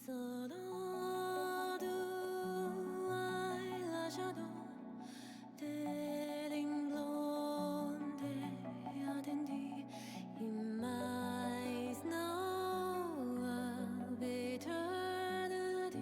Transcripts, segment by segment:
solo due lasciato dell'imblonde attendi in my snow of eternity.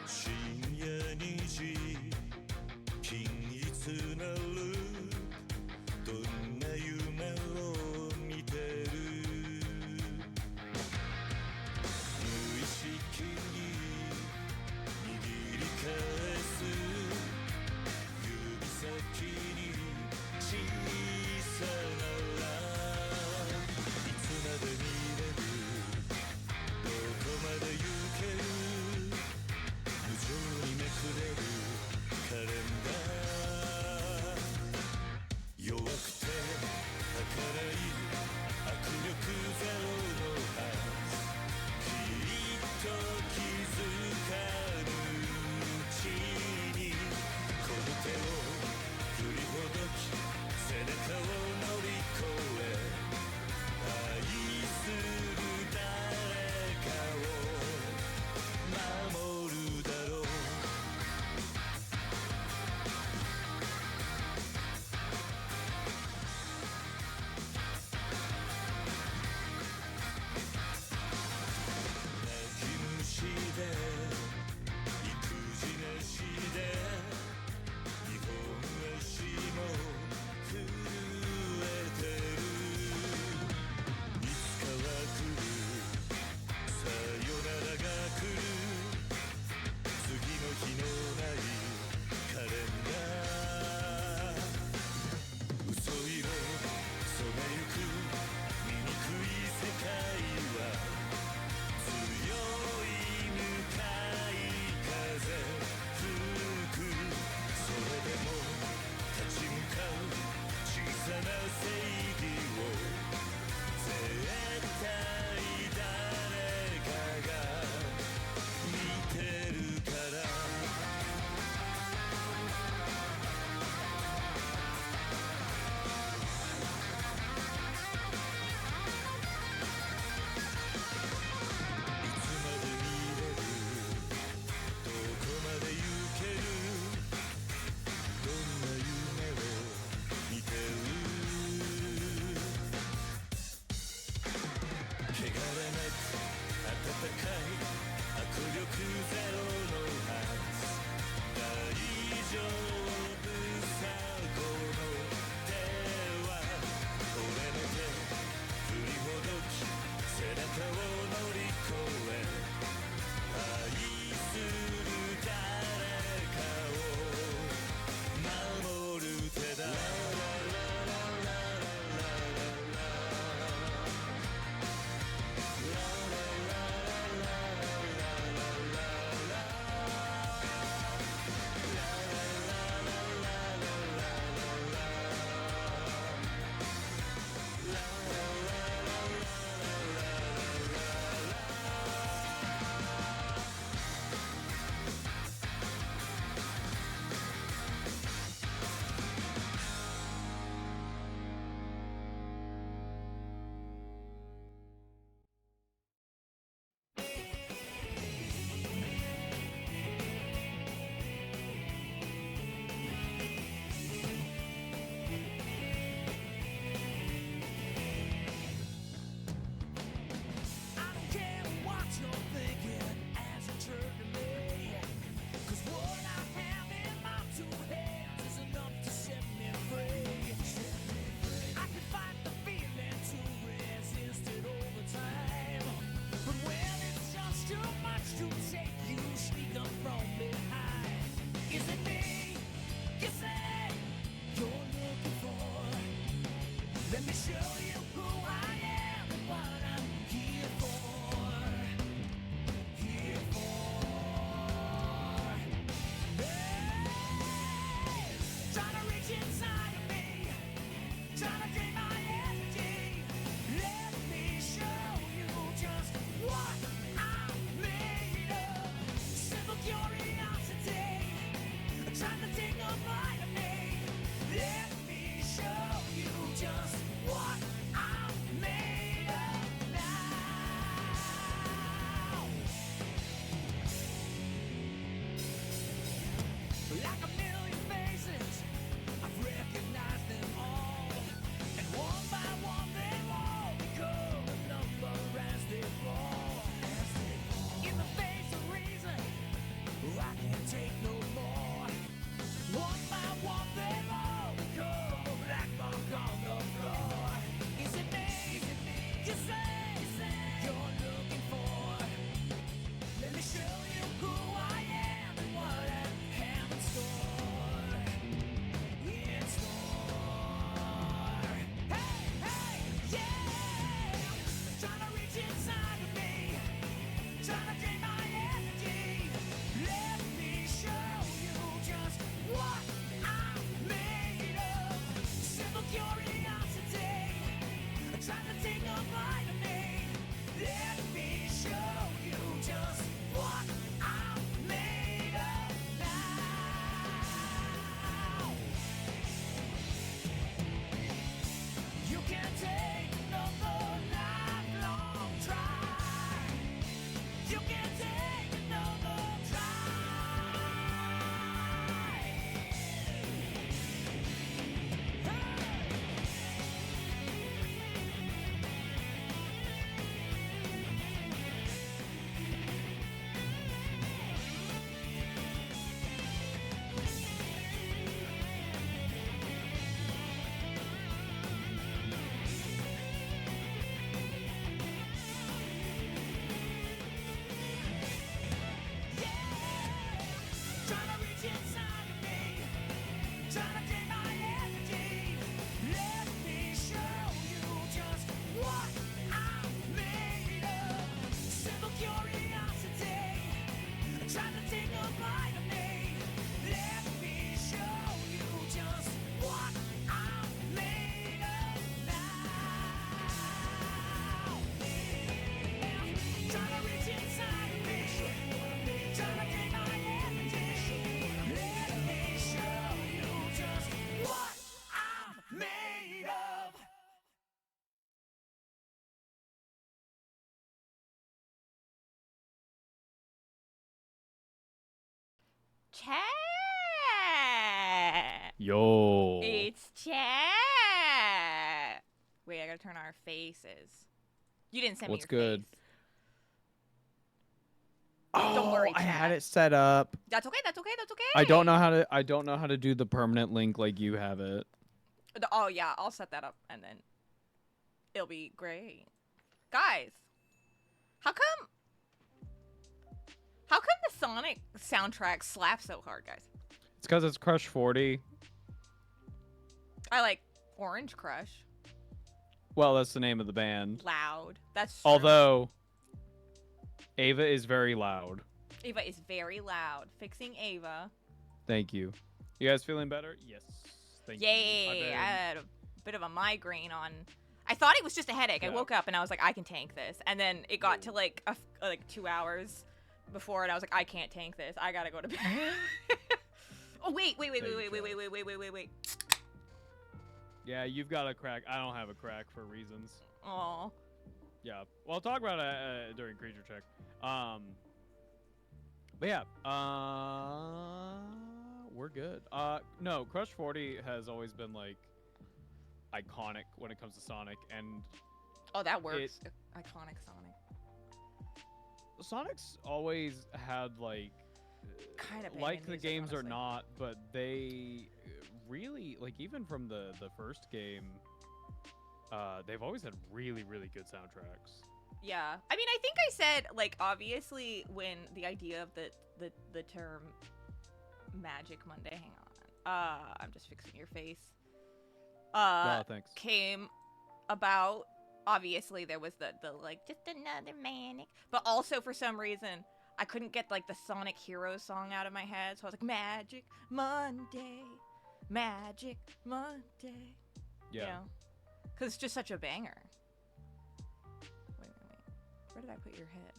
深夜2時均一なるどんな夢を見てる無意識に握り返す指先に小さならいつまで見れるどこまで行ける無情にめくれるカレンダー弱くて儚い握力ゼロのはずきっと気づかぬうちにこの手を振りほどき背中を乗り越え愛する誰かを守るだろう泣き虫で育児なしで日本足も震えてるいつかは来るさよならが来る次の日のないカレンダー嘘色染めゆく醜い世界は強い向かい風吹くそれでも立ち向かう小さな正義を絶対誰かが見てるからいつまで見れるどこまで行けるどんな夢を見てる汚れなく温かい握力ゼロのはず大丈夫さこの手は俺の手振りほどき背中を乗り越え愛する誰かを守る手だ to take you, sneak up from behind. Is it me you say you're looking for? Let me show you who I am and what I'm here for. Here for. Hey, trying to reach inside of me, trying to drain my energy. Let me show you just what I'm made of. Simple curiosity, trying to take a bite of me. Let me show you just what I'm made of now. Like a million faces, I've recognized them all. And one by one they all become a number as they fall. In the face of reason, I can't take no more. One by one they all become a black mark on the floor. Is it me? You say you're looking for? Let me show you who I am and what I have in store. In store. Hey, hey, yeah! Trying to reach inside of me, trying to drain my energy. Let me show you just what I'm made of. Simple curiosity, trying to take a bite of me. Let me show you just what I'm made of now. You can take another lifelong try. You can take another try. Trying to reach inside of me, trying to take my energy. Let me show you just what I'm made of. Simple curiosity, trying to take a bite of me. Let me show you just what I'm made of now. Trying to reach inside of me, trying to take my energy. Let me show you just what I'm made of. Chat. Yo. It's chat. Wait, I gotta turn on our faces. You didn't send What's me your good? face. Oh, Don't worry, I had chat. it set up. That's okay. That's okay. That's okay. I don't know how to do the permanent link like you have it. Oh yeah, I'll set that up and then it'll be great. Guys, how come the Sonic soundtrack slaps so hard, guys? It's because it's Crush 40. I like Orange Crush. Well, that's the name of the band. Loud. That's true. Although Ava is very loud. Ava is very loud. Fixing Ava. Thank you. You guys feeling better? Yes. Thank you. Yay! I had a bit of a migraine on. I thought it was just a headache. I Yeah. woke up and I was like, I can tank this. And then it got to like like 2 hours before, and I was like, I can't tank this. I gotta go to bed. Oh wait. Yeah, you've got a crack. I don't have a crack for reasons. Oh. Yeah. Well, I'll talk about it during creature check. But yeah, we're good. No, Crush 40 has always been like iconic when it comes to Sonic, and Oh, that works. Iconic Sonic. Sonic's always had like Kind of like the games or not, but they really like even from the first game, they've always had really good soundtracks. Yeah. I mean, I think I said, like, obviously when the idea of the term Magic Monday, hang on. I'm just fixing your face. Thanks. Came about, obviously there was the like, just another manic, but also for some reason, I couldn't get, like, the Sonic Heroes song out of my head, so I was like, Magic Monday, Magic Monday. Yeah. You know? Because it's just such a banger. Wait. Where did I put your head?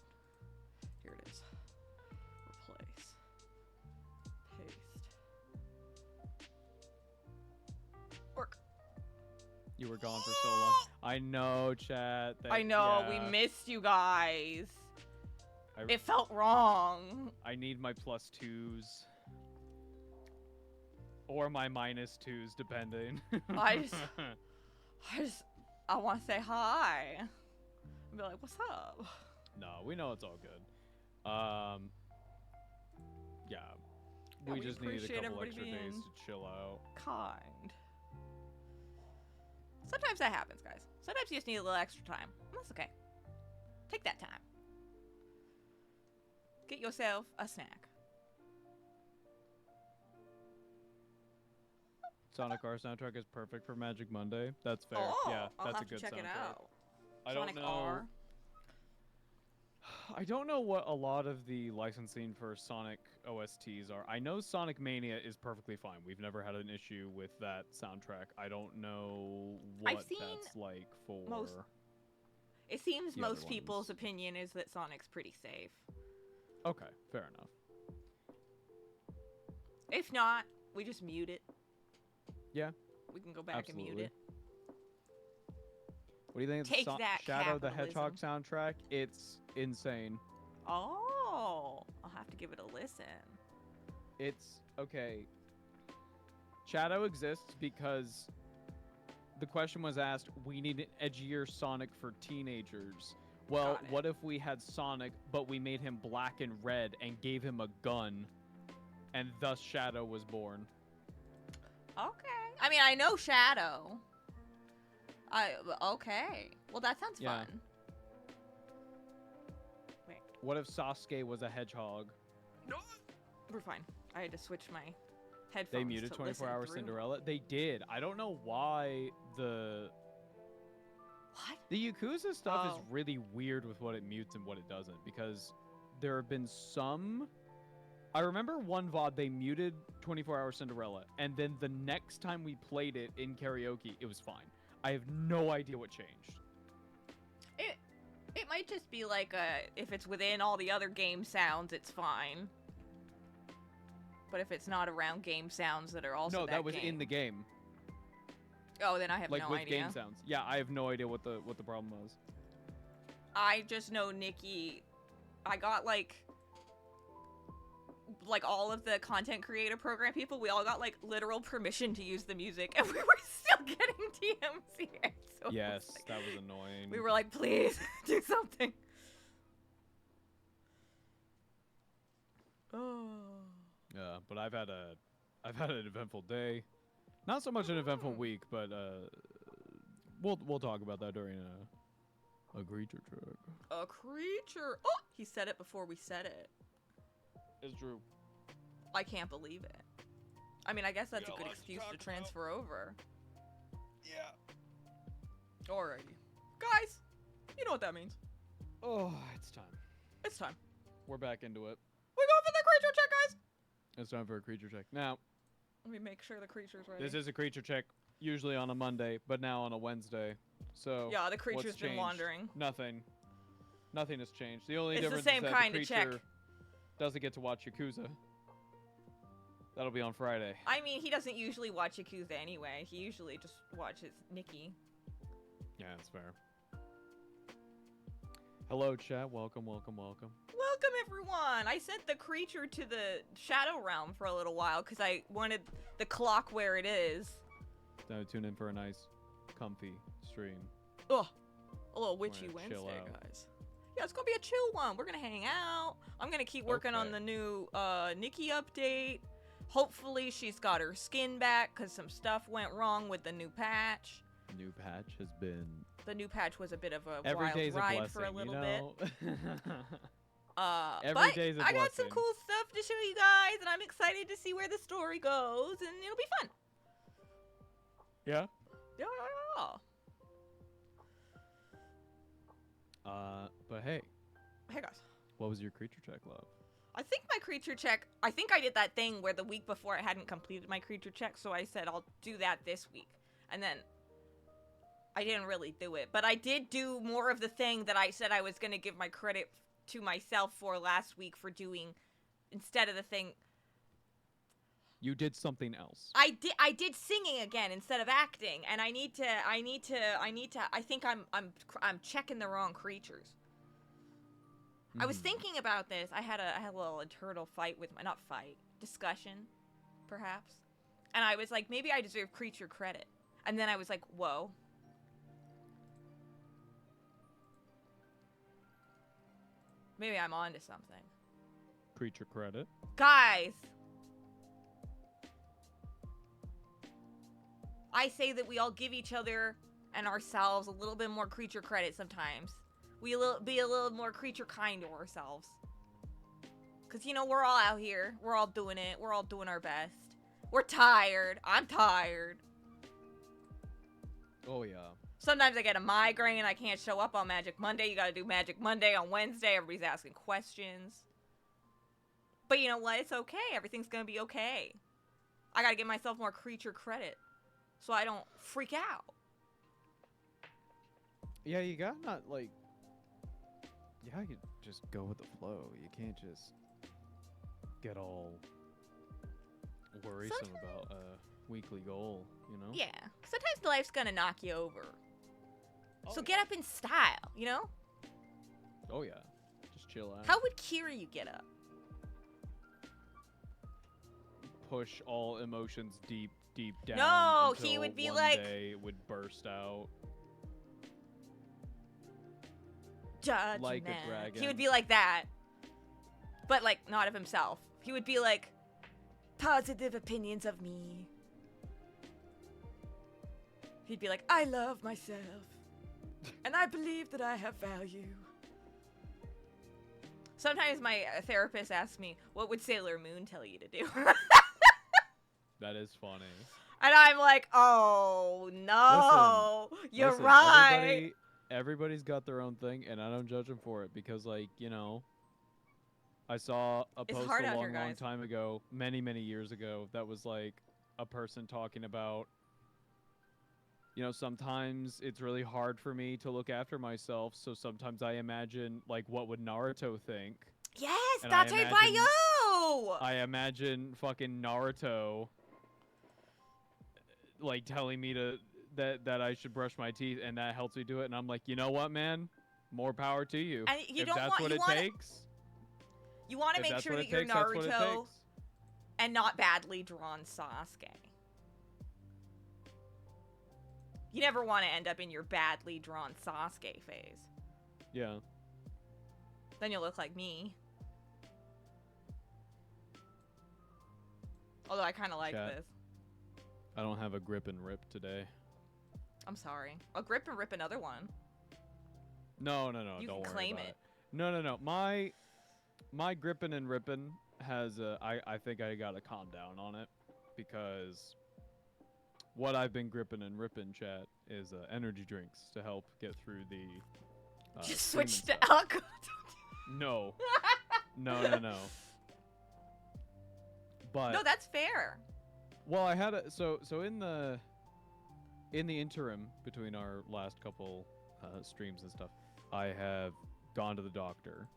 Here it is. Replace. Paste. Work. You were gone for so long. I know, chat. I know, yeah. we missed you guys. I- It felt wrong. I need my +2s. Or my -2s, depending. I want to say hi. And be like, what's up? No, we know it's all good. Yeah. Yeah, we we just need a appreciate couple everybody extra days being- to chill out. Kind. Sometimes that happens, guys. Sometimes you just need a little extra time. And that's okay. Take that time. Get yourself a snack. Sonic R soundtrack is perfect for Magic Monday. That's fair. Oh, Yeah, I'll that's have a good to check soundtrack. it out. I Sonic don't know. R. I don't know what a lot of the licensing for Sonic OSTs are. I know Sonic Mania is perfectly fine. We've never had an issue with that soundtrack. I don't know I've what seen that's like for most- It seems The other most people's ones. opinion is that Sonic's pretty safe. Okay, fair enough. If not, we just mute it. Yeah. We can go back and mute Absolutely. it. What do you think of Take the that, Shadow the Hedgehog capitalism. soundtrack? It's insane. Oh, I'll have to give it a listen. It's okay. Shadow exists because the question was asked, we need an edgier Sonic for teenagers. Well, Got it. what if we had Sonic, but we made him black and red and gave him a gun, and thus Shadow was born? Okay. I mean, I know Shadow. Okay. Well, that sounds Yeah. fun. What if Sasuke was a hedgehog? We're fine. I had to switch my headphones. They muted to 24 listen Hour through. Cinderella? They did. I don't know why What? The Yakuza stuff is Oh. really weird with what it mutes and what it doesn't, because there have been some... I remember one VOD, they muted 24 Hour Cinderella, and then the next time we played it in karaoke, it was fine. I have no idea what changed. It might just be like if it's within all the other game sounds, it's fine. But if it's not around game sounds that are also No, that was in the game. Oh, then I have Like no with idea. game sounds. Yeah, I have no idea what the problem was. I just know Nikki. I got like all of the content creator program people. We all got like literal permission to use the music, and we were still getting TMC. So it was Yes, like- that was annoying. we were like, please do something. Oh. Yeah, but I've had an eventful day. Not so much an eventful week, but we'll talk about that during a creature track. A creature. Oh, he said it before we said it. It's true. I can't believe it. I mean, I guess that's Got a a good lot to excuse talk to about. transfer over. Yeah. Alrighty. Guys, you know what that means. Oh, it's time. It's time. We're back into it. We go for the creature check, guys. It's time for a creature check. Now, Let me make sure the creature's ready. this is a creature check usually on a Monday, but now on a Wednesday. So Yeah, the what's creature's been changed? wandering. Nothing. Nothing has changed. The only It's the difference same is that kind the of check. creature doesn't get to watch Yakuza. That'll be on Friday. I mean, he doesn't usually watch Yakuza anyway. He usually just watches Nikki. Yeah, that's fair. Hello, chat. Welcome, welcome, welcome. Welcome, everyone. I sent the creature to the Shadow Realm for a little while because I wanted the clock where it is. Now tune in for a nice, comfy stream. Ugh. A little witchy gonna chill Wednesday, out. guys. Yeah, it's gonna be a chill one. We're gonna hang out. I'm gonna keep working on Okay. the new Nikki update. Hopefully she's got her skin back because some stuff went wrong with the new patch. New patch has been The new patch was a bit of a Every wild day's a ride blessing, for a little you bit. know? But Every day's a I got some blessing. cool stuff to show you guys, and I'm excited to see where the story goes, and it'll be fun. Yeah? Yeah. But hey, Hey guys. what was your creature check, love? I think my creature check, I think I did that thing where the week before I hadn't completed my creature check, so I said I'll do that this week. And then I didn't really do it, but I did do more of the thing that I said I was going to give my credit to myself for last week for doing instead of the thing. You did something else. I did singing again instead of acting, and I think I'm checking the wrong creatures. I was thinking about this. I had a little internal fight with my, not fight, discussion, perhaps. And I was like, maybe I deserve creature credit. And then I was like, whoa. Maybe I'm onto something. Creature credit. Guys! I say that we all give each other and ourselves a little bit more creature credit sometimes. We be a little more creature kind to ourselves. Because, you know, we're all out here. We're all doing it. We're all doing our best. We're tired. I'm tired. Oh, yeah. Sometimes I get a migraine. I can't show up on Magic Monday. You gotta do Magic Monday on Wednesday. Everybody's asking questions. But you know what? It's okay. Everything's gonna be okay. I gotta give myself more creature credit so I don't freak out. Yeah, you gotta not, like... Yeah, you just go with the flow. You can't just get all worrisome about a weekly goal, you know? Yeah. Sometimes life's gonna knock you over. Oh, So yeah. get up in style, you know? Oh, yeah. Just chill out. How would Kiryu get up? Push all emotions deep down. No, he until would be one like- day it would burst out. Judgment. Like a dragon. He would be like that. But, like, not of himself. He would be like, positive opinions of me. He'd be like, I love myself. And I believe that I have value. Sometimes my therapist asks me, what would Sailor Moon tell you to do? That is funny. And I'm like, oh, no. You're Listen, right. Everybody's got their own thing, and I don't judge them for it because, like, you know, I saw a It's post hard a out here, long guys. time ago, many years ago, that was like a person talking about, you know, sometimes it's really hard for me to look after myself, so sometimes I imagine, like, what would Naruto think? Yes, And that's I right by imagine- you. I imagine fucking Naruto, like, telling me to that I should brush my teeth, and that helps me do it, and I'm like, you know what, man? More power to you. And you if don't that's want- what you it wanna- takes. You want to if make that's sure what that it you're takes, that's what it Naruto takes. and not badly drawn Sasuke. You never want to end up in your badly drawn Sasuke phase. Yeah. Then you'll look like me. Although I kind of like Chat. this. I don't have a grip and rip today. I'm sorry. I'll grip and rip another one. No, You don't can worry claim about it. No. My gripping and ripping has I think I gotta calm down on it because what I've been gripping and ripping, chat, is energy drinks to help get through the Just streaming switch to stuff. alcohol. No. No. But No, that's fair. well, I had a so in the interim between our last couple streams and stuff, I have gone to the doctor,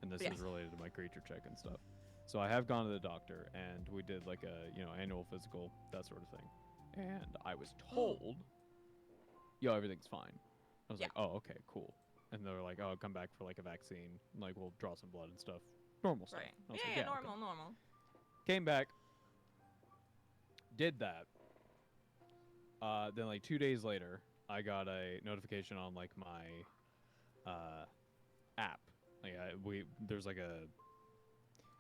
and this Yes. is related to my creature check and stuff. So I have gone to the doctor, and we did like a annual physical, that sort of thing. And I was told, yo, everything's fine. I was Yeah. like, oh, okay, cool. And they were like, oh, come back for like a vaccine, like we'll draw some blood and stuff, normal stuff. Right. I was Yeah, like, okay. normal. Came back, did that. Then like 2 days later, I got a notification on like my app. Like there's like a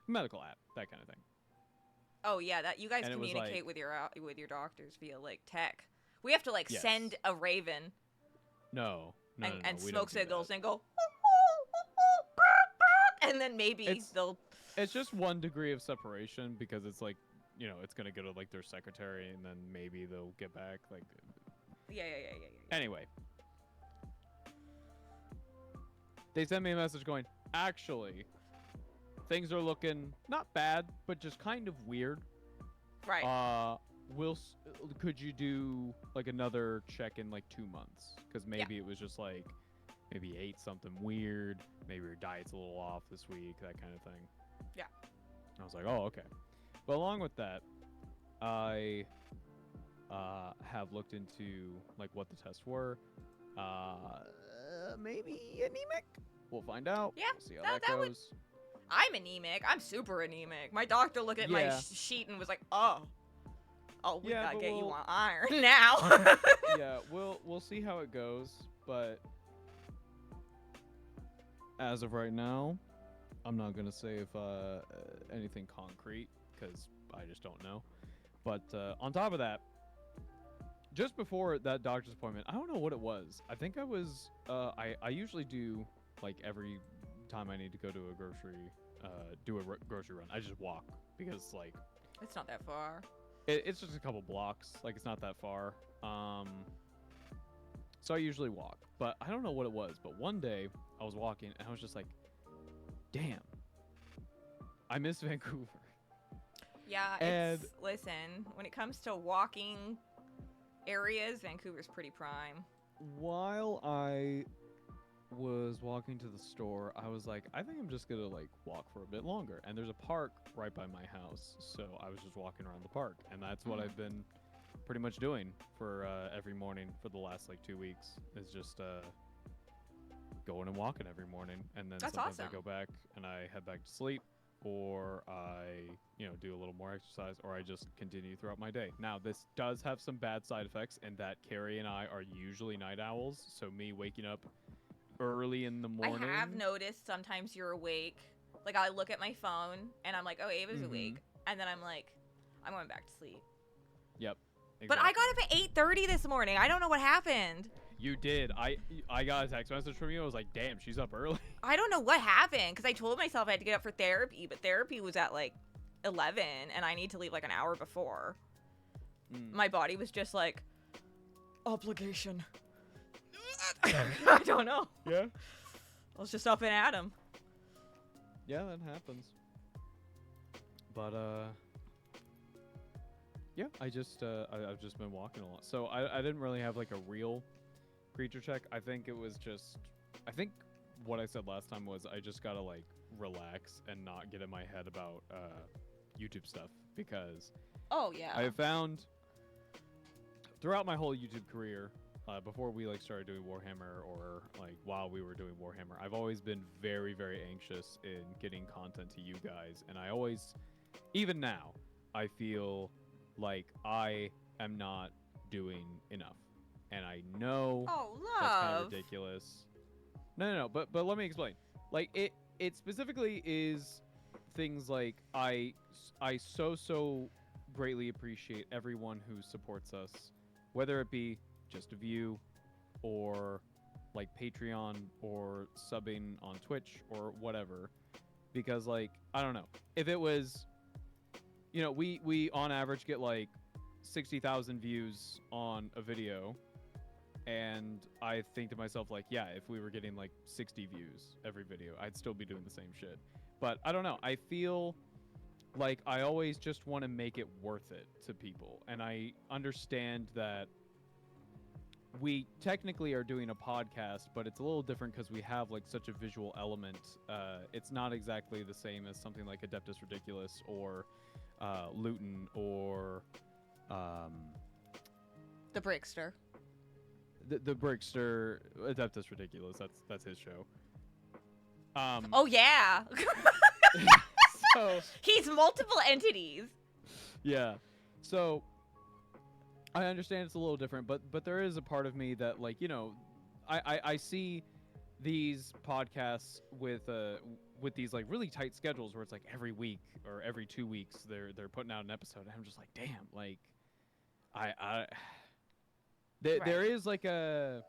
medical app, that kind of thing. Oh yeah, that you guys And it was communicate like- with your doctors via like tech. We have to like Yes. send a raven No. No, and no, no, and we smoke don't do that. signals and go, and then maybe they'll. It's just 1 degree of separation because it's like, it's gonna go to like their secretary and then maybe they'll get back. Like, Yeah. anyway, they sent me a message going, actually, things are looking not bad, but just kind of weird. Right. Could you do like another check in like 2 months? Because maybe it was just like, maybe you ate something weird, maybe your diet's a little off this week, that kind of thing. Yeah. I was like, oh, okay. But along with that, I have looked into like what the tests were. Maybe anemic. We'll find out. Yeah, We'll see how that would- goes. I'm anemic. I'm super anemic. My doctor looked at my Yeah. sheet and was like, "Oh, we Yeah, gotta but get you we'll- on iron now." Yeah, we'll see how it goes, but as of right now, I'm not gonna say if anything concrete because I just don't know. But on top of that, just before that doctor's appointment, I don't know what it was. I think I was I usually do like every time I need to go to a grocery grocery run. I just walk because like It's not that far. it's just a couple blocks. Like it's not that far. So I usually walk, but I don't know what it was. But one day I was walking and I was just like, damn, I miss Vancouver. Yeah, And- listen, when it comes to walking areas, Vancouver's pretty prime. While I was walking to the store, I was like, I think I'm just gonna like walk for a bit longer. And there's a park right by my house, so I was just walking around the park, and that's what I've been pretty much doing for every morning for the last like 2 weeks. Is just going and walking every morning, and then That's sometimes I awesome. go back and I head back to sleep, or I do a little more exercise, or I just continue throughout my day. Now this does have some bad side effects, and that Carrie and I are usually night owls, so me waking up early in the morning. I have noticed sometimes you're awake. Like, I look at my phone and I'm like, oh, Ava's Mhm. awake. And then I'm like, I'm going back to sleep. Yep. But I exactly. got up at 8:30 this morning. I don't know what happened. You did. I got a text message from you. I was like, damn, she's up early. I don't know what happened because I told myself I had to get up for therapy, but therapy was at like 11 and I need to leave like an hour before. My body was just like, obligation. I don't know. Yeah. I was just up and at 'em. Yeah, that happens. But yeah, I've just been walking a lot. So I didn't really have like a real creature check. I think what I said last time was I just gotta like relax and not get in my head about YouTube stuff, because Oh, yeah. I have found throughout my whole YouTube career, before we like started doing Warhammer, or like while we were doing Warhammer, I've always been very, very anxious in getting content to you guys, and I always, even now, I feel like I am not doing enough, and I know Oh, that's kind of love. ridiculous. No, but let me explain. Like it specifically is things like I so greatly appreciate everyone who supports us, whether it be just a view, or like Patreon, or subbing on Twitch, or whatever. Because like, I don't know, if it was, we on average get like 60,000 views on a video, and I think to myself like, yeah, if we were getting like 60 views every video, I'd still be doing the same shit. But I don't know, I feel like I always just want to make it worth it to people, and I understand that we technically are doing a podcast, but it's a little different because we have like such a visual element. It's not exactly the same as something like Adeptus Ridiculous, or Luton, or The Brickster. the Brickster. Adeptus Ridiculous. That's his show. Oh, yeah. So He's multiple entities. yeah, so I understand it's a little different, but there is a part of me that like, I see these podcasts with these like really tight schedules where it's like every week or every 2 weeks they're putting out an episode, and I'm just like, damn, like there Right. is like a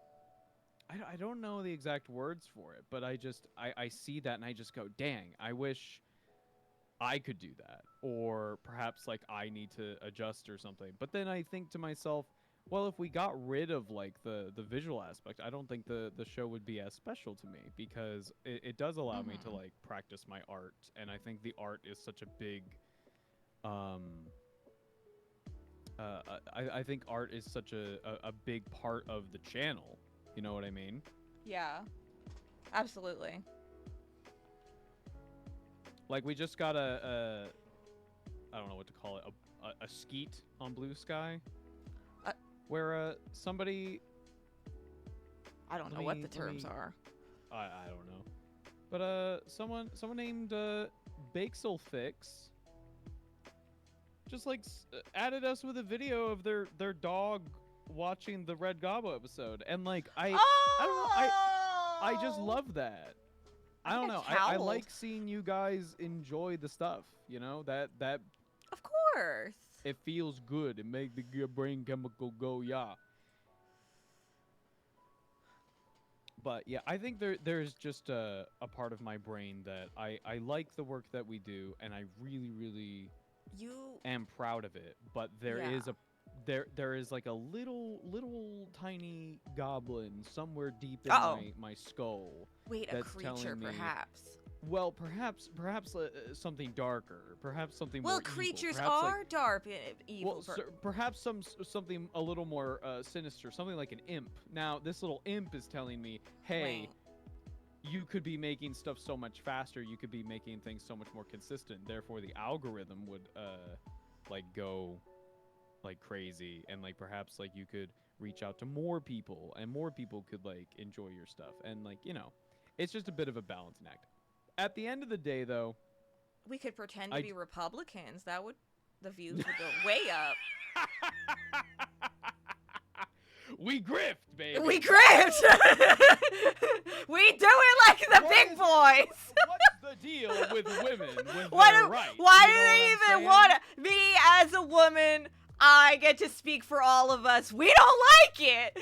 I don't know the exact words for it, but I see that and I just go, dang, I wish I could do that, or perhaps like I need to adjust or something. But then I think to myself, well, if we got rid of like the visual aspect, I don't think the show would be as special to me, because it does allow me to like practice my art, and I think the art is such a big I think art is such a big part of the channel. You know what I mean? Yeah. Absolutely. Like, we just got I don't know what to call it, a skeet on Blue Sky, where somebody, I don't know what the terms are. I don't know, but someone named Bakeselfix just like added us with a video of their dog watching the Red Gobbo episode, and like I don't know, I just love that. I don't know. I like seeing you guys enjoy the stuff. You know, that Of course. it feels good. It makes the brain chemical go yeah. But yeah, I think there's just a part of my brain that I like the work that we do, and I really am proud of it. But there is like a little tiny goblin somewhere deep in my skull. Wait, a that's creature, telling me, perhaps. well, perhaps something darker, perhaps something more Well, evil, creatures perhaps, are like, dark, evil. well, perhaps something a little more sinister, something like an imp. Now, this little imp is telling me, hey, you could be making stuff so much faster, you could be making things so much more consistent, therefore the algorithm would like go like crazy, and like perhaps like you could reach out to more people, and more people could like enjoy your stuff, and like, you know, it's just a bit of a balancing act. At the end of the day, though, We could pretend to be Republicans. The views would go way up. We grift, baby. We grift. We do it like the big boys. What's the deal with women? With Why their do rights? why You do know they what I'm even saying? want me as a woman? I get to speak for all of us. We don't like it.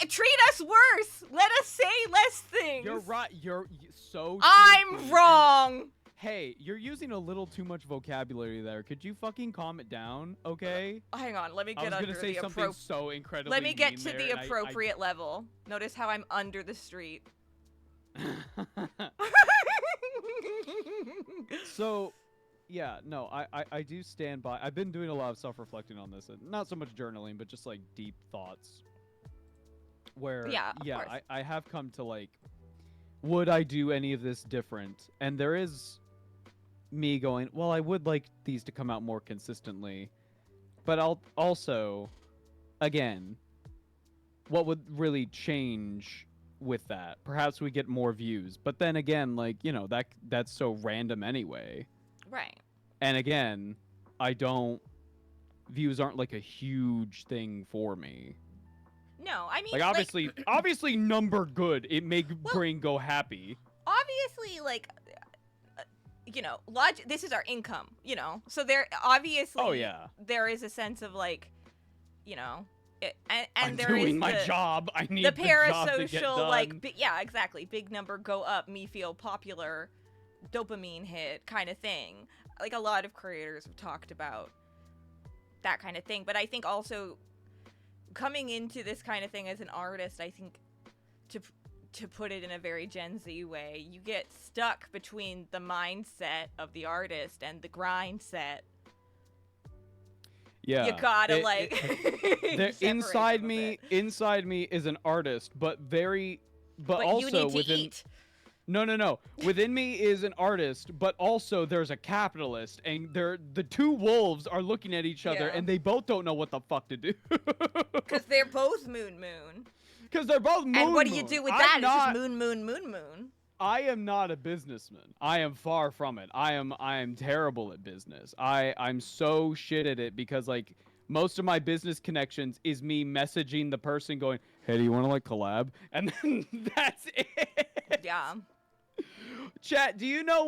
Treat us worse. Let us say less things. You're right. You're so. I'm truthful. wrong. Hey, you're using a little too much vocabulary there. Could you fucking calm it down, okay? Hang on, let me I get was under gonna say the something so incredibly. Let me get mean to there, the and appropriate level. Notice how I'm under the street. So, yeah, no, I do stand by. I've been doing a lot of self-reflecting on this, and not so much journaling, but just like deep thoughts. Where, Yeah, of course. I have come to like, would I do any of this different? And there is me going, well, I would like these to come out more consistently, but I'll also, again, what would really change with that? Perhaps we get more views, but then again, like, you know, that's so random anyway. Right. And again, views aren't like a huge thing for me. No, I mean, Like, obviously number good. It make brain go happy. obviously, like, you know, this is our income, you know, so there obviously. Oh, yeah. There is a sense of like, you know, and I'm there is doing my job. I need the the job to get parasocial, done. like, yeah, exactly. Big number go up, me feel popular, dopamine hit kind of thing. Like, a lot of creators have talked about that kind of thing, but I think also coming into this kind of thing as an artist, I think to put it in a very Gen Z way, you get stuck between the mindset of the artist and the grind set. Yeah, you gotta inside me is an artist, but also you need to within eat. No. Within me is an artist, but also there's a capitalist, and the two wolves are looking at each other, Yeah. and they both don't know what the fuck to do. Because they're both moon. Because they're both moon. And what do you do with that? It's just moon. I am not a businessman. I am far from it. I am terrible at business. I'm so shit at it because like most of my business connections is me messaging the person going, "Hey, do you want to like collab?" And then that's it. Yeah. Chat, do you know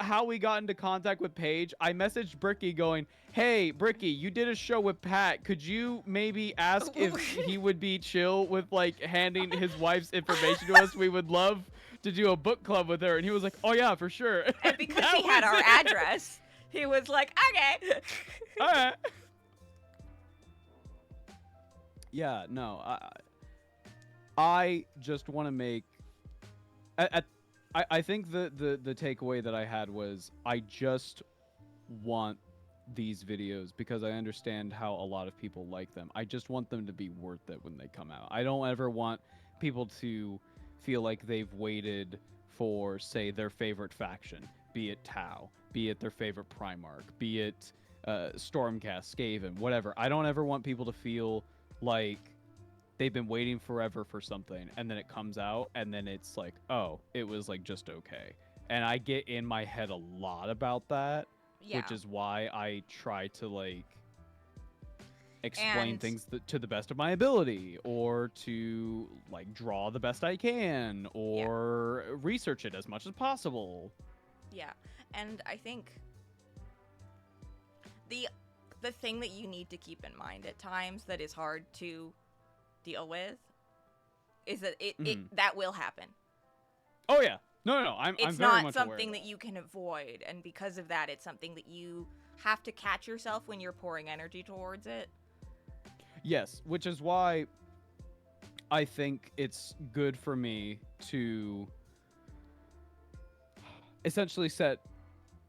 how we got into contact with Paige, I messaged Bricky going, "Hey, Bricky, you did a show with Pat. Could you maybe ask if he would be chill with like handing his wife's information to us? We would love to do a book club with her." And he was like, "Oh yeah, for sure." And because That he had was our it. address, he was like, okay. All right. Yeah, no, I just want to make. I think the takeaway that I had was I just want these videos because I understand how a lot of people like them. I just want them to be worth it when they come out. I don't ever want people to feel like they've waited for, say, their favorite faction, be it Tau, be it their favorite Primarch, be it Stormcast, Skaven, whatever. I don't ever want people to feel like they've been waiting forever for something and then it comes out and then it's like, oh, it was like just okay. And I get in my head a lot about that, Yeah. which is why I try to like explain And- things to the best of my ability, or to like draw the best I can, or research it as much as possible. Yeah, and I think the thing that you need to keep in mind at times that is hard to deal with is that it that will happen. Oh yeah, no, I'm It's very not much something aware of that you can avoid, and because of that, it's something that you have to catch yourself when you're pouring energy towards it. Yes, which is why I think it's good for me to essentially set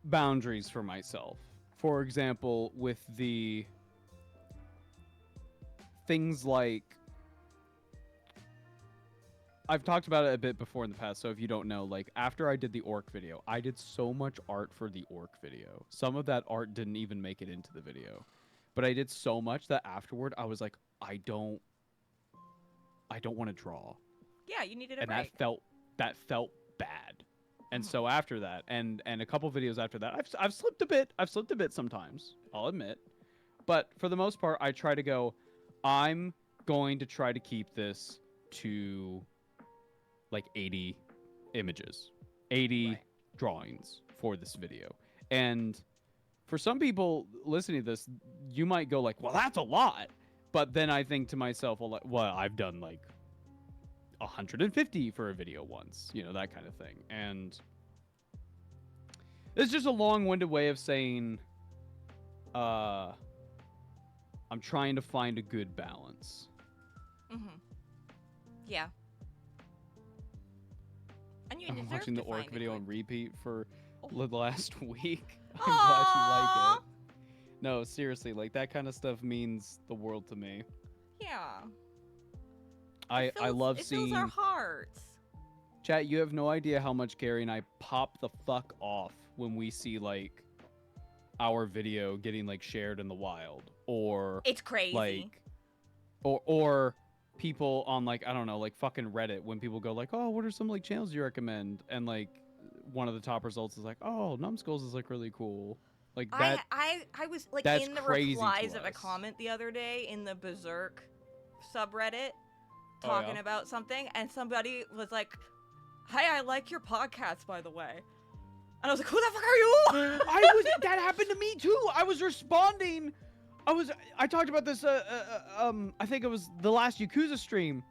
boundaries for myself. For example, with the things like, I've talked about it a bit before in the past, so if you don't know, like after I did the orc video, I did so much art for the orc video. Some of that art didn't even make it into the video. But I did so much that afterward I was like, I don't want to draw. Yeah, you needed a And break. that felt bad. And so after that, and a couple videos after that, I've slipped a bit. I've slipped a bit sometimes, I'll admit. But for the most part, I try to go, I'm going to try to keep this to like 80 images, 80 drawings for this video. And for some people listening to this, you might go like, well, that's a lot. But then I think to myself, well, I've done like 150 for a video once, you know, that kind of thing. And it's just a long-winded way of saying I'm trying to find a good balance. Yeah. And you I'm deserve watching to the orc find a video good- on repeat for the last week. I'm glad you like Aw. it. No, seriously, like that kind of stuff means the world to me. Yeah. I love it seeing fills our hearts. chat. You have no idea how much Gary and I pop the fuck off when we see like our video getting like shared in the wild, or It's crazy. like or people on like, I don't know, like fucking Reddit, when people go like, oh, what are some like channels you recommend, and like one of the top results is like, oh, Numbskulls is like really cool. Like that. I was like that's in the crazy to replies of a us. comment the other day in the Berserk subreddit Oh, talking yeah? about something, and somebody was like, "Hey, I like your podcast, by the way." And I was like, "Who the fuck are you?" That happened to me too. I was responding. I talked about this I think it was the last Yakuza stream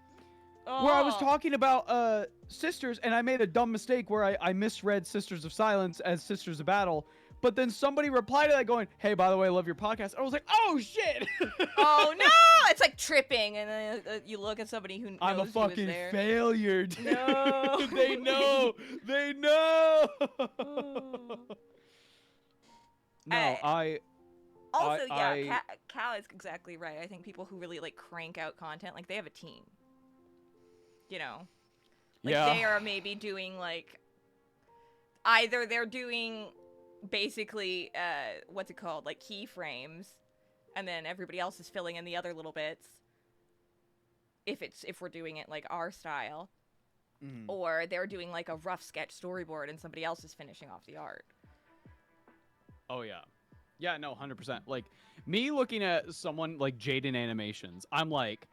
where I was Oh. talking about sisters, and I made a dumb mistake where I misread Sisters of Silence as Sisters of Battle. But then somebody replied to that going, hey, by the way, I love your podcast. I was like, oh shit. Oh no! It's like tripping, and then you look at somebody who knows I'm a who was fucking there. failure, dude. No. They know. They know. No, Also, yeah, I- Cal is exactly right. I think people who really like crank out content, like they have a team. You know, like Yeah. they are maybe doing like either they're doing basically what's it called, like keyframes, and then everybody else is filling in the other little bits. If we're doing it like our style, or they're doing like a rough sketch storyboard and somebody else is finishing off the art. Oh yeah. Yeah, no, 100%. Like me looking at someone like Jaden Animations, I'm like,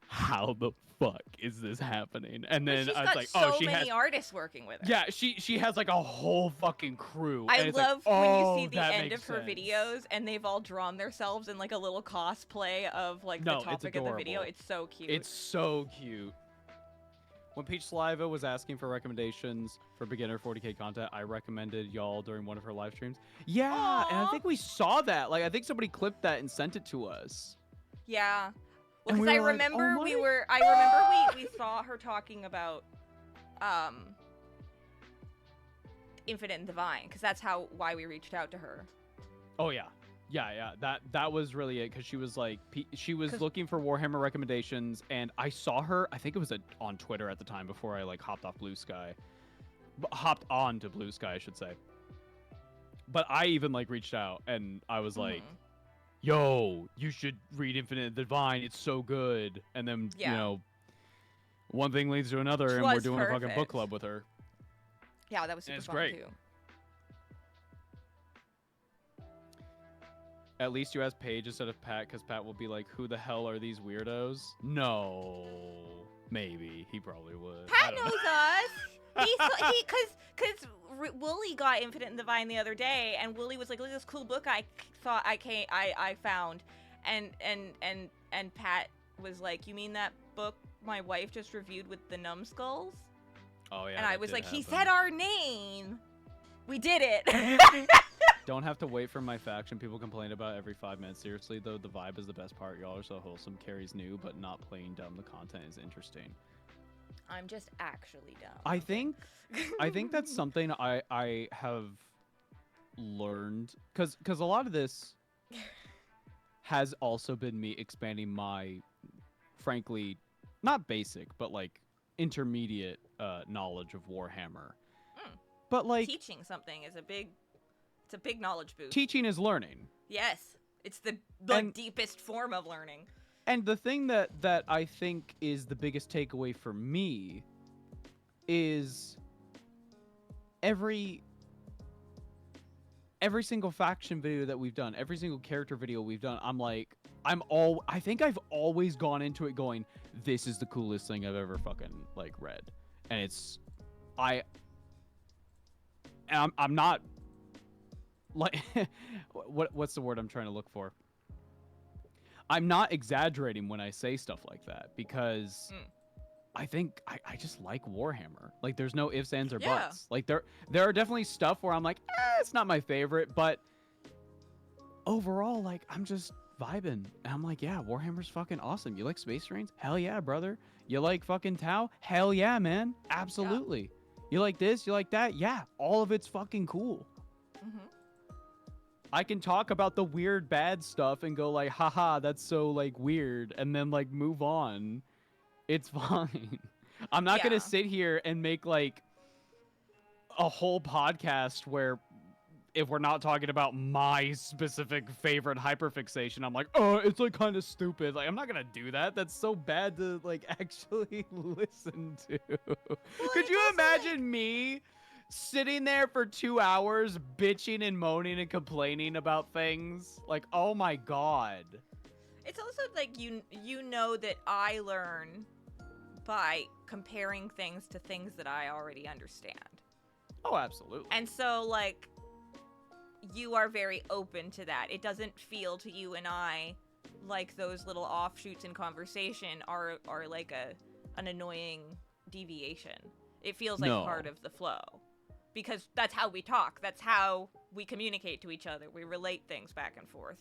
how the fuck is this happening? And But then she's I was got like, so oh, she many has. artists working with her. Yeah, she has like a whole fucking crew. I and it's love like, when you oh, see the that end makes of her sense. videos and they've all drawn themselves in like a little cosplay of like No, the it's topic of the video. adorable. It's so cute. It's so cute. When Peach Saliva was asking for recommendations for beginner 40k content, I recommended y'all during one of her live streams. Yeah, and I Aw. think we saw that. Like, I think somebody clipped that and sent it to us. Yeah. Well, And because we I were like, remember "Oh we my were. I remember we saw her talking about Infinite and Divine, because that's why we reached out to her. Oh yeah, yeah. That was really it, because she was like, she was 'Cause- looking for Warhammer recommendations, and I saw her. I think it was on Twitter at the time before I like hopped off Blue Sky, hopped on to Blue Sky, I should say. But I even like reached out, and I was like, Mhm. yo, you should read Infinite and Divine. It's so good. And then Yeah. you know, one thing leads to another, Which and we're was doing a fucking book perfect. club with her. Yeah, that was super it's fun great. too. At least you ask Paige instead of Pat, because Pat will be like, who the hell are these weirdos? No. Maybe. He probably would. I Pat don't knows know. us. Because Wooly got Infinite and Divine the other day, and Wooly was like, "Look at this cool book I found," and Pat was like, "You mean that book my wife just reviewed with the numbskulls?" Oh, yeah. and I that was did like, "He happen. said our name. We did it." Don't have to wait for my faction. People complain about it every 5 minutes. Seriously, though, the vibe is the best part. Y'all are so wholesome. Carrie's new, but not plain dumb. The content is interesting. I'm just actually dumb. I think that's something I have learned, because a lot of this has also been me expanding my, frankly, not basic, but like intermediate knowledge of Warhammer. Mm. But like Teaching something is a big knowledge boost. teaching is learning. Yes, it's the And- deepest form of learning. And the thing that I think is the biggest takeaway for me is every single faction video that we've done, every single character video we've done, I think I've always gone into it going, this is the coolest thing I've ever fucking like read. And I'm not like what's the word I'm trying to look for? I'm not exaggerating when I say stuff like that, because I think I just like Warhammer. Like, there's no ifs, ands, or Yeah. buts. Like, there are definitely stuff where I'm like, it's not my favorite, but overall, like, I'm just vibing. And I'm like, yeah, Warhammer's fucking awesome. You like Space Marines? Hell yeah, brother. You like fucking Tau? Hell yeah, man. Absolutely. You like this? You like that? Yeah, all of it's fucking cool. Mm-hmm. I can talk about the weird bad stuff and go like, haha, that's so like weird, and then like move on. It's fine. I'm not Yeah. gonna sit here and make like a whole podcast where if we're not talking about my specific favorite hyperfixation, I'm like, oh, it's like kind of stupid. Like, I'm not gonna do that. That's so bad to like actually listen to. Could you imagine me sitting there for 2 hours bitching and moaning and complaining about things? Like, oh my god. It's also like you know that I learn by comparing things to things that I already understand. Oh, absolutely. And so like you are very open to that. It doesn't feel to you and I like those little offshoots in conversation are like an annoying deviation. It feels like No. part of the flow. Because that's how we talk. That's how we communicate to each other. We relate things back and forth.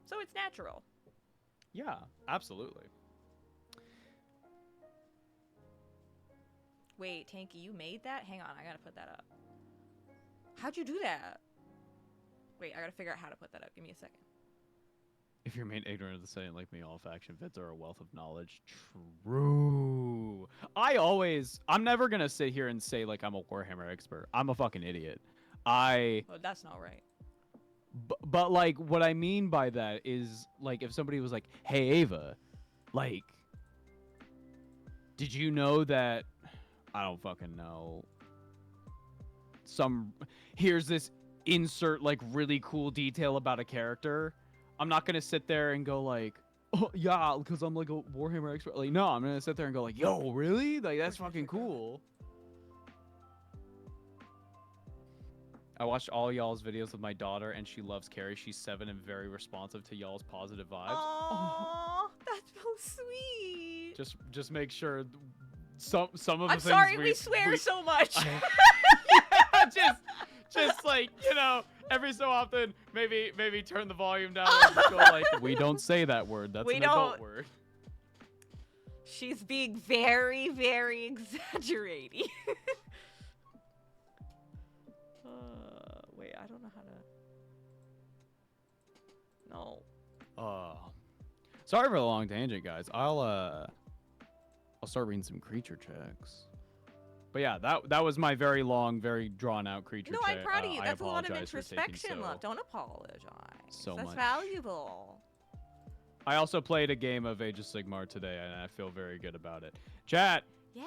So it's natural. Yeah, absolutely. Wait, Tanky, you made that? Hang on, I gotta put that up. How'd you do that? Wait, I gotta figure out how to put that up. Give me a second. If you remain ignorant of the saying, like me, all faction vids are a wealth of knowledge. True. I'm never gonna sit here and say like I'm a Warhammer expert. I'm a fucking idiot. Oh, that's not right. But like what I mean by that is like if somebody was like, "Hey Ava, like, did you know that?" I don't fucking know. Here's this insert like really cool detail about a character. I'm not gonna sit there and go like, oh, yeah, because I'm like a Warhammer expert. Like, no, I'm gonna sit there and go like, yo, really? Like, that's fucking cool. I watched all y'all's videos with my daughter, and she loves Carrie. She's 7 and very responsive to y'all's positive vibes. Aww, that's so sweet. Just make sure some of the I'm things sorry we swear so much. yeah, just like, you know, every so often, maybe turn the volume down and just go like, we don't say that word. That's an adult word. She's being very, very exaggerating. Wait, I don't know how to. No. Sorry for the long tangent, guys. I'll start reading some creature checks. But yeah, that was my very long, very drawn out creature check. No, I'm proud of you. I That's a lot of apologize for taking introspection, love. Don't apologize. so That's much. valuable. I also played a game of Age of Sigmar today, and I feel very good about it. Chat. Yeah.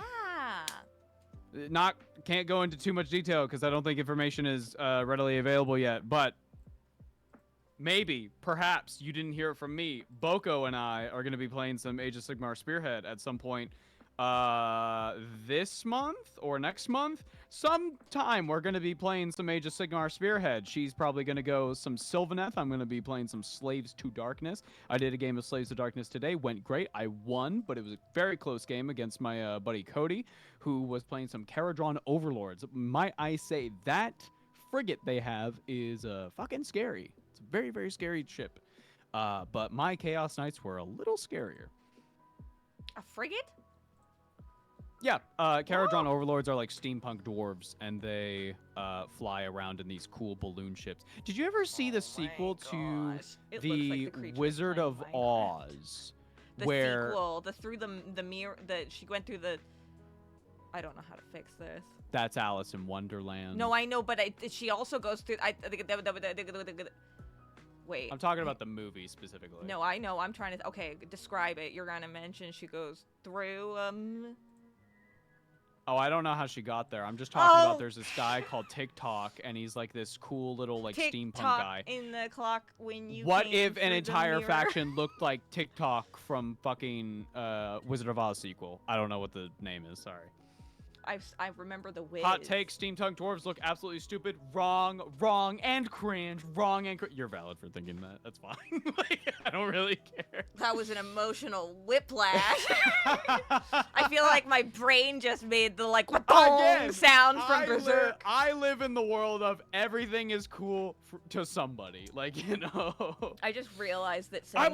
Can't go into too much detail because I don't think information is readily available yet. But maybe, perhaps you didn't hear it from me. Boko and I are going to be playing some Age of Sigmar Spearhead at some point. This month or next month, sometime we're going to be playing some Age of Sigmar Spearhead. She's probably going to go some Sylvaneth. I'm going to be playing some Slaves to Darkness. I did a game of Slaves to Darkness today. Went great. I won, but it was a very close game against my buddy Cody, who was playing some Caradron Overlords. Might I say that frigate they have is fucking scary. It's a very, very scary ship. But my Chaos Knights were a little scarier. A frigate? Yeah, Caradron Overlords are like steampunk dwarves, and they fly around in these cool balloon ships. Did you ever see the sequel to the Wizard of Oz? The sequel, through the mirror, she went through the. I don't know how to fix this. That's Alice in Wonderland. No, I know, but she also goes through. Wait. I'm talking about the movie specifically. No, I know. I'm trying to. Okay, describe it. You're gonna mention she goes through. Oh, I don't know how she got there. I'm just talking about there's this guy called TikTok, and he's like this cool little like steampunk guy. In the clock when you. What if an entire faction looked like TikTok from fucking Wizard of Oz sequel? I don't know what the name is. Sorry. I remember the Wiz. Hot take: steampunk dwarves look absolutely stupid. Wrong, and cringe. You're valid for thinking that. That's fine. Like, I don't really care. That was an emotional whiplash. I feel like my brain just made the like sound from Berserk. I live in the world of everything is cool to somebody. Like, you know. I just realized that saying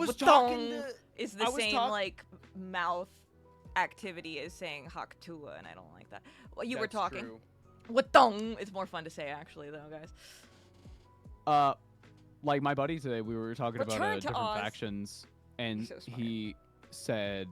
is the same like mouth activity as saying Haktua, and I don't like that. Well, you were talking. True. Watong is more fun to say actually, though, guys. Like my buddy today, we were talking about different Oz. factions, and So he said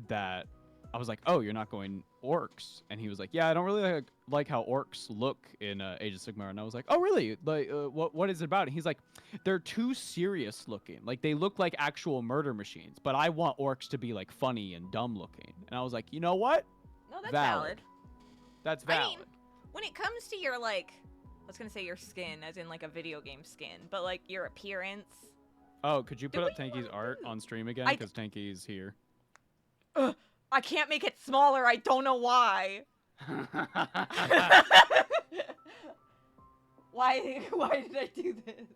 that I was like, "Oh, you're not going orcs," and he was like, "Yeah, I don't really like how orcs look in Age of Sigmar," and I was like, "Oh, really? Like, what is it about?" And he's like, "They're too serious looking. Like, they look like actual murder machines, but I want orcs to be like funny and dumb looking." And I was like, "You know what? No, that's valid. That's valid." I mean, when it comes to your like, I was gonna say your skin, as in like a video game skin, but like your appearance. Oh, could you put up Tanky's art on stream again? Because Tanky's here. I can't make it smaller. I don't know why. Why did I do this?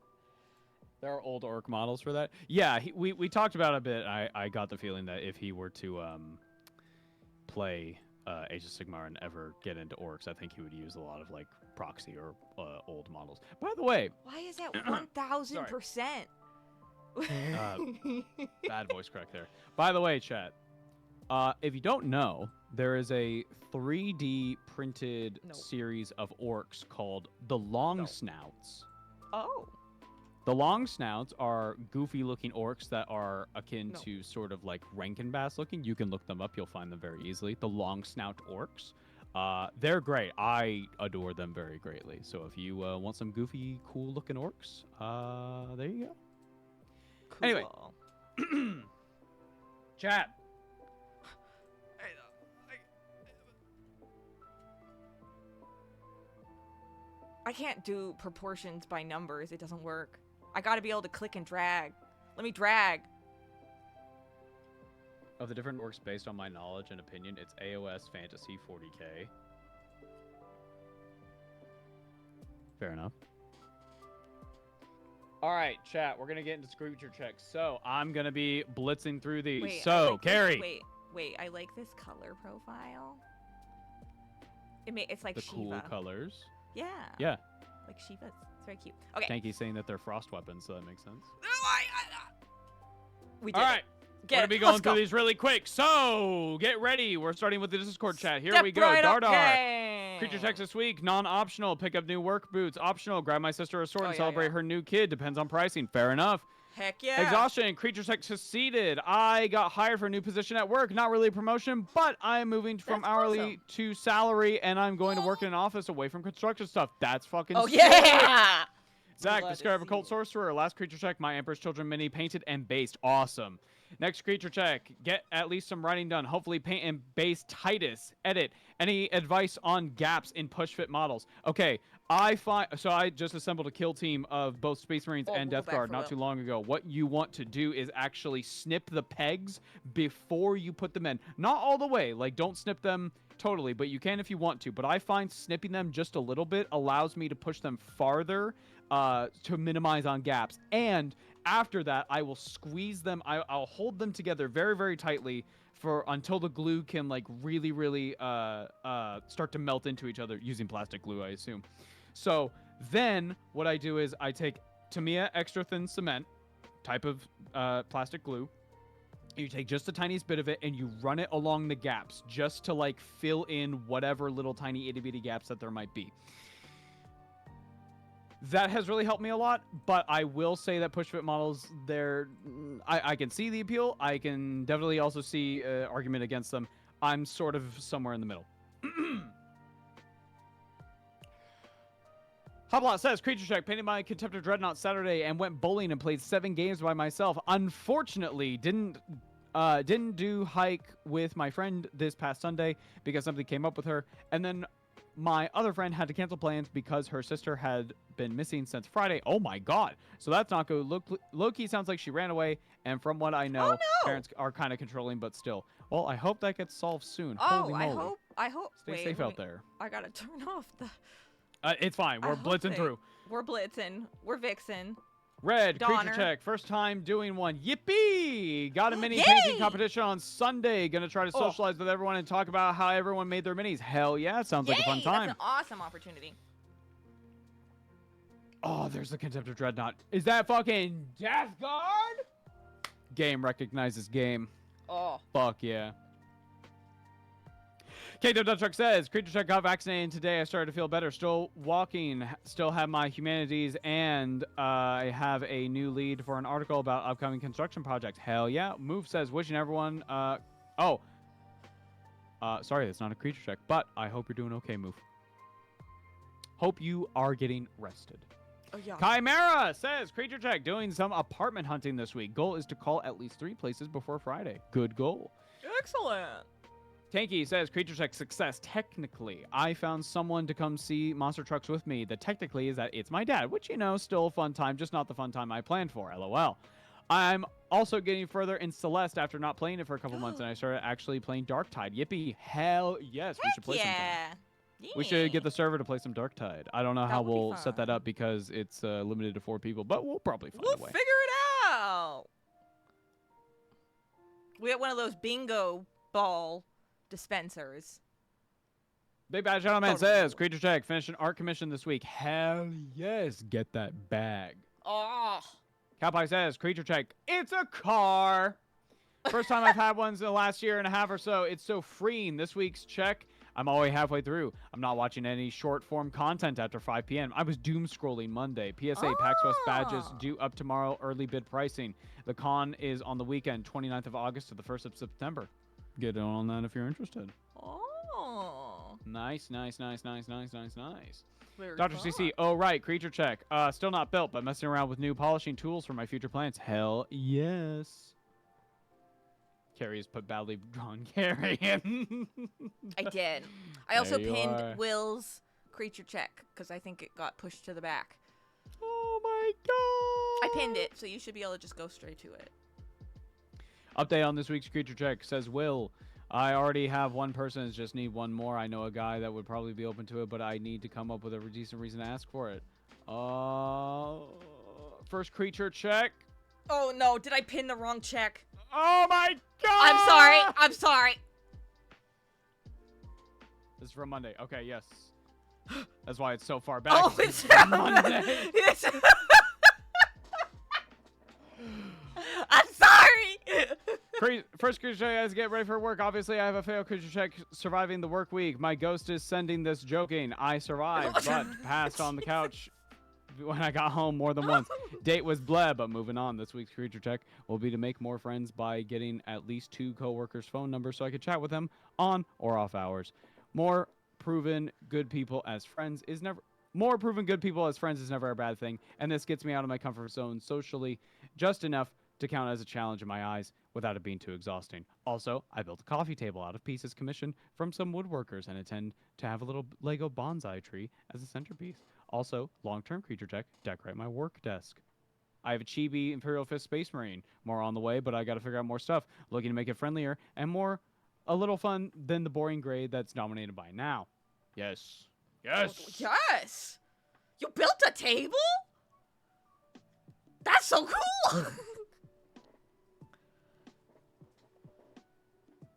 There are old orc models for that. Yeah, we talked about it a bit. I got the feeling that if he were to play Age of Sigmar and ever get into orcs, I think he would use a lot of like proxy or old models. By the way, why is that 1000%? Bad voice crack there. By the way, chat. If you don't know, there is a 3D printed series of orcs called the Long Snouts. Oh. The Long Snouts are goofy-looking orcs that are akin to sort of like Rankin-Bass looking. You can look them up. You'll find them very easily. The Long Snout orcs. They're great. I adore them very greatly. So if you want some goofy, cool-looking orcs, there you go. Cool. Anyway. Chat. I can't do proportions by numbers. It doesn't work. I gotta be able to click and drag. Let me drag. Of the different works based on my knowledge and opinion, it's AOS Fantasy 40K. Fair enough. All right, chat. We're gonna get into creature checks. So I'm gonna be blitzing through these. Wait, I so like this- Carrie, Wait. I like this color profile. It's like the Shiva. cool colors. Yeah. Yeah. Like Shiva. It's very cute. Okay. Tanky's saying that they're frost weapons, so that makes sense. We did All it. right. Get We're gonna it. be going Let's through go. these really quick. So get ready. We're starting with the Discord chat. Here Step we go. right up, Dardar. gang. Creature checks this week. Non-optional. Pick up new work boots. Optional. Grab my sister a sword Oh, and yeah, celebrate yeah. her new kid. Depends on pricing. Fair enough. Heck yeah. Exhaustion. Creature check succeeded. I got hired for a new position at work. Not really a promotion, but I am moving from That's hourly awesome. to salary, and I'm going to work in an office away from construction stuff. That's fucking Oh sick. yeah. Zach, glad to discover see occult it. sorcerer. Last creature check. My Emperor's Children mini painted and based. Awesome. Next creature check. Get at least some writing done. Hopefully paint and base Titus. Edit. Any advice on gaps in push fit models? Okay. I just assembled a kill team of both Space Marines Oh, and we'll go Death back Guard for not Will. too long ago. What you want to do is actually snip the pegs before you put them in. Not all the way. Like, don't snip them totally, but you can if you want to. But I find snipping them just a little bit allows me to push them farther to minimize on gaps. And after that, I will squeeze them. I'll hold them together very, very tightly until the glue can like really, really start to melt into each other using plastic glue, I assume. So then what I do is I take Tamiya extra thin cement, type of plastic glue. You take just the tiniest bit of it and you run it along the gaps just to like fill in whatever little tiny itty bitty gaps that there might be. That has really helped me a lot, but I will say that push fit models, I can see the appeal. I can definitely also see argument against them. I'm sort of somewhere in the middle. Hoblot says, creature check, painted my Contemptor Dreadnought Saturday and went bowling and played 7 games by myself. Unfortunately, didn't do hike with my friend this past Sunday because something came up with her. And then my other friend had to cancel plans because her sister had been missing since Friday. Oh my god. So that's not good. Loki sounds like she ran away. And from what I know, Oh, no. parents are kind of controlling, but still. Well, I hope that gets solved soon. Oh, Holy I moly. hope. Stay Wait, safe let out me- there. I gotta turn off the. It's fine. I We're hope blitzing they- through. We're blitzing. We're vixen. Red, creature Donner. check. First time doing one. Yippee! Got a mini Yay! painting competition on Sunday. Gonna try to Oh. socialize with everyone and talk about how everyone made their minis. Hell yeah, sounds like a fun Yay, time. That's an awesome opportunity. Oh, there's the Contemptor Dreadnought. Is that fucking Death Guard? Game recognizes game. Oh. Fuck yeah. Kato Dutruck says, creature check got vaccinated today. I started to feel better. Still walking. Still have my humanities. And I have a new lead for an article about upcoming construction projects. Hell yeah. Move says, wishing everyone... sorry, that's not a creature check. But I hope you're doing okay, Move. Hope you are getting rested. Oh yeah. Chimera says, creature check, doing some apartment hunting this week. Goal is to call at least 3 places before Friday. Good goal. Excellent. Tanky says, creature check success. Technically, I found someone to come see monster trucks with me. The technically is that it's my dad, which, you know, still a fun time, just not the fun time I planned for. LOL. I'm also getting further in Celeste after not playing it for a couple months, and I started actually playing Darktide. Yippee. Hell yes. We should play sometime. Yeah. We should get the server to play some Darktide. I don't know how That would be we'll set that fun. up because it's limited to 4 people, but we'll probably find We'll a way. figure it out. We got one of those bingo ball dispensers. Big Bad Gentleman Totally. says, creature check, finish an art commission this week. Hell yes, get that bag. Oh. Cowpie says, creature check, it's a car. First time I've had ones in the last year and a half or so. It's so freeing. This week's check, I'm already halfway through. I'm not watching any short form content after 5 p.m. I was doom scrolling Monday. PSA, PAX West badges Ah. due up tomorrow, early bid pricing. The con is on the weekend, 29th of August to the 1st of September. Get on that if you're interested. Oh. Nice, nice, nice, nice, nice, nice, nice. Very Dr. fun. CC, oh right, creature check. Still not built, but messing around with new polishing tools for my future plants. Hell yes. Carrie has put badly drawn Carrie in. I did. I also There you pinned are. Will's creature check because I think it got pushed to the back. Oh my god. I pinned it, so you should be able to just go straight to it. Update on this week's creature check, says Will. I already have one person, just need one more. I know a guy that would probably be open to it, but I need to come up with a decent reason to ask for it. First creature check. Oh no, did I pin the wrong check? Oh my god! I'm sorry. I'm sorry. This is from Monday. Okay, yes. That's why it's so far back. Oh, it's Monday. It's I'm sorry. First creature check, guys, get ready for work. Obviously, I have a failed creature check surviving the work week. My ghost is sending this joking. I survived, but passed on the couch when I got home more than once. Date was bleh, but moving on. This week's creature check will be to make more friends by getting at least 2 coworkers' phone numbers so I could chat with them on or off hours. More proven good people as friends is never a bad thing, and this gets me out of my comfort zone socially just enough to count as a challenge in my eyes without it being too exhausting. Also, I built a coffee table out of pieces commissioned from some woodworkers and intend to have a little Lego bonsai tree as a centerpiece. Also, long-term creature check, decorate my work desk. I have a chibi Imperial Fist Space Marine. More on the way, but I gotta figure out more stuff. Looking to make it friendlier and a little fun than the boring grade that's dominated by now. Yes. Yes! Yes. You built a table? That's so cool.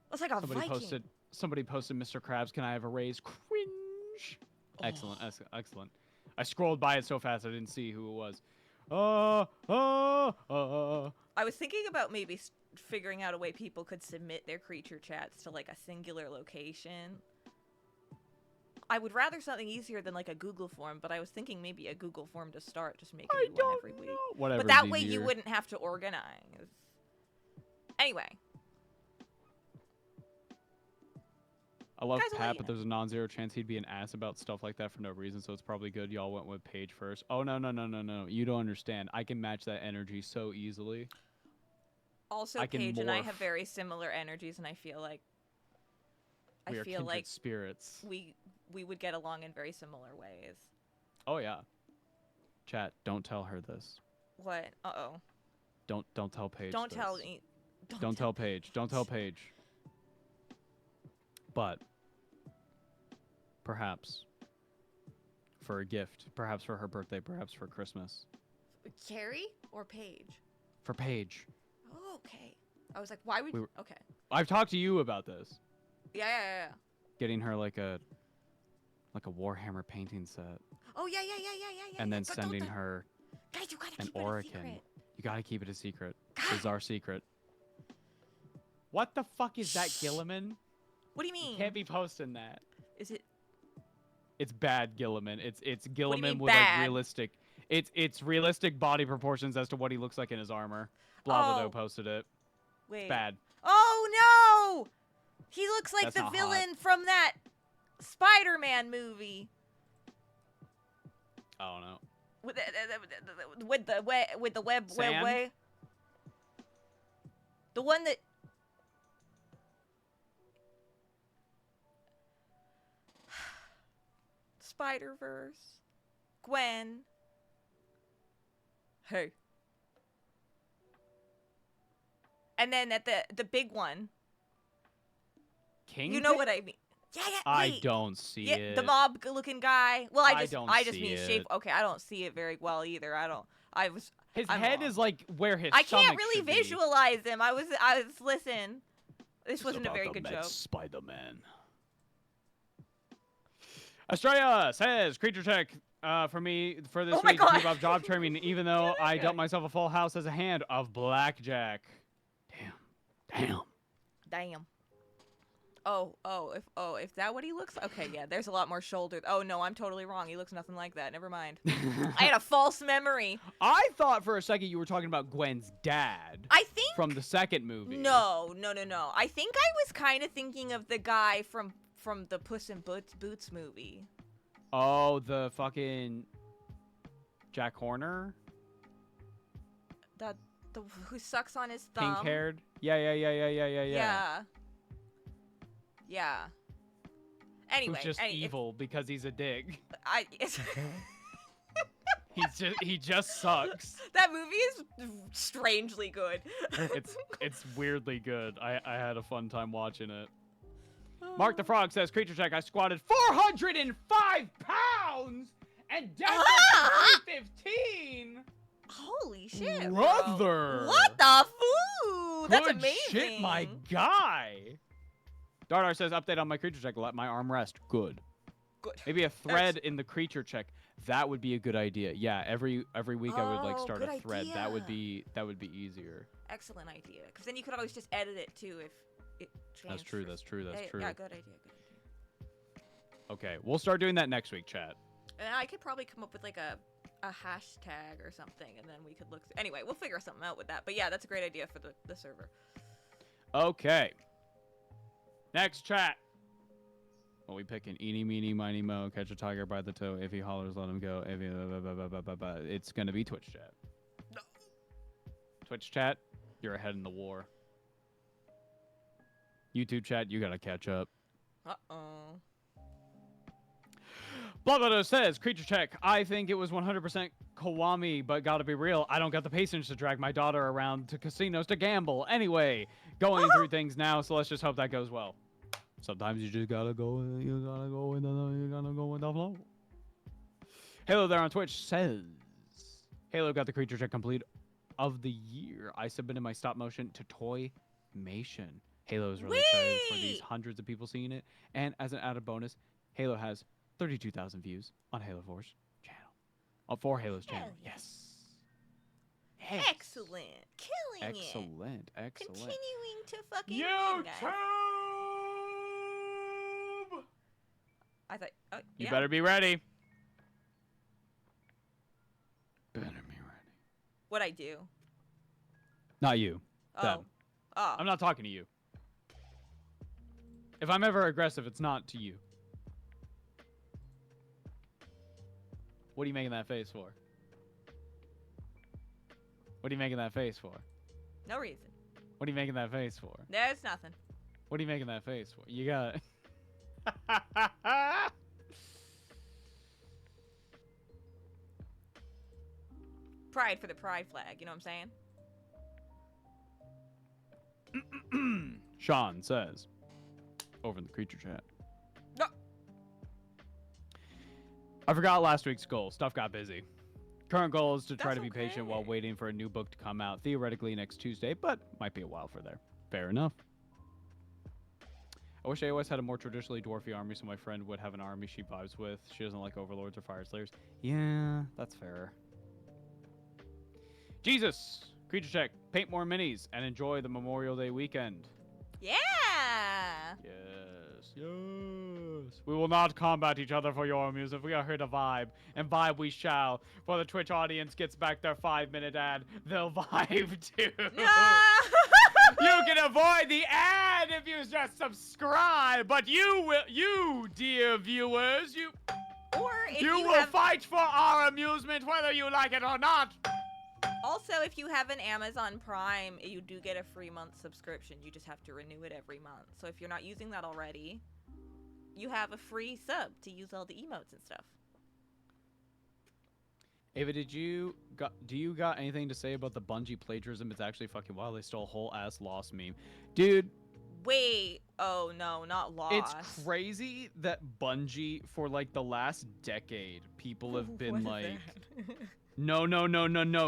That's like a Viking. Somebody posted Mr. Krabs, can I have a raise? Cringe. Excellent. Excellent. I scrolled by it so fast I didn't see who it was. I was thinking about maybe figuring out a way people could submit their creature chats to like a singular location. I would rather something easier than like a Google form, but I was thinking maybe a Google form to start, just make a new one every week. Whatever. But that way you wouldn't have to organize. Anyway. I love Pat, but there's a non-zero chance he'd be an ass about stuff like that for no reason, so it's probably good y'all went with Paige first. Oh, no. You don't understand. I can match that energy so easily. Also, Paige and I have very similar energies, and I feel like we are kindred spirits. We would get along in very similar ways. Oh, yeah. Chat, don't tell her this. What? Uh-oh. Don't tell Paige Don't this. tell me. Don't tell Paige. Don't tell Paige. But perhaps for a gift, perhaps for her birthday, perhaps for Christmas. Carrie or Paige? For Paige. Oh, okay. I was like, why would you? Okay. I've talked to you about this. Yeah. Getting her like a Warhammer painting set. Oh, yeah. And then sending her Guys, you gotta an keep it a Orakin. secret. You gotta keep it a secret. This is our secret. What the fuck is that, Gilliman? What do you mean? You can't be posting that. Is it? It's bad, Gilliman. It's Gilliman with bad? like realistic. It's realistic body proportions as to what he looks like in his armor. Blavado posted it. Wait. It's bad. Oh no! He looks like That's the not villain hot. from that Spider-Man movie. I don't know. With the web Sand? way. The one that. Spider-Verse. Gwen. Hey. And then at the big one. King. You know what I mean? Yeah. I wait. don't see Yeah, it. the mob-looking guy. Well, I just mean see shape. it. Okay, I don't see it very well either. His I'm head wrong. is like where his. I can't stomach really should be. visualize him. I was listen. This It's wasn't a about very the good Met joke. Spider-Man. Australia says creature check for me for this Oh my week to keep God. up job trimming, even though I dealt myself a full house as a hand of blackjack. Damn. If that what he looks like? Okay, yeah, there's a lot more shoulder. Oh no, I'm totally wrong. He looks nothing like that. Never mind. I had a false memory. I thought for a second you were talking about Gwen's dad I think from the second movie. No. I think I was kind of thinking of the guy from the Puss in Boots movie. Oh, the fucking Jack Horner? Who sucks on his thumb. Pink-haired? Yeah. Yeah. Anyway, Who's just evil because he's a dick. He just sucks. That movie is strangely good. It's weirdly good. I had a fun time watching it. Mark the Frog says, Creature Check, I squatted 405 pounds and deadlifted 315. Holy shit, Brother. bro. What the foo? That's Good amazing. shit, my guy. Dardar says, update on my Creature Check. Let my arm rest. Good. Good. Maybe a thread in the Creature Check. That would be a good idea. Yeah, every week I would like start good a thread. idea. That would be easier. Excellent idea. Because then you could always just edit it too if it transfers. That's true. That's true. That's true. Yeah, good idea. Okay, we'll start doing that next week, chat. And I could probably come up with like a hashtag or something, and then we could look. Anyway, we'll figure something out with that. But yeah, that's a great idea for the server. Okay. Next chat. What we picking? Eeny, meeny, miny, mo. Catch a tiger by the toe. If he hollers, let him go. If he, it's gonna be Twitch chat. No. Twitch chat, you're ahead in the war. YouTube chat, you gotta catch up. Uh-oh. Blubber says, Creature Check, I think it was 100% Kiwami, but gotta be real, I don't got the patience to drag my daughter around to casinos to gamble. Anyway, going through things now, so let's just hope that goes well. Sometimes you just gotta go with the flow. Halo there on Twitch says, Halo got the Creature Check complete of the year. I submitted my stop motion to Toymation. Halo is really excited for these hundreds of people seeing it. And as an added bonus, Halo has 32,000 views on Halo 4's channel. For Halo's channel. Yes. Excellent. Killing it. Excellent. Continuing to fucking win, guys. I thought, You better be ready. Better be ready. What'd I do? Not you. Oh. Them. Oh. I'm not talking to you. If I'm ever aggressive, it's not to you. What are you making that face for? What are you making that face for? No reason. What are you making that face for? There's nothing. What are you making that face for? You got it. Pride for the pride flag, you know what I'm saying? Sean says, over in the Creature chat. No. I forgot last week's goal. Stuff got busy. Current goal is to try That's to be patient okay. while waiting for a new book to come out, theoretically next Tuesday, but might be a while for there. Fair enough. I wish I always had a more traditionally dwarfy army so my friend would have an army she vibes with. She doesn't like overlords or fire slayers. Yeah, that's fair. Jesus! Creature Check, paint more minis, and enjoy the Memorial Day weekend. Yeah. Yes, yes. We will not combat each other for your amusement. We are here to vibe, and vibe we shall. For the Twitch audience gets back their 5-minute ad, they'll vibe too. No. You can avoid the ad if you just subscribe, but you dear viewers, Or if you will have, fight for our amusement whether you like it or not. also, if you have an Amazon Prime, you do get a free month subscription. You just have to renew it every month. So if you're not using that already, you have a free sub to use all the emotes and stuff. Ava, do you got anything to say about the Bungie plagiarism? It's actually fucking wild. They stole a whole ass Lost meme. Dude. Wait. Oh, no, not Lost. It's crazy that Bungie, for like the last decade, people have been like, no,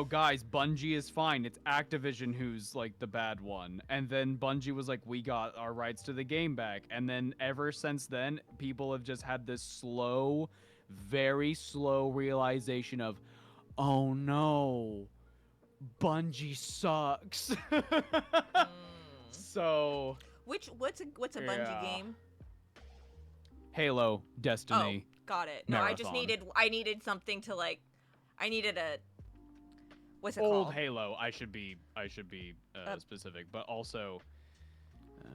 guys, Bungie is fine. It's Activision who's like the bad one. And then Bungie was like, we got our rights to the game back. And then ever since then, people have just had this slow, very slow realization of, oh no, Bungie sucks. So what's a Bungie game? Halo, Destiny. Oh, got it. No, Marathon. I needed something to like, I needed a, what's it Old called? Halo. I should be specific, but also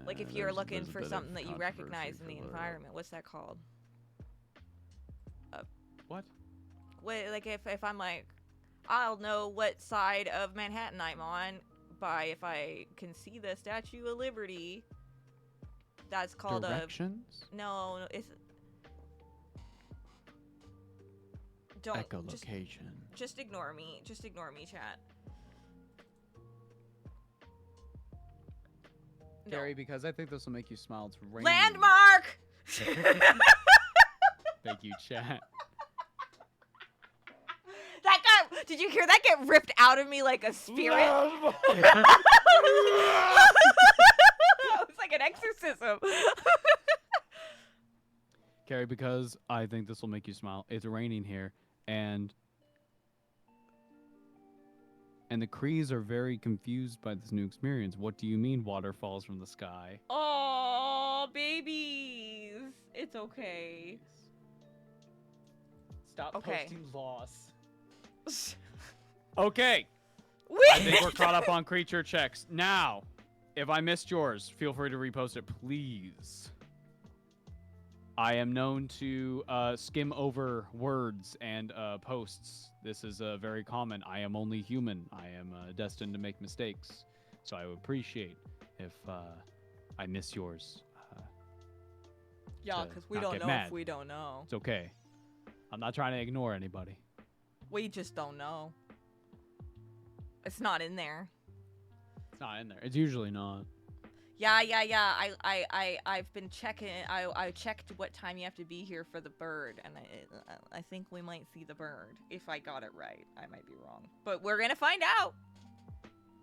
Like if you're looking there's a for bit of something that you recognize in the controversy for environment, what's that called? what? Wait, like if I'm like, I'll know what side of Manhattan I'm on by if I can see the Statue of Liberty. That's called Directions? no, it's Don't just, Echolocation. just ignore me. Just ignore me, chat. No. Carrie, because I think this will make you smile. It's raining. Landmark. Thank you, chat. That got. Did you hear that get ripped out of me like a spirit? It was like an exorcism. Carrie, because I think this will make you smile. It's raining here, and the Krees are very confused by this new experience. What do you mean water falls from the sky? Oh, babies. It's okay. Stop Okay. posting loss. Okay. I think we're caught up on creature checks. Now, if I missed yours, feel free to repost it, please. I am known to skim over words and posts. This is very common. I am only human. I am destined to make mistakes. So I would appreciate if I miss yours. Yeah, to because we not don't get know mad. if we don't know. It's okay. I'm not trying to ignore anybody. We just don't know. It's not in there. It's not in there. It's usually not. Yeah. I've been checking. I checked what time you have to be here for the bird, and I think we might see the bird. If I got it right, I might be wrong, but we're gonna find out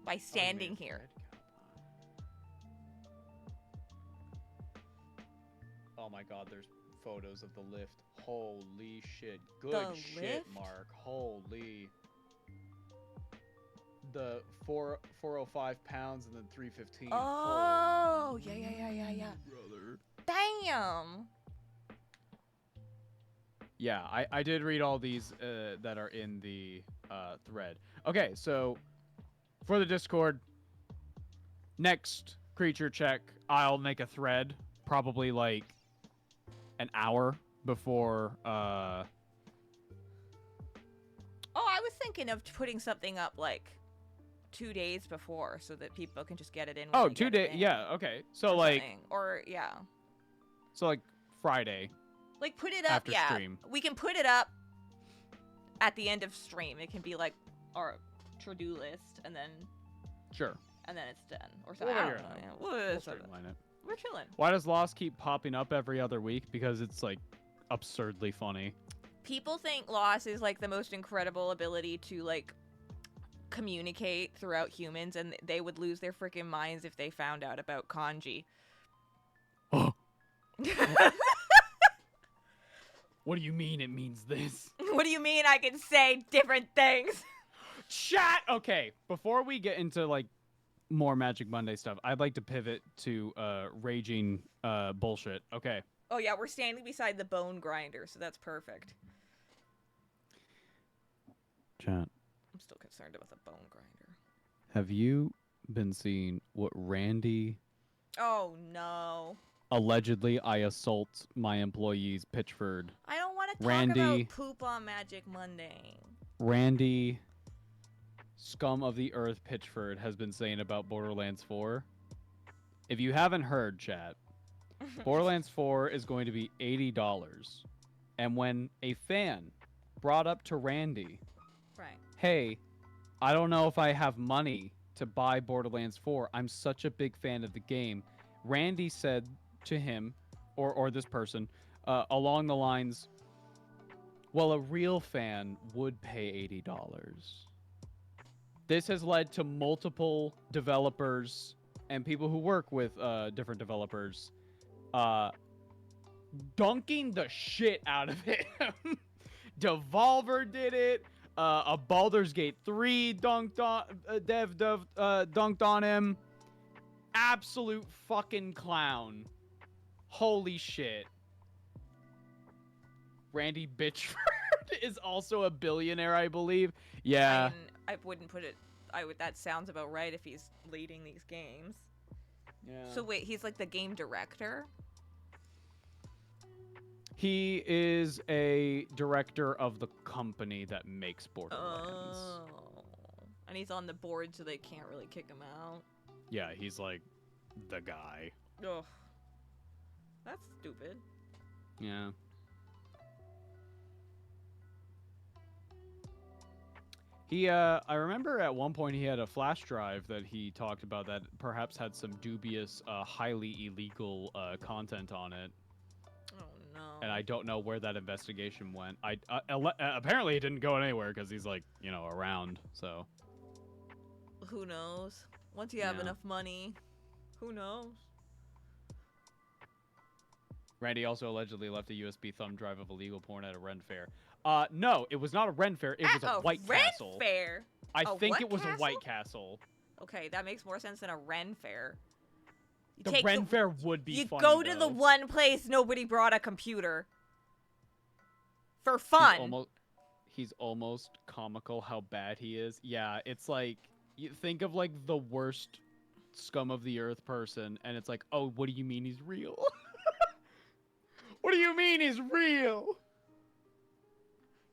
by standing here. Oh my God, there's photos of the lift. Holy shit. Good The shit, lift? Mark. Holy. The 405 pounds and then 315. Oh, Holy yeah. brother. Damn. Yeah, I did read all these that are in the thread. Okay, so for the Discord, next creature check, I'll make a thread, probably like an hour before. Oh, I was thinking of putting something up like 2 days before so that people can just get it in. When Oh, they 2 get it days. in Yeah. Okay. So or like. something. Or yeah. So like Friday. Like put it up. After yeah. stream. We can put it up at the end of stream. It can be like our to-do list, and then Sure. it's done or something. We'll I figure don't know. it Yeah. We'll We're streamline it. chilling. Why does Lost keep popping up every other week? Because it's like absurdly funny. People think loss is like the most incredible ability to like communicate throughout humans, and they would lose their freaking minds if they found out about kanji. Oh. What do you mean it means this? What do you mean I can say different things? Chat! Okay, before we get into like more Magic Monday stuff, I'd like to pivot to raging bullshit. Okay. Oh yeah, we're standing beside the bone grinder, so that's perfect. Chat. I'm still concerned about the bone grinder. Have you been seeing what Randy Oh no. allegedly I assault my employees Pitchford? I don't want to talk Randy. about poop on Magic Monday. Randy scum of the earth Pitchford has been saying about Borderlands 4. If you haven't heard, chat, Borderlands 4 is going to be $80. And when a fan brought up to Randy, Right. hey, I don't know if I have money to buy Borderlands 4. I'm such a big fan of the game. Randy said to him, or this person, along the lines, well, a real fan would pay $80. This has led to multiple developers and people who work with different developers dunking the shit out of it. Devolver did it. A Baldur's Gate 3 dunked on him. Absolute fucking clown. Holy shit. Randy Bitchford is also a billionaire, I believe. Yeah. I wouldn't put it. That sounds about right if he's leading these games. Yeah. So wait, he's like the game director? He is a director of the company that makes Borderlands. Oh. And he's on the board, so they can't really kick him out. Yeah, he's like the guy. Ugh. That's stupid. Yeah. I remember at one point he had a flash drive that he talked about that perhaps had some dubious, highly illegal content on it. Oh no. And I don't know where that investigation went. Apparently it didn't go anywhere because he's like, you know, around. So Who knows? Once you have Yeah. enough money, who knows? Randy also allegedly left a USB thumb drive of illegal porn at a Ren fair. No, it was not a Ren fair. It was a White Ren Castle. Fair. I A think what it was castle? a White Castle. Okay, that makes more sense than a Ren Fair. You The take Ren fair would be You funny, go to the though. one place nobody brought a computer. For He's fun. He's almost comical how bad he is. Yeah, it's like, you think of like the worst scum of the earth person, and it's like, oh, what do you mean he's real? What do you mean he's real?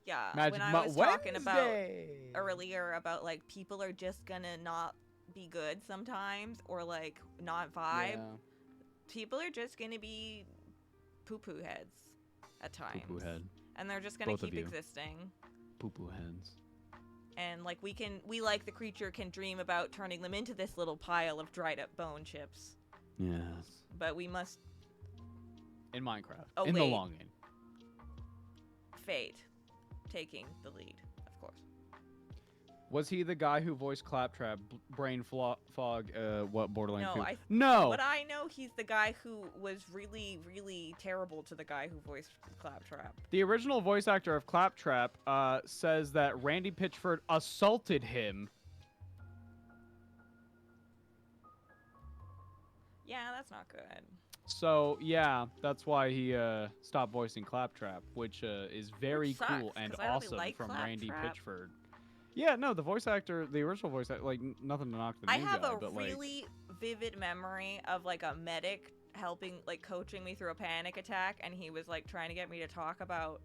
Yeah, Magic when I Ma- was talking about Wednesday. earlier about like people are just gonna not be good sometimes or like not vibe. Yeah. People are just gonna be poo-poo heads at times. Poo-poo head. And they're just gonna Both of keep you. existing. Poo-poo heads. And like we like the creature can dream about turning them into this little pile of dried up bone chips. Yes. But we must In Minecraft. Oh, in the wait. long game. fate taking the lead, of course. Was he the guy who voiced Claptrap, Brain Fog, what Borderlands No, 2? I- No! But I know he's the guy who was really, really terrible to the guy who voiced Claptrap. The original voice actor of Claptrap says that Randy Pitchford assaulted him. Yeah, that's not good. So, yeah, that's why he stopped voicing Claptrap, which is very Which sucks, cool and 'cause I really awesome like from Randy Claptrap. Pitchford. Yeah, no, the voice actor, the original voice actor, like, nothing to knock the I new have guy, a but, like, really vivid memory of like a medic helping, like coaching me through a panic attack, and he was like trying to get me to talk about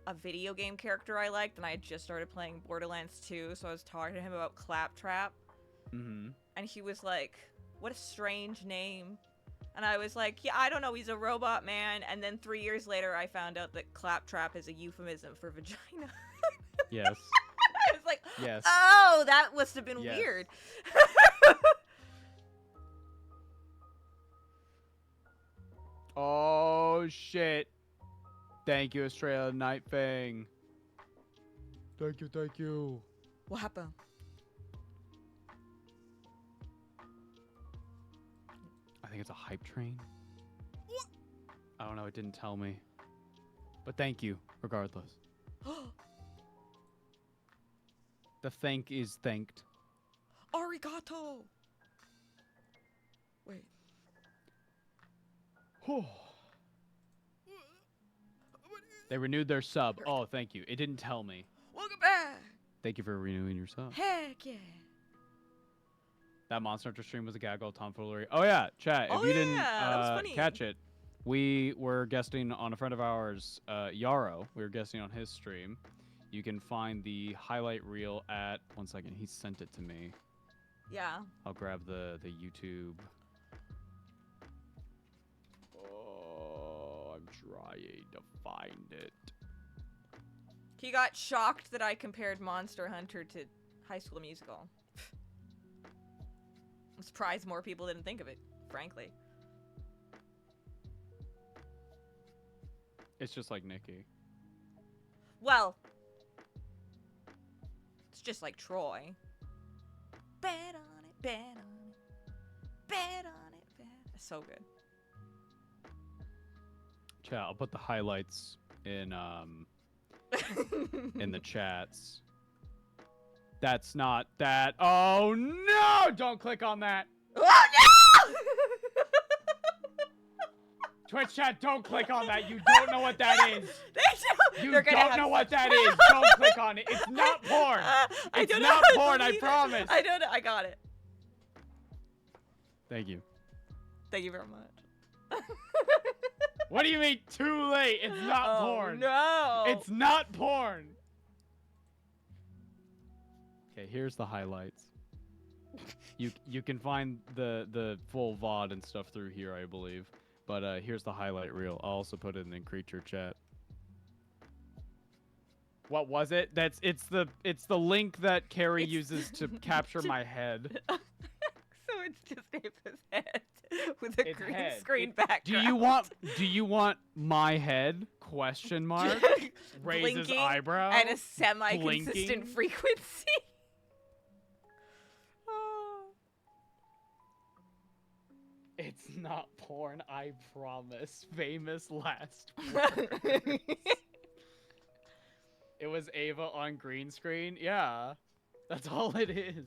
a video game character I liked, and I had just started playing Borderlands 2, so I was talking to him about Claptrap, mm-hmm. and he was like, what a strange name. And I was like, yeah, I don't know, he's a robot man. And then 3 years later, I found out that claptrap is a euphemism for vagina. Yes. I was like, Yes. oh, that must have been Yes. weird. Oh, shit. Thank you, Australia Night Fang. Thank you, thank you. What happened? I think it's a hype train. I don't know, it didn't tell me. But thank you, regardless. The thank is thanked. Arigato. Wait. They renewed their sub. Oh, thank you. It didn't tell me. Welcome back. Thank you for renewing your sub. Heck yeah. That Monster Hunter stream was a gaggle tomfoolery. Oh yeah, chat. If Oh, you didn't yeah, that was funny. catch it, we were guesting on a friend of ours, Yarrow. We were guesting on his stream. You can find the highlight reel at 1 second. He sent it to me. Yeah. I'll grab the YouTube. Oh, I'm trying to find it. He got shocked that I compared Monster Hunter to High School Musical. I'm surprised more people didn't think of it, frankly. It's just like Nikki. Well, it's just like Troy. Bet on it, bet on it, bet on it, bet. It's so good. Chat, I'll put the highlights in the chats. That's not that. Oh no! Don't click on that. Oh no! Twitch chat, don't click on that. You don't know what that is. You They're gonna don't have know what such- that is. Don't click on it. It's not porn. I It's don't know not how to porn, I delete it. promise. I don't know. I got it. Thank you. Thank you very much. What do you mean too late? It's not Oh, porn. no. It's not porn. Okay, here's the highlights. You can find the full VOD and stuff through here, I believe. But here's the highlight reel. I'll also put it in the creature chat. What was it? It's the link that Carrie It's- uses to capture my head. So it's just Ava's head with a Its green head. screen It- background. Do you want my head? Question mark. Raises Blinking eyebrow. at a semi-consistent blinking. frequency. Oh. It's not porn, I promise. Famous last words. It was Ava on green screen. Yeah, that's all it is.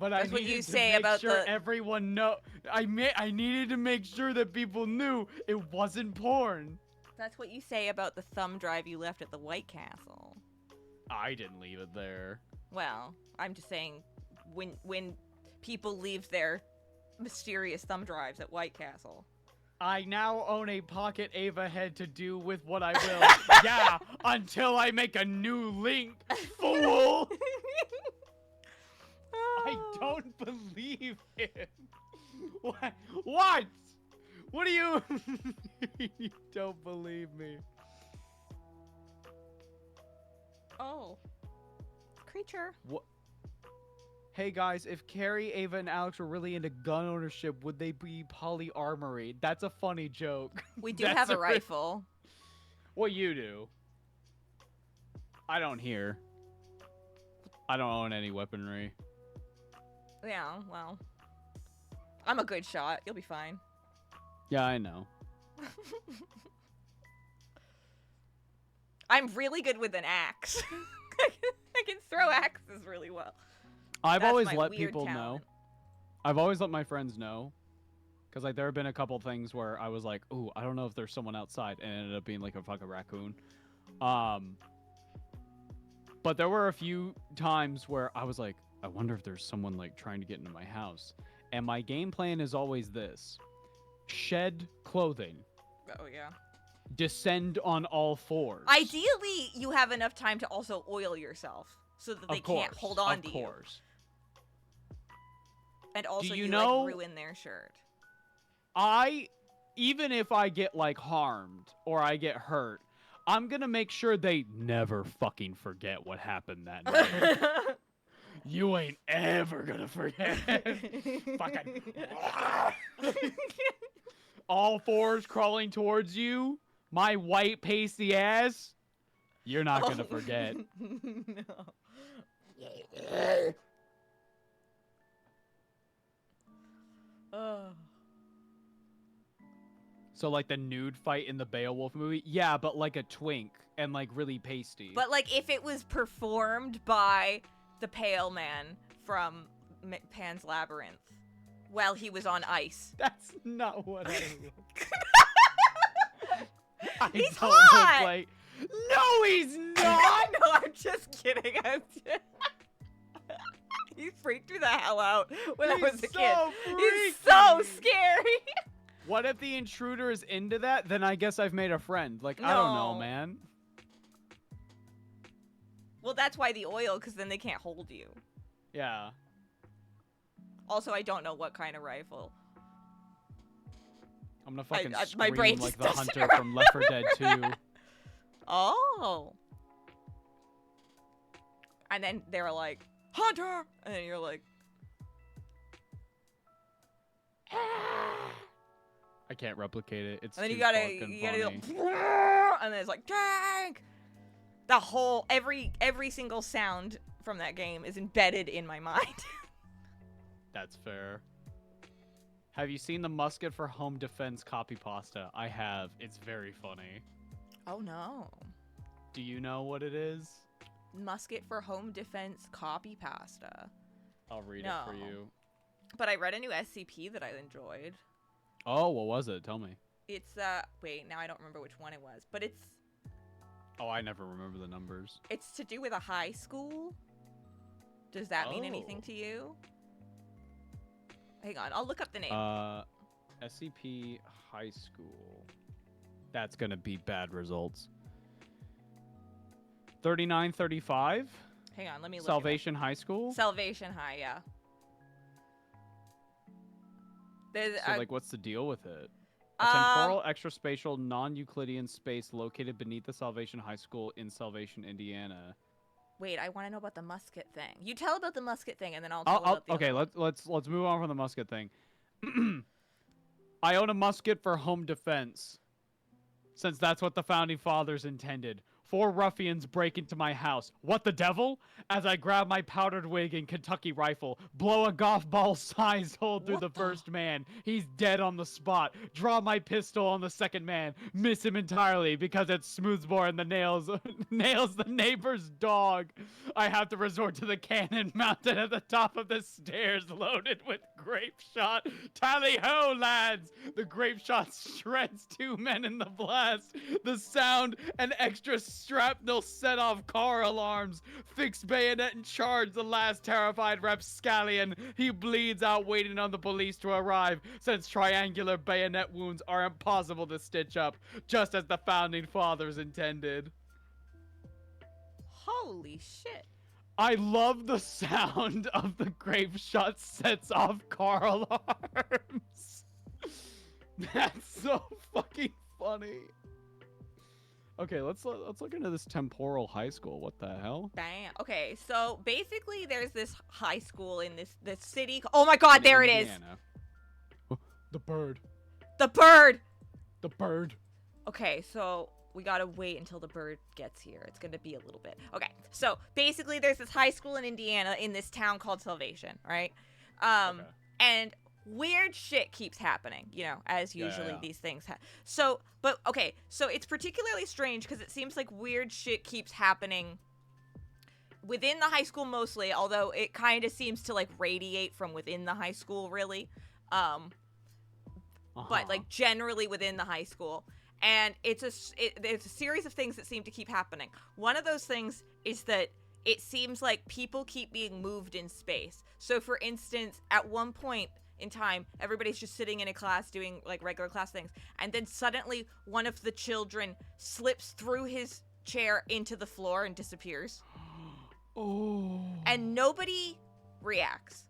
But That's I what needed you to say make about sure the- everyone know. I needed to make sure that people knew it wasn't porn. That's what you say about the thumb drive you left at the White Castle. I didn't leave it there. Well, I'm just saying, when people leave their mysterious thumb drives at White Castle. I now own a pocket Ava head to do with what I will. Yeah, until I make a new link, fool. I don't believe him. What? What? What do you? You don't believe me. Oh. Creature. What? Hey guys, if Carrie, Ava, and Alex were really into gun ownership, would they be polyarmory? That's a funny joke. We do That's have a a re- rifle. What you do? I don't hear. I don't own any weaponry. Yeah, well. I'm a good shot. You'll be fine. Yeah, I know. I'm really good with an axe. I can throw axes really well. I've That's always my let weird people know. talent. I've always let my friends know. Because, like, there have been a couple things where I was like, ooh, I don't know if there's someone outside. And it ended up being, like, a fucking raccoon. But there were a few times where I was like, I wonder if there's someone, like, trying to get into my house. And my game plan is always this. Shed clothing. Oh, yeah. Descend on all fours. Ideally, you have enough time to also oil yourself so that they Of course, can't hold on of to course. you. And also, you you know- like, ruin their shirt. Even if I get, like, harmed or I get hurt, I'm gonna make sure they never fucking forget what happened that night. You ain't ever gonna forget. Fucking. All fours crawling towards you. My white pasty ass. You're not gonna forget. No. Oh. So, like the nude fight in the Beowulf movie? Yeah, but like a twink and like really pasty. But, like, if it was performed by the Pale Man from Pan's Labyrinth while he was on ice. That's not what I look. I He's don't hot! look like. No, he's not! No, I'm just kidding. He freaked me the hell out when I was a He's kid. so He's so freaky. scary. What if the intruder is into that? Then I guess I've made a friend. Like, I don't know, No. man. Well, that's why the oil, because then they can't hold you. Yeah. Also, I don't know what kind of rifle. I'm gonna fucking my scream brain like just the doesn't hunter from Left 4 Dead 2. Oh. And then they were like, Hunter! And then you're like, I can't replicate it. It's and then too you gotta fucking go, funny. and then it's like, tank! The whole, every single sound from that game is embedded in my mind. That's fair. Have you seen the musket for home defense copy pasta? I have. It's very funny. Oh no. Do you know what it is? Musket for home defense copy pasta. I'll read No. it for you. But I read a new SCP that I enjoyed. Oh, what was it? Tell me. It's, wait, now I don't remember which one it was, but it's Oh, I never remember the numbers. to do with a high school. Does that mean anything Oh. to you? Hang on, I'll look up the name. SCP High School. That's gonna be bad results. 3935? Hang on, let me look Salvation High School? it up. Salvation High, yeah. There's, So, like, what's the deal with it? A temporal, extraspatial, non-Euclidean space located beneath the Salvation High School in Salvation, Indiana. Wait, I want to know about the musket thing. You tell about the musket thing, and then I'll tell about the Okay, other one. let's move on from the musket thing. I own a musket for home defense, since that's what the founding fathers intended. 4 ruffians break into my house. What the devil? As I grab my powdered wig and Kentucky rifle, blow a golf ball-sized hole through the first man. He's dead on the spot. Draw my pistol on the second man. Miss him entirely because it's smoothbore and the nails the neighbor's dog. I have to resort to the cannon mounted at the top of the stairs, loaded with grape shot. Tally ho, lads! The grape shot shreds 2 men in the blast. The sound and extra shrapnel set off car alarms. Fixed bayonet and charge the last terrified rapscallion. He bleeds out waiting on the police to arrive, since triangular bayonet wounds are impossible to stitch up, just as the founding fathers intended. Holy shit. I love the sound of the grape shot sets off car alarms. That's so fucking funny. Okay, let's look into this temporal high school. What the hell? Bam. Okay, so basically there's this high school in this city. Oh my god, there it is. The bird. The bird. The bird. Okay, so we gotta wait until the bird gets here. It's gonna be a little bit. Okay, so basically there's this high school in Indiana in this town called Salvation, right? Okay. And weird shit keeps happening, you know, as usually yeah. these things so it's particularly strange because it seems like weird shit keeps happening within the high school mostly, although it kind of seems to like radiate from within the high school really, but like generally within the high school. And it's a series of things that seem to keep happening. One of those things is that it seems like people keep being moved in space. So for instance, at one point in time, everybody's just sitting in a class doing like regular class things, and then suddenly one of the children slips through his chair into the floor and disappears. Oh. And nobody reacts.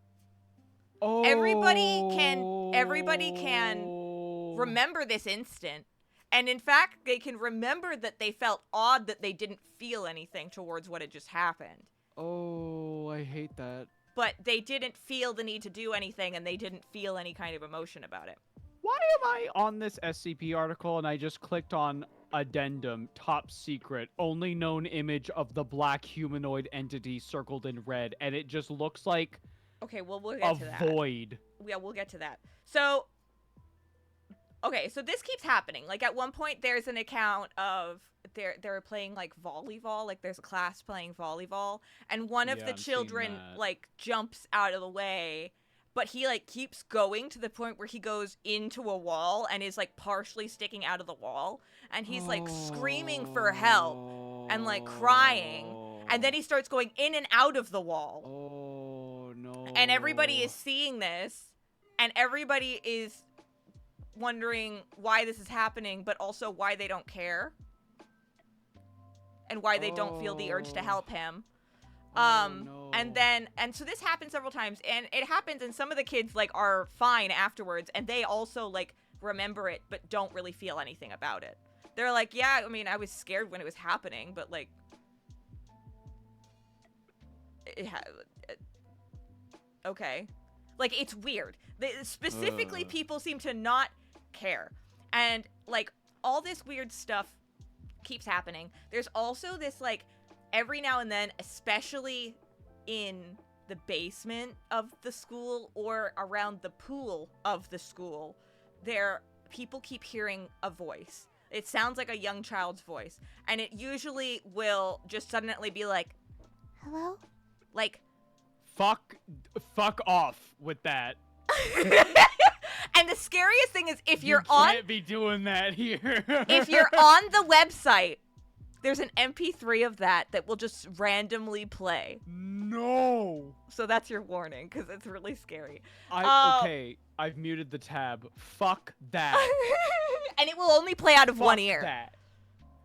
Oh. Everybody can remember this instant. And in fact, they can remember that they felt odd that they didn't feel anything towards what had just happened. Oh, I hate that. But they didn't feel the need to do anything, and they didn't feel any kind of emotion about it. Why am I on this SCP article and I just clicked on addendum, top secret, only known image of the black humanoid entity circled in red, and it just looks like Okay, well, we'll get to that. void. Yeah, we'll get to that. So, okay, so this keeps happening. Like, at one point, there's an account of they're playing, like, volleyball. Like, there's a class playing volleyball. And one of the children, like, jumps out of the way. But he, like, keeps going to the point where he goes into a wall and is, like, partially sticking out of the wall. And he's, like, screaming for help and, like, crying. And then he starts going in and out of the wall. Oh, no. And everybody is seeing this. And everybody is wondering why this is happening, but also why they don't care. And why they don't feel the urge to help him. No. And so this happens several times, and it happens, and some of the kids, like, are fine afterwards, and they also, like, remember it, but don't really feel anything about it. They're like, yeah, I mean, I was scared when it was happening, but, like, okay. Like, it's weird. Specifically, people seem to not care. And, like, all this weird stuff keeps happening. There's also this, like, every now and then, especially in the basement of the school or around the pool of the school, people keep hearing a voice. It sounds like a young child's voice. And it usually will just suddenly be like, hello? Like, Fuck off with that. and the scariest thing is if You can't be doing that here. if you're on the website, there's an MP3 of that will just randomly play. No. So that's your warning, because it's really scary. Okay, I've muted the tab. Fuck that. And it will only play out of Fuck one ear. That.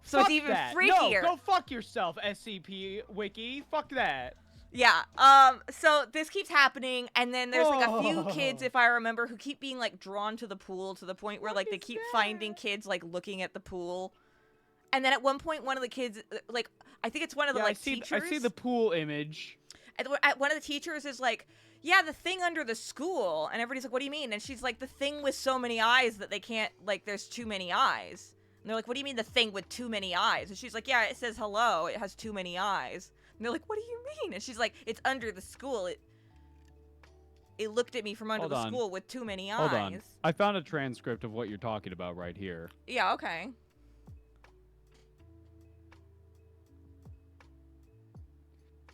So Fuck it's even that. freakier. No, go fuck yourself, SCP Wiki. Fuck that. Yeah. So this keeps happening, and then there's like a few kids, if I remember, who keep being like drawn to the pool to the point where like they keep finding kids like looking at the pool. And then at one point, one of the kids, like, I think it's one of the like teachers. I see the pool image. At one of the teachers is like, yeah, the thing under the school. And everybody's like, what do you mean? And she's like, the thing with so many eyes that they can't, like, there's too many eyes. And they're like, what do you mean the thing with too many eyes? And she's like, yeah, it says hello. It has too many eyes. And they're like, what do you mean? And she's like, it's under the school. It looked at me from under the school with too many eyes. Hold on. I found a transcript of what you're talking about right here. Yeah, okay.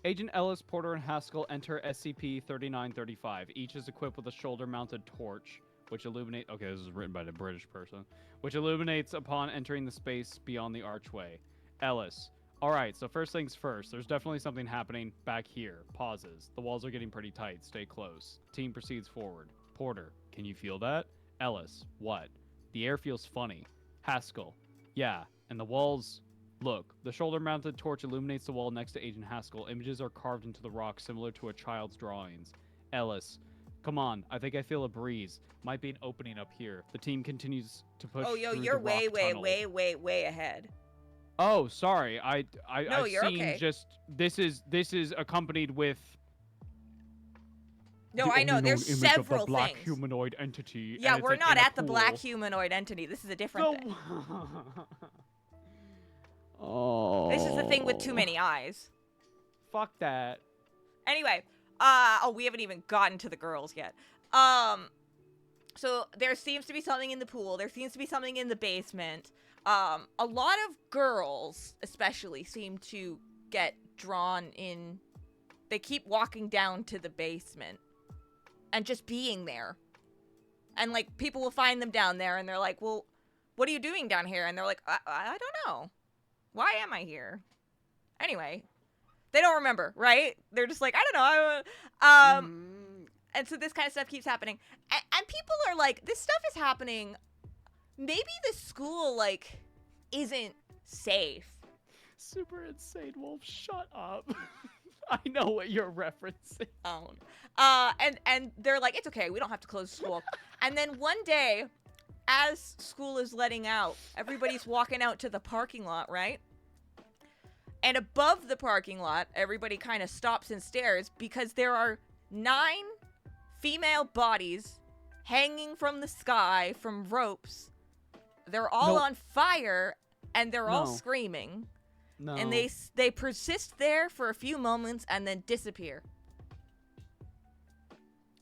Agent Ellis, Porter, and Haskell enter SCP-3935. Each is equipped with a shoulder-mounted torch, which illuminates... Okay, this is written by the British person. Which illuminates upon entering the space beyond the archway. Ellis. Alright, so first things first. There's definitely something happening back here. Pauses. The walls are getting pretty tight. Stay close. Team proceeds forward. Porter. Can you feel that? Ellis. What? The air feels funny. Haskell. Yeah, and the walls... Look, the shoulder-mounted torch illuminates the wall next to Agent Haskell. Images are carved into the rock similar to a child's drawings. Ellis. Come on, I think I feel a breeze. Might be an opening up here. The team continues to push Oh, yo, through you're the rock tunnel. way ahead. Oh, sorry. I've you're seen okay. just... This is accompanied with... No, the I know. only There's known image several of the black things. humanoid entity. Yeah, and it's, we're like, not in a at the black pool. humanoid entity. This is a different thing. Oh. This is the thing with too many eyes. Fuck that. Anyway, we haven't even gotten to the girls yet. So there seems to be something in the pool. There seems to be something in the basement. A lot of girls, especially, seem to get drawn in. They keep walking down to the basement and just being there. And, like, people will find them down there, and they're like, well, what are you doing down here? And they're like, I don't know. Why am I here? Anyway, they don't remember, right? They're just like, I don't know. And so this kind of stuff keeps happening. And people are like, this stuff is happening. Maybe the school, like, isn't safe. Super Insane Wolf, shut up. I know what you're referencing. And they're like, it's okay, we don't have to close school. And then one day, as school is letting out, everybody's walking out to the parking lot, right? And above the parking lot, everybody kind of stops and stares because there are 9 female bodies hanging from the sky from ropes. They're all on fire, and they're all screaming. No. And they persist there for a few moments and then disappear.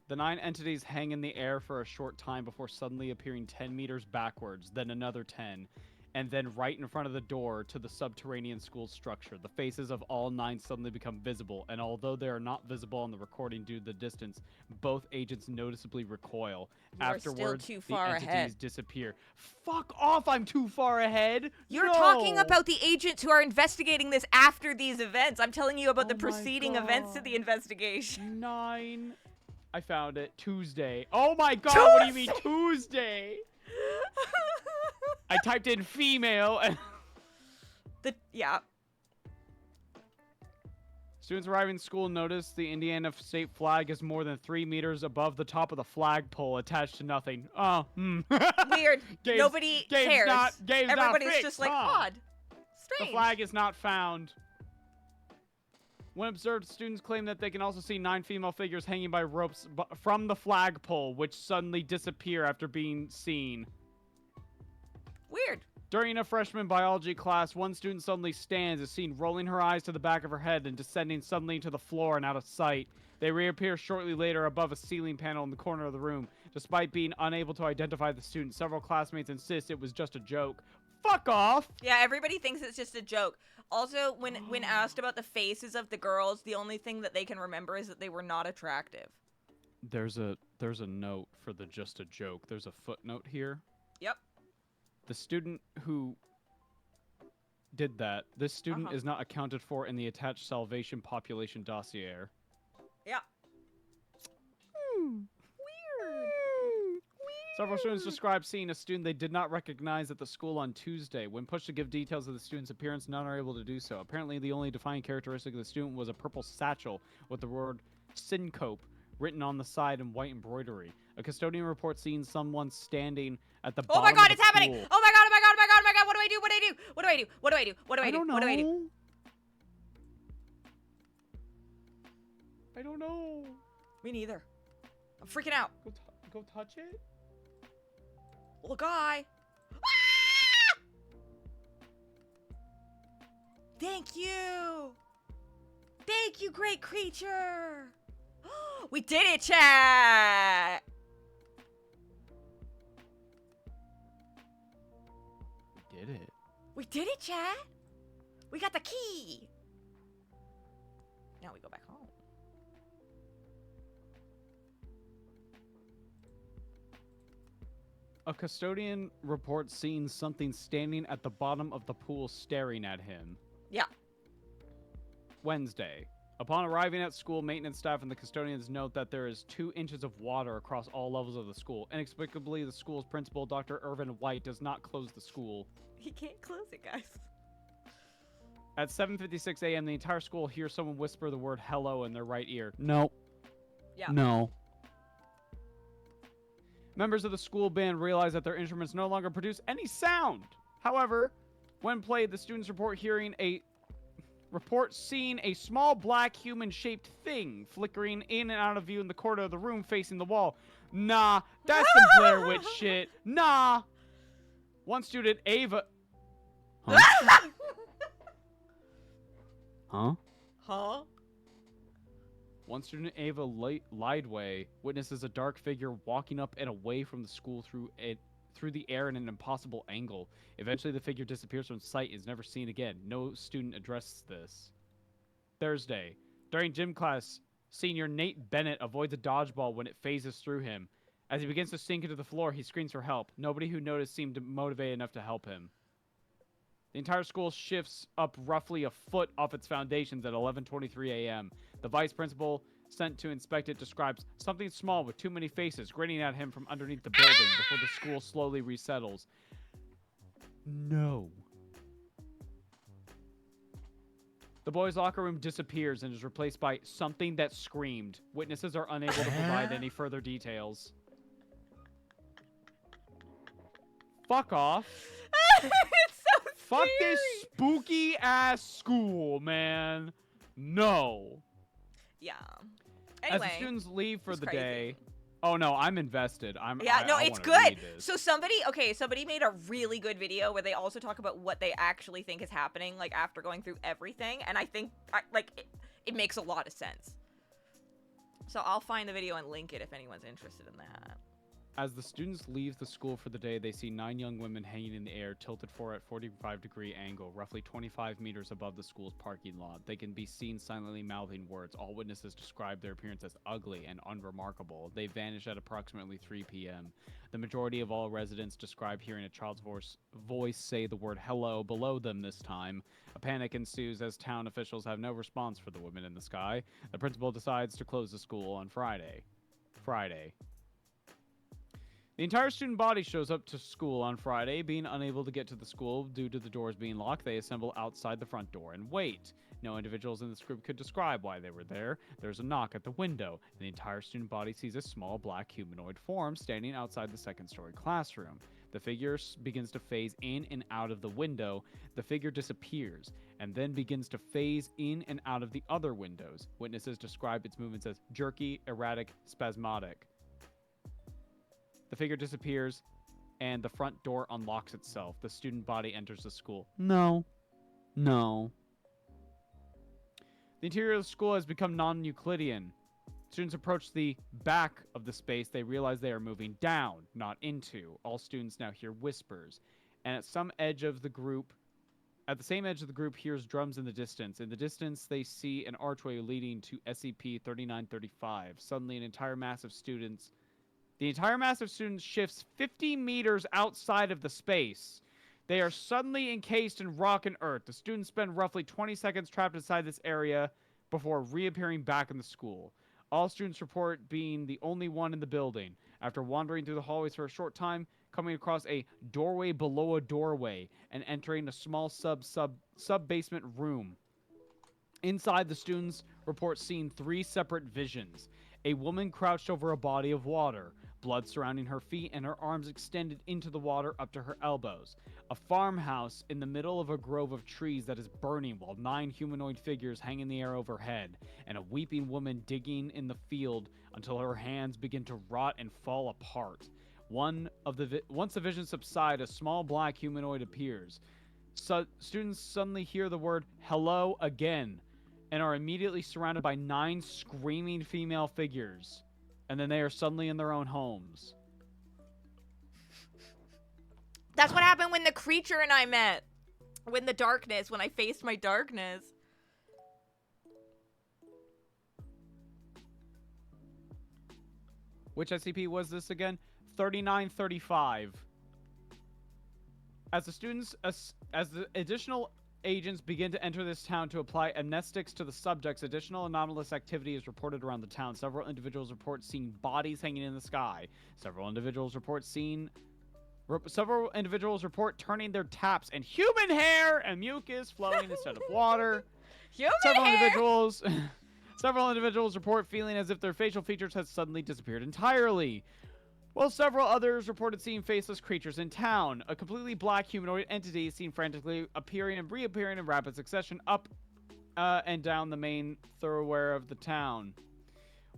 The 9 entities hang in the air for a short time before suddenly appearing 10 meters backwards, then another 10, and then right in front of the door to the subterranean school structure. The faces of all 9 suddenly become visible, and although they are not visible on the recording due to the distance, both agents noticeably recoil. Afterwards, still too far the entities ahead. disappear. Fuck off, I'm too far ahead! You're talking about the agents who are investigating this after these events. I'm telling you about the my preceding events to the God. investigation. 9... I found it. Tuesday. Oh my god, what do you mean Tuesday? I typed in female and... Yeah. Students arriving in school notice the Indiana state flag is more than 3 meters above the top of the flagpole attached to nothing. Oh, Weird. Nobody cares. Everybody's fixed, just like, huh? odd. Strange. The flag is not found. When observed, students claim that they can also see 9 female figures hanging by ropes from the flagpole, which suddenly disappear after being seen. Weird. During a freshman biology class, one student suddenly stands, is seen rolling her eyes to the back of her head and descending suddenly to the floor and out of sight. They reappear shortly later above a ceiling panel in the corner of the room. Despite being unable to identify the student, several classmates insist it was just a joke. Fuck off! Yeah, everybody thinks it's just a joke. Also, when asked about the faces of the girls, the only thing that they can remember is that they were not attractive. There's a note for the just a joke. There's a footnote here. Yep. The student who did that, this student is not accounted for in the attached salvation population dossier. Yeah. Weird. Several students described seeing a student they did not recognize at the school on Tuesday. When pushed to give details of the student's appearance, none are able to do so. Apparently, the only defining characteristic of the student was a purple satchel with the word syncope written on the side in white embroidery. A custodian reports seeing someone standing at the Oh bottom my god, of it's the happening! pool. Oh my god, oh my god, oh my god, oh my god, what do I do? What do I do? What do I do? What do I do? What do I do? I don't know. What do I do? I don't know. Me neither. I'm freaking out. Go touch it? Little guy. Ah! Thank you. Thank you, great creature. We did it, chat. We did it. We did it, chat. We got the key. Now we go back home. A custodian reports seeing something standing at the bottom of the pool staring at him. Yeah. Wednesday. Upon arriving at school, maintenance staff and the custodians note that there is 2 inches of water across all levels of the school. Inexplicably, the school's principal, Dr. Irvin White, does not close the school. He can't close it, guys. At 7:56 a.m., the entire school hears someone whisper the word hello in their right ear. No. Yeah. No. Members of the school band realize that their instruments no longer produce any sound. However, when played, the students report seeing a small black human-shaped thing flickering in and out of view in the corner of the room facing the wall. Nah, that's some Blair Witch shit. Nah. One student, Ava... Huh? Huh? Huh? One student, Ava Lidway, witnesses a dark figure walking up and away from the school through the air in an impossible angle. Eventually, the figure disappears from sight and is never seen again. No student addresses this. Thursday. During gym class, senior Nate Bennett avoids a dodgeball when it phases through him. As he begins to sink into the floor, he screams for help. Nobody who noticed seemed motivated enough to help him. The entire school shifts up roughly a foot off its foundations at 11:23 a.m. The vice principal sent to inspect it describes something small with too many faces grinning at him from underneath the building before the school slowly resettles. No. The boys' locker room disappears and is replaced by something that screamed. Witnesses are unable to provide any further details. Fuck off. It's so Fuck scary. this spooky ass school, man. No. Yeah. As Anyway. the students leave for it's the crazy. day. Oh no, I'm invested. Yeah, no, I it's wanna good. read this. So somebody made a really good video where they also talk about what they actually think is happening, like after going through everything, and I think it makes a lot of sense. So I'll find the video and link it if anyone's interested in that. As the students leave the school for the day, they see 9 young women hanging in the air, tilted forward at 45-degree angle, roughly 25 meters above the school's parking lot. They can be seen silently mouthing words. All witnesses describe their appearance as ugly and unremarkable. They vanish at approximately 3 p.m. The majority of all residents describe hearing a child's voice say the word hello below them this time. A panic ensues as town officials have no response for the women in the sky. The principal decides to close the school on Friday. The entire student body shows up to school on Friday. Being unable to get to the school due to the doors being locked, they assemble outside the front door and wait. No individuals in this group could describe why they were there. There's a knock at the window, and the entire student body sees a small black humanoid form standing outside the second-story classroom. The figure begins to phase in and out of the window. The figure disappears, and then begins to phase in and out of the other windows. Witnesses describe its movements as jerky, erratic, spasmodic. The figure disappears, and the front door unlocks itself. The student body enters the school. No. The interior of the school has become non-Euclidean. Students approach the back of the space. They realize they are moving down, not into. All students now hear whispers. And at the same edge of the group hears drums in the distance. In the distance, they see an archway leading to SCP-3935. Suddenly, the entire mass of students shifts 50 meters outside of the space. They are suddenly encased in rock and earth. The students spend roughly 20 seconds trapped inside this area before reappearing back in the school. All students report being the only one in the building. After wandering through the hallways for a short time, coming across a doorway below a doorway, and entering a small sub-basement room. Inside, the students report seeing 3 separate visions. A woman crouched over a body of water, blood surrounding her feet and her arms extended into the water up to her elbows. A farmhouse in the middle of a grove of trees that is burning while 9 humanoid figures hang in the air overhead, and a weeping woman digging in the field until her hands begin to rot and fall apart. Once the visions subside, a small black humanoid appears. Students suddenly hear the word hello again, and are immediately surrounded by 9 screaming female figures. And then they are suddenly in their own homes. That's what happened when the creature and I met. When I faced my darkness. Which SCP was this again? 3935. As the additional agents begin to enter this town to apply amnestics to the subjects, additional anomalous activity is reported around the town. Several individuals report seeing bodies hanging in the sky. Several individuals report turning their taps and human hair and mucus flowing instead of water. Several individuals report feeling as if their facial features had suddenly disappeared entirely. While several others reported seeing faceless creatures in town. A completely black humanoid entity is seen frantically appearing and reappearing in rapid succession up and down the main thoroughfare of the town.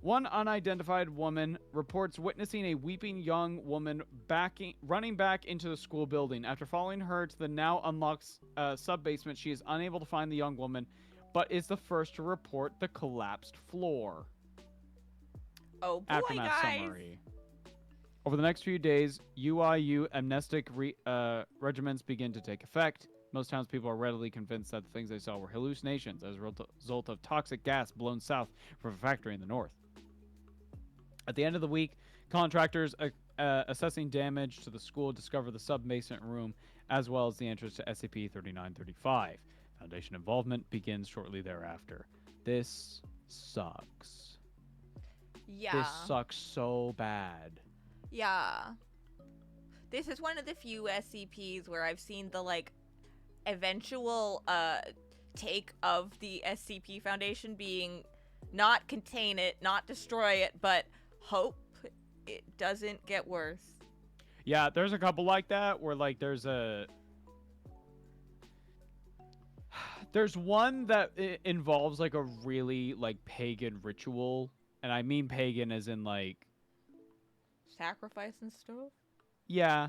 One unidentified woman reports witnessing a weeping young woman running back into the school building. After following her to the now unlocked sub-basement, she is unable to find the young woman, but is the first to report the collapsed floor. Oh boy, Aftermath guys. summary. Over the next few days, UIU amnestic regiments begin to take effect. Most townspeople are readily convinced that the things they saw were hallucinations as a result of toxic gas blown south from a factory in the north. At the end of the week, contractors assessing damage to the school discover the sub-basement room as well as the entrance to SCP-3935. Foundation involvement begins shortly thereafter. This sucks. Yeah. This sucks so bad. Yeah. This is one of the few SCPs where I've seen the, like, eventual, take of the SCP Foundation being not contain it, not destroy it, but hope it doesn't get worse. Yeah, there's a couple like that where, like, there's one that involves, like, a really, like, pagan ritual. And I mean pagan as in, like... Sacrifice and stuff? Yeah.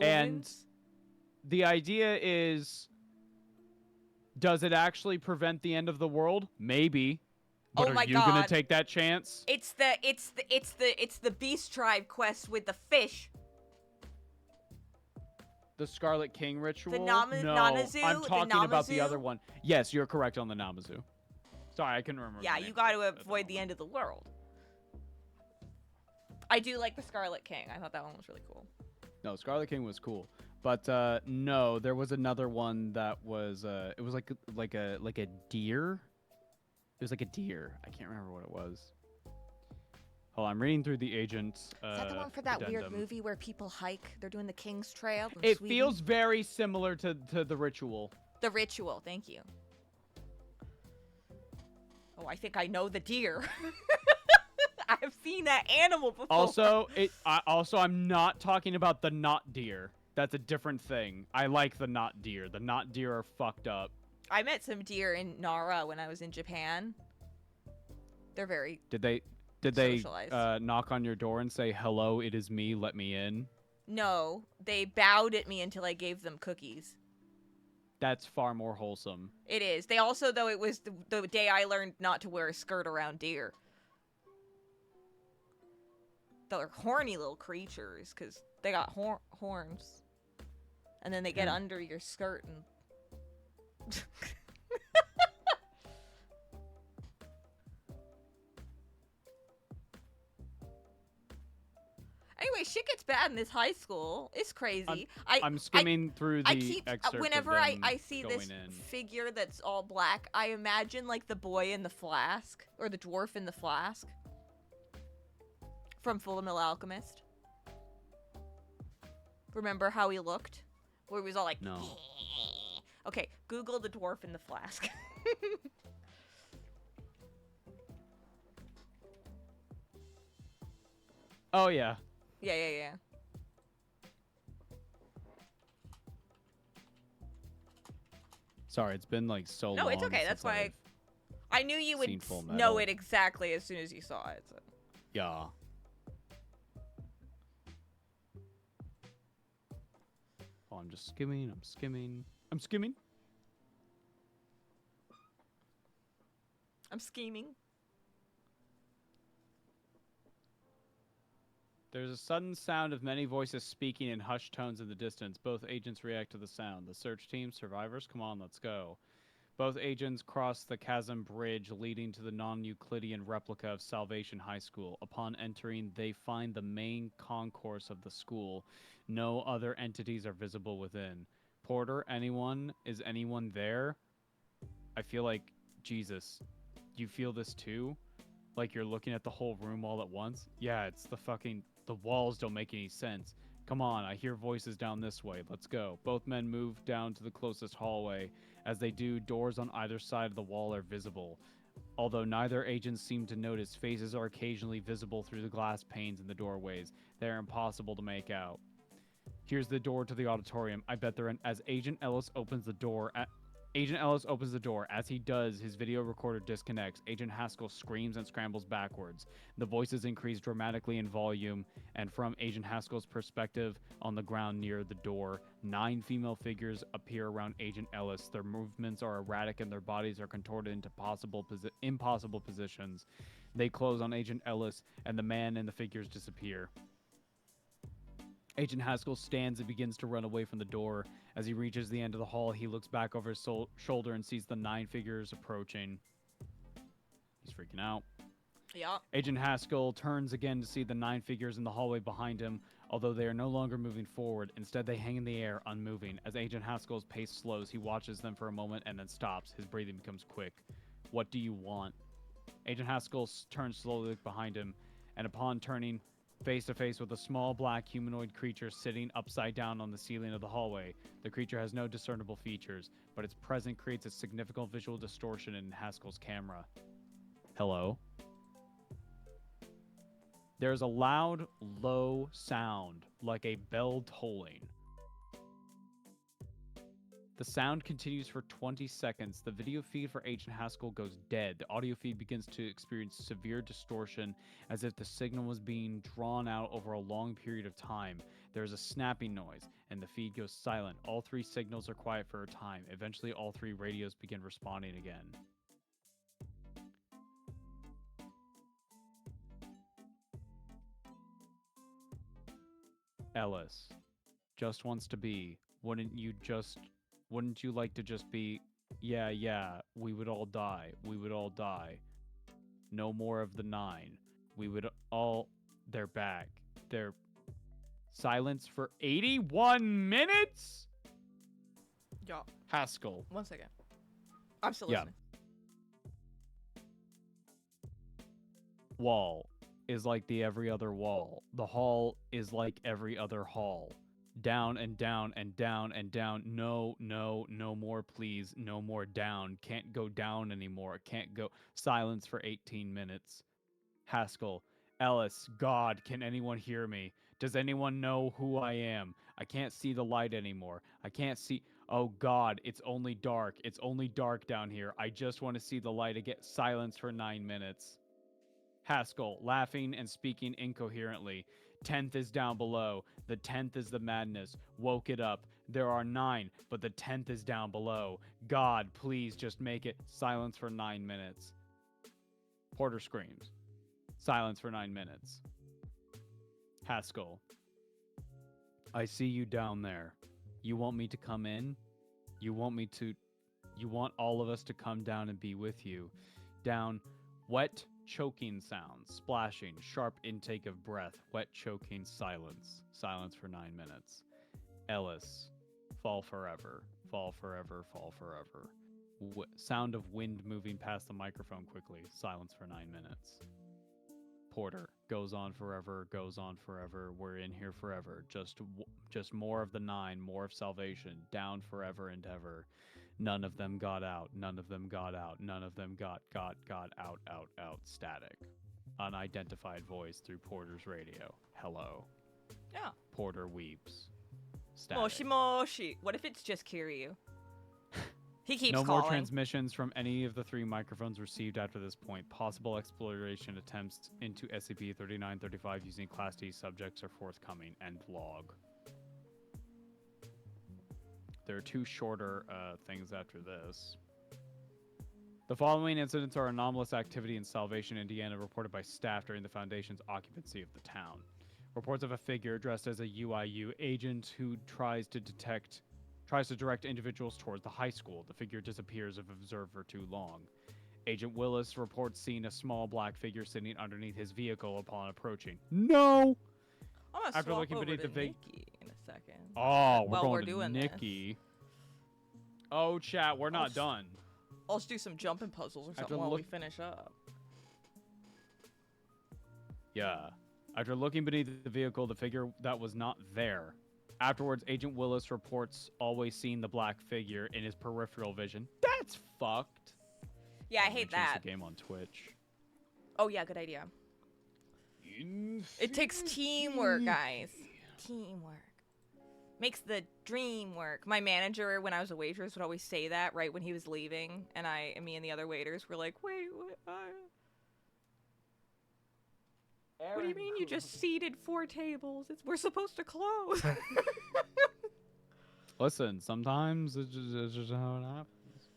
And the idea is, does it actually prevent the end of the world? Maybe. But Oh my are you gonna God. take that chance? It's the Beast Tribe quest with the fish. The Scarlet King ritual? The no, Namazu? I'm talking about the Namazu? other one. Yes, you're correct on the Namazu. Sorry, I couldn't remember. Yeah, the name you got to at the avoid the moment. end of the world. I do like the Scarlet King. I thought that one was really cool. No, Scarlet King was cool, but no, there was another one that was it was like a deer. It was like a deer. I can't remember what it was. Hold on, I'm reading through the agent. Is that the one for that weird addendum. movie where people hike? They're doing the King's Trail in It Sweden? feels very similar to the ritual. The Ritual, thank you. Oh, I think I know the deer. I've seen that animal before. Also, I'm not talking about the not deer. That's a different thing. I like the not deer. The not deer are fucked up. I met some deer in Nara when I was in Japan. They're very Did they socialized. knock on your door and say, "Hello, it is me. Let me in"? No, they bowed at me until I gave them cookies. That's far more wholesome. It is. They also, though, it was the day I learned not to wear a skirt around deer. They're horny little creatures because they got horns. And then they get under your skirt and... Anyway, shit gets bad in this high school. It's crazy. I'm skimming through the I keep excerpt whenever of them I see this going in. figure that's all black, I imagine like the boy in the flask or the dwarf in the flask From Full Metal Alchemist. Remember how he looked? Where he was all like, No. Okay, Google the dwarf in the flask. Oh yeah. Yeah. Sorry, it's been like so long. No, it's okay. That's since why I knew you would seen Full know Metal. it exactly as soon as you saw it. So. Yeah. Oh, I'm just skimming. I'm skimming. I'm skimming. I'm scheming. There's a sudden sound of many voices speaking in hushed tones in the distance. Both agents react to the sound. The search team, survivors, come on, let's go. Both agents cross the chasm bridge leading to the non-Euclidean replica of Salvation High School. Upon entering, they find the main concourse of the school. No other entities are visible within. Porter, anyone? Is anyone there? I feel like, Jesus, you feel this too? Like you're looking at the whole room all at once? Yeah, it's the walls don't make any sense. Come on, I hear voices down this way. Let's go. Both men move down to the closest hallway. As they do, doors on either side of the wall are visible. Although neither agent seem to notice, faces are occasionally visible through the glass panes in the doorways. They are impossible to make out. Here's the door to the auditorium. I bet they're in. As Agent Ellis opens the door, As he does, his video recorder disconnects. Agent Haskell screams and scrambles backwards. The voices increase dramatically in volume, and from Agent Haskell's perspective, on the ground near the door, 9 female figures appear around Agent Ellis. Their movements are erratic and their bodies are contorted into impossible positions. They close on Agent Ellis, and the man and the figures disappear. Agent Haskell stands and begins to run away from the door. As he reaches the end of the hall, he looks back over his shoulder and sees the 9 figures approaching. He's freaking out. Yeah. Agent Haskell turns again to see the 9 figures in the hallway behind him, although they are no longer moving forward. Instead, they hang in the air, unmoving. As Agent Haskell's pace slows, he watches them for a moment and then stops. His breathing becomes quick. What do you want? Agent Haskell turns slowly behind him, and upon turning face to face with a small black humanoid creature sitting upside down on the ceiling of the hallway. The creature has no discernible features, but its presence creates a significant visual distortion in Haskell's camera. Hello? There's a loud, low sound, like a bell tolling. The sound continues for 20 seconds. The video feed for Agent Haskell goes dead. The audio feed begins to experience severe distortion, as if the signal was being drawn out over a long period of time. There is a snapping noise, and the feed goes silent. All 3 signals are quiet for a time. Eventually, all 3 radios begin responding again. Ellis just wants to be. Wouldn't you like to just be, yeah, we would all die. We would all die. No more of the 9. We would all, they're back. They're silence for 81 minutes? Yeah. Haskell. 1 second. I'm still Yeah. listening. Wall is like the every other wall. The hall is like every other hall. Down and down and down and down. No more, please. No more down. Can't go down anymore. Can't go. Silence for 18 minutes. Haskell. Ellis. God, can anyone hear me? Does anyone know who I am? I can't see the light anymore. I can't see. Oh God, it's only dark. It's only dark down here. I just want to see the light again. Silence for 9 minutes. Haskell, laughing and speaking incoherently. 10th is down below. The 10th is the madness. Woke it up. There are 9, but the 10th is down below. God, please just make it. Silence for 9 minutes. Porter screams. Silence for 9 minutes. Haskell. I see you down there. You want me to come in? You want all of us to come down and be with you. Down. Wet, choking sounds, splashing, sharp intake of breath, wet, choking, silence. Silence for 9 minutes. Ellis. Fall forever. Fall forever. Fall forever. Sound of wind moving past the microphone quickly. Silence for 9 minutes. Porter goes on forever, goes on forever. We're in here forever. Just more of the 9, more of salvation, down forever and ever. None of them got out. None of them got out. None of them got out. Static. Unidentified voice through Porter's radio. Hello. Yeah. Porter weeps. Static. Moshi moshi. What if it's just Kiryu? He keeps No calling. more transmissions from any of the 3 microphones received after this point. Possible exploration attempts into SCP-3935 using Class D subjects are forthcoming. End log. There are 2 shorter things after this. The following incidents are anomalous activity in Salvation, Indiana, reported by staff during the Foundation's occupancy of the town. Reports of a figure dressed as a UIU agent who tries to direct individuals towards the high school. The figure disappears if observed for too long. Agent Willis reports seeing a small black figure sitting underneath his vehicle upon approaching. No! I'm gonna After swap looking over beneath to the Nikki in a second. Oh, we're While going we're to doing Nikki. Oh, chat, we're not done. I'll just do some jumping puzzles or something while we finish up. Yeah. After looking beneath the vehicle, the figure that was not there. Afterwards, Agent Willis reports always seeing the black figure in his peripheral vision. That's fucked. Yeah, I hate that. The game on Twitch. Oh yeah, good idea. It takes teamwork, guys. Teamwork makes the dream work. My manager, when I was a waitress, would always say that right when he was leaving, and me and the other waiters were like, "Wait, what do you mean you just seated 4 tables? We're supposed to close." Listen, sometimes it's just how it happens.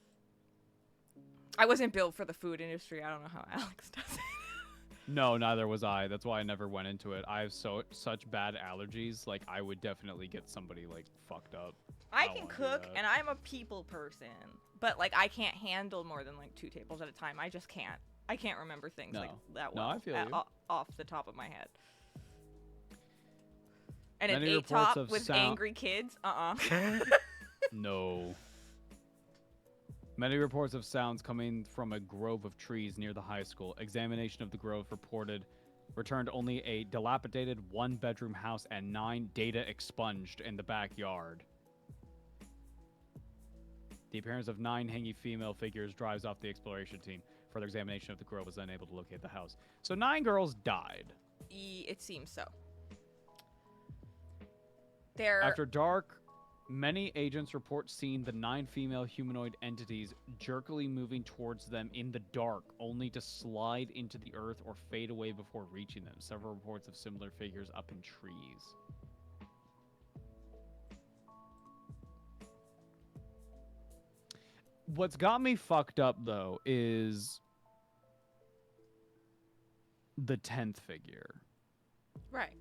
I wasn't built for the food industry. I don't know how Alex does it. No, neither was I. That's why I never went into it. I have such bad allergies. Like, I would definitely get somebody, like, fucked up. I can cook, and I'm a people person. But, like, I can't handle more than, like, 2 tables at a time. I just can't. I can't remember things like that well I feel you. Off the top of my head. And Many an 8-top reports of with angry kids? No. Many reports of sounds coming from a grove of trees near the high school. Examination of the grove returned only a dilapidated 1-bedroom house and 9 data expunged in the backyard. The appearance of 9 hangy female figures drives off the exploration team. Further examination of the grove was unable to locate the house. So 9 girls died. It seems so. After dark, many agents report seeing the 9 female humanoid entities jerkily moving towards them in the dark, only to slide into the earth or fade away before reaching them. Several reports of similar figures up in trees. What's got me fucked up, though, is the 10th figure. Right.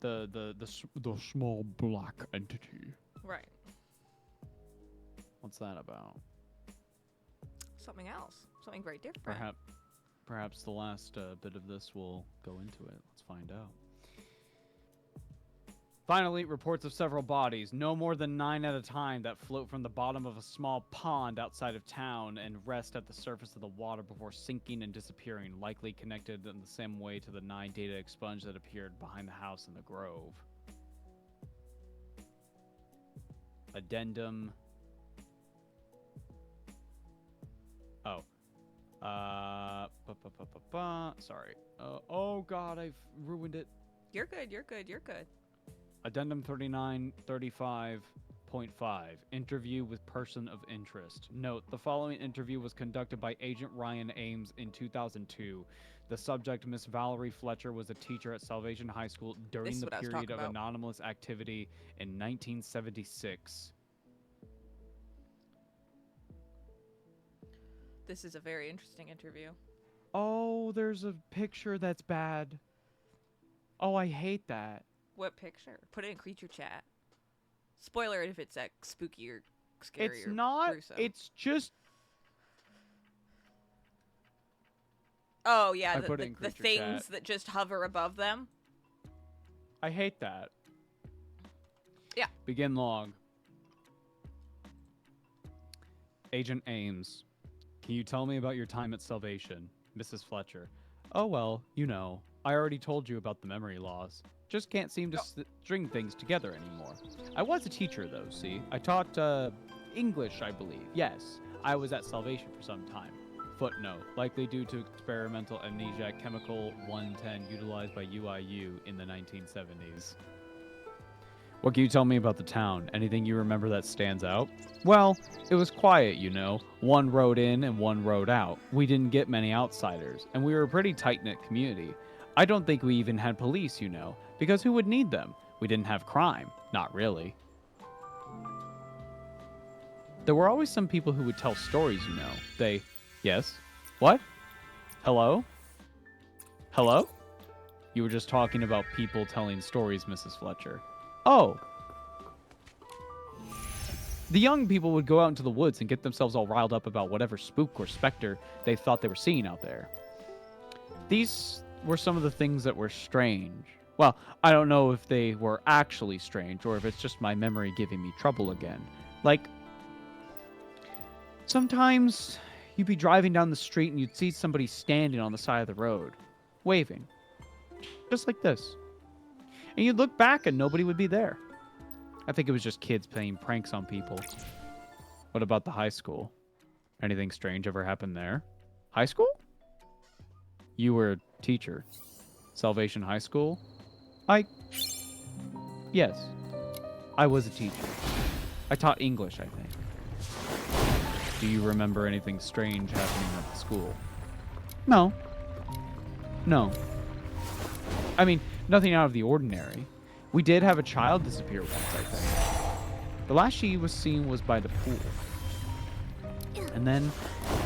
The small black entity. Right. What's that about? Something else. Something very different. Perhaps the last bit of this will go into it. Let's find out. Finally, reports of several bodies, no more than 9 at a time, that float from the bottom of a small pond outside of town and rest at the surface of the water before sinking and disappearing, likely connected in the same way to the 9 data expunged that appeared behind the house in the grove. Addendum. Oh. Sorry. Oh god, I've ruined it. You're good, you're good, you're good. Addendum 3935.5. Interview with person of interest. Note, the following interview was conducted by Agent Ryan Ames in 2002. The subject, Miss Valerie Fletcher, was a teacher at Salvation High School during the period of anonymous activity in 1976. This is a very interesting interview. Oh, there's a picture that's bad. Oh, I hate that. What picture? Put it in creature chat. Spoiler if it's like spooky or scary. It's not. Gruesome. It's just. Oh yeah, the things chat. that just hover above them. I hate that. Yeah. Begin log. Agent Ames, can you tell me about your time at Salvation, Mrs. Fletcher? Oh well, you know, I already told you about the memory loss. Just can't seem to string things together anymore. I was a teacher though, see? I taught, English, I believe. Yes, I was at Salvation for some time. Footnote, likely due to experimental amnesiac chemical 110 utilized by UIU in the 1970s. What can you tell me about the town? Anything you remember that stands out? Well, it was quiet, you know. One road in and one road out. We didn't get many outsiders, and we were a pretty tight-knit community. I don't think we even had police, you know, because who would need them? We didn't have crime. Not really. There were always some people who would tell stories, you know. They... Yes? What? Hello? Hello? You were just talking about people telling stories, Mrs. Fletcher. Oh. The young people would go out into the woods and get themselves all riled up about whatever spook or specter they thought they were seeing out there. These were some of the things that were strange. Well, I don't know if they were actually strange or if it's just my memory giving me trouble again. Like, sometimes you'd be driving down the street and you'd see somebody standing on the side of the road, waving. Just like this. And you'd look back and nobody would be there. I think it was just kids playing pranks on people. What about the high school? Anything strange ever happened there? High school? You were a teacher. Salvation High School? Yes. I was a teacher. I taught English, I think. Do you remember anything strange happening at the school? No. No. I mean, nothing out of the ordinary. We did have a child disappear once, I think. The last she was seen was by the pool. And then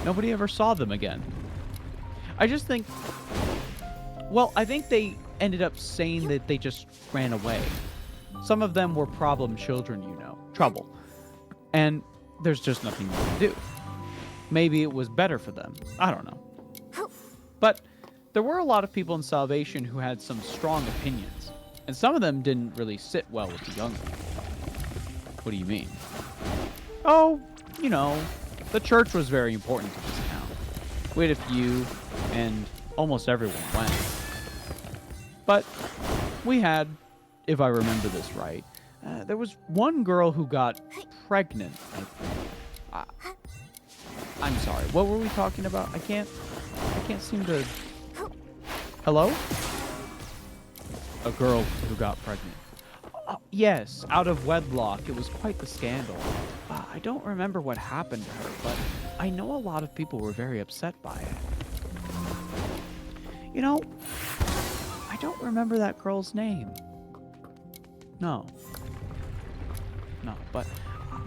nobody ever saw them again. I just think... Well, I think they ended up saying that they just ran away. Some of them were problem children, you know. Trouble. And there's just nothing you can do. Maybe it was better for them. I don't know. But there were a lot of people in Salvation who had some strong opinions. And some of them didn't really sit well with the young people. What do you mean? Oh, you know, the church was very important to this town. We had a few, and almost everyone went. But we had, if I remember this right, there was one girl who got pregnant, I think. I'm sorry, what were we talking about? I can't seem to... Hello? A girl who got pregnant. Yes, out of wedlock. It was quite the scandal. I don't remember what happened to her, but I know a lot of people were very upset by it. You know, I don't remember that girl's name. No, but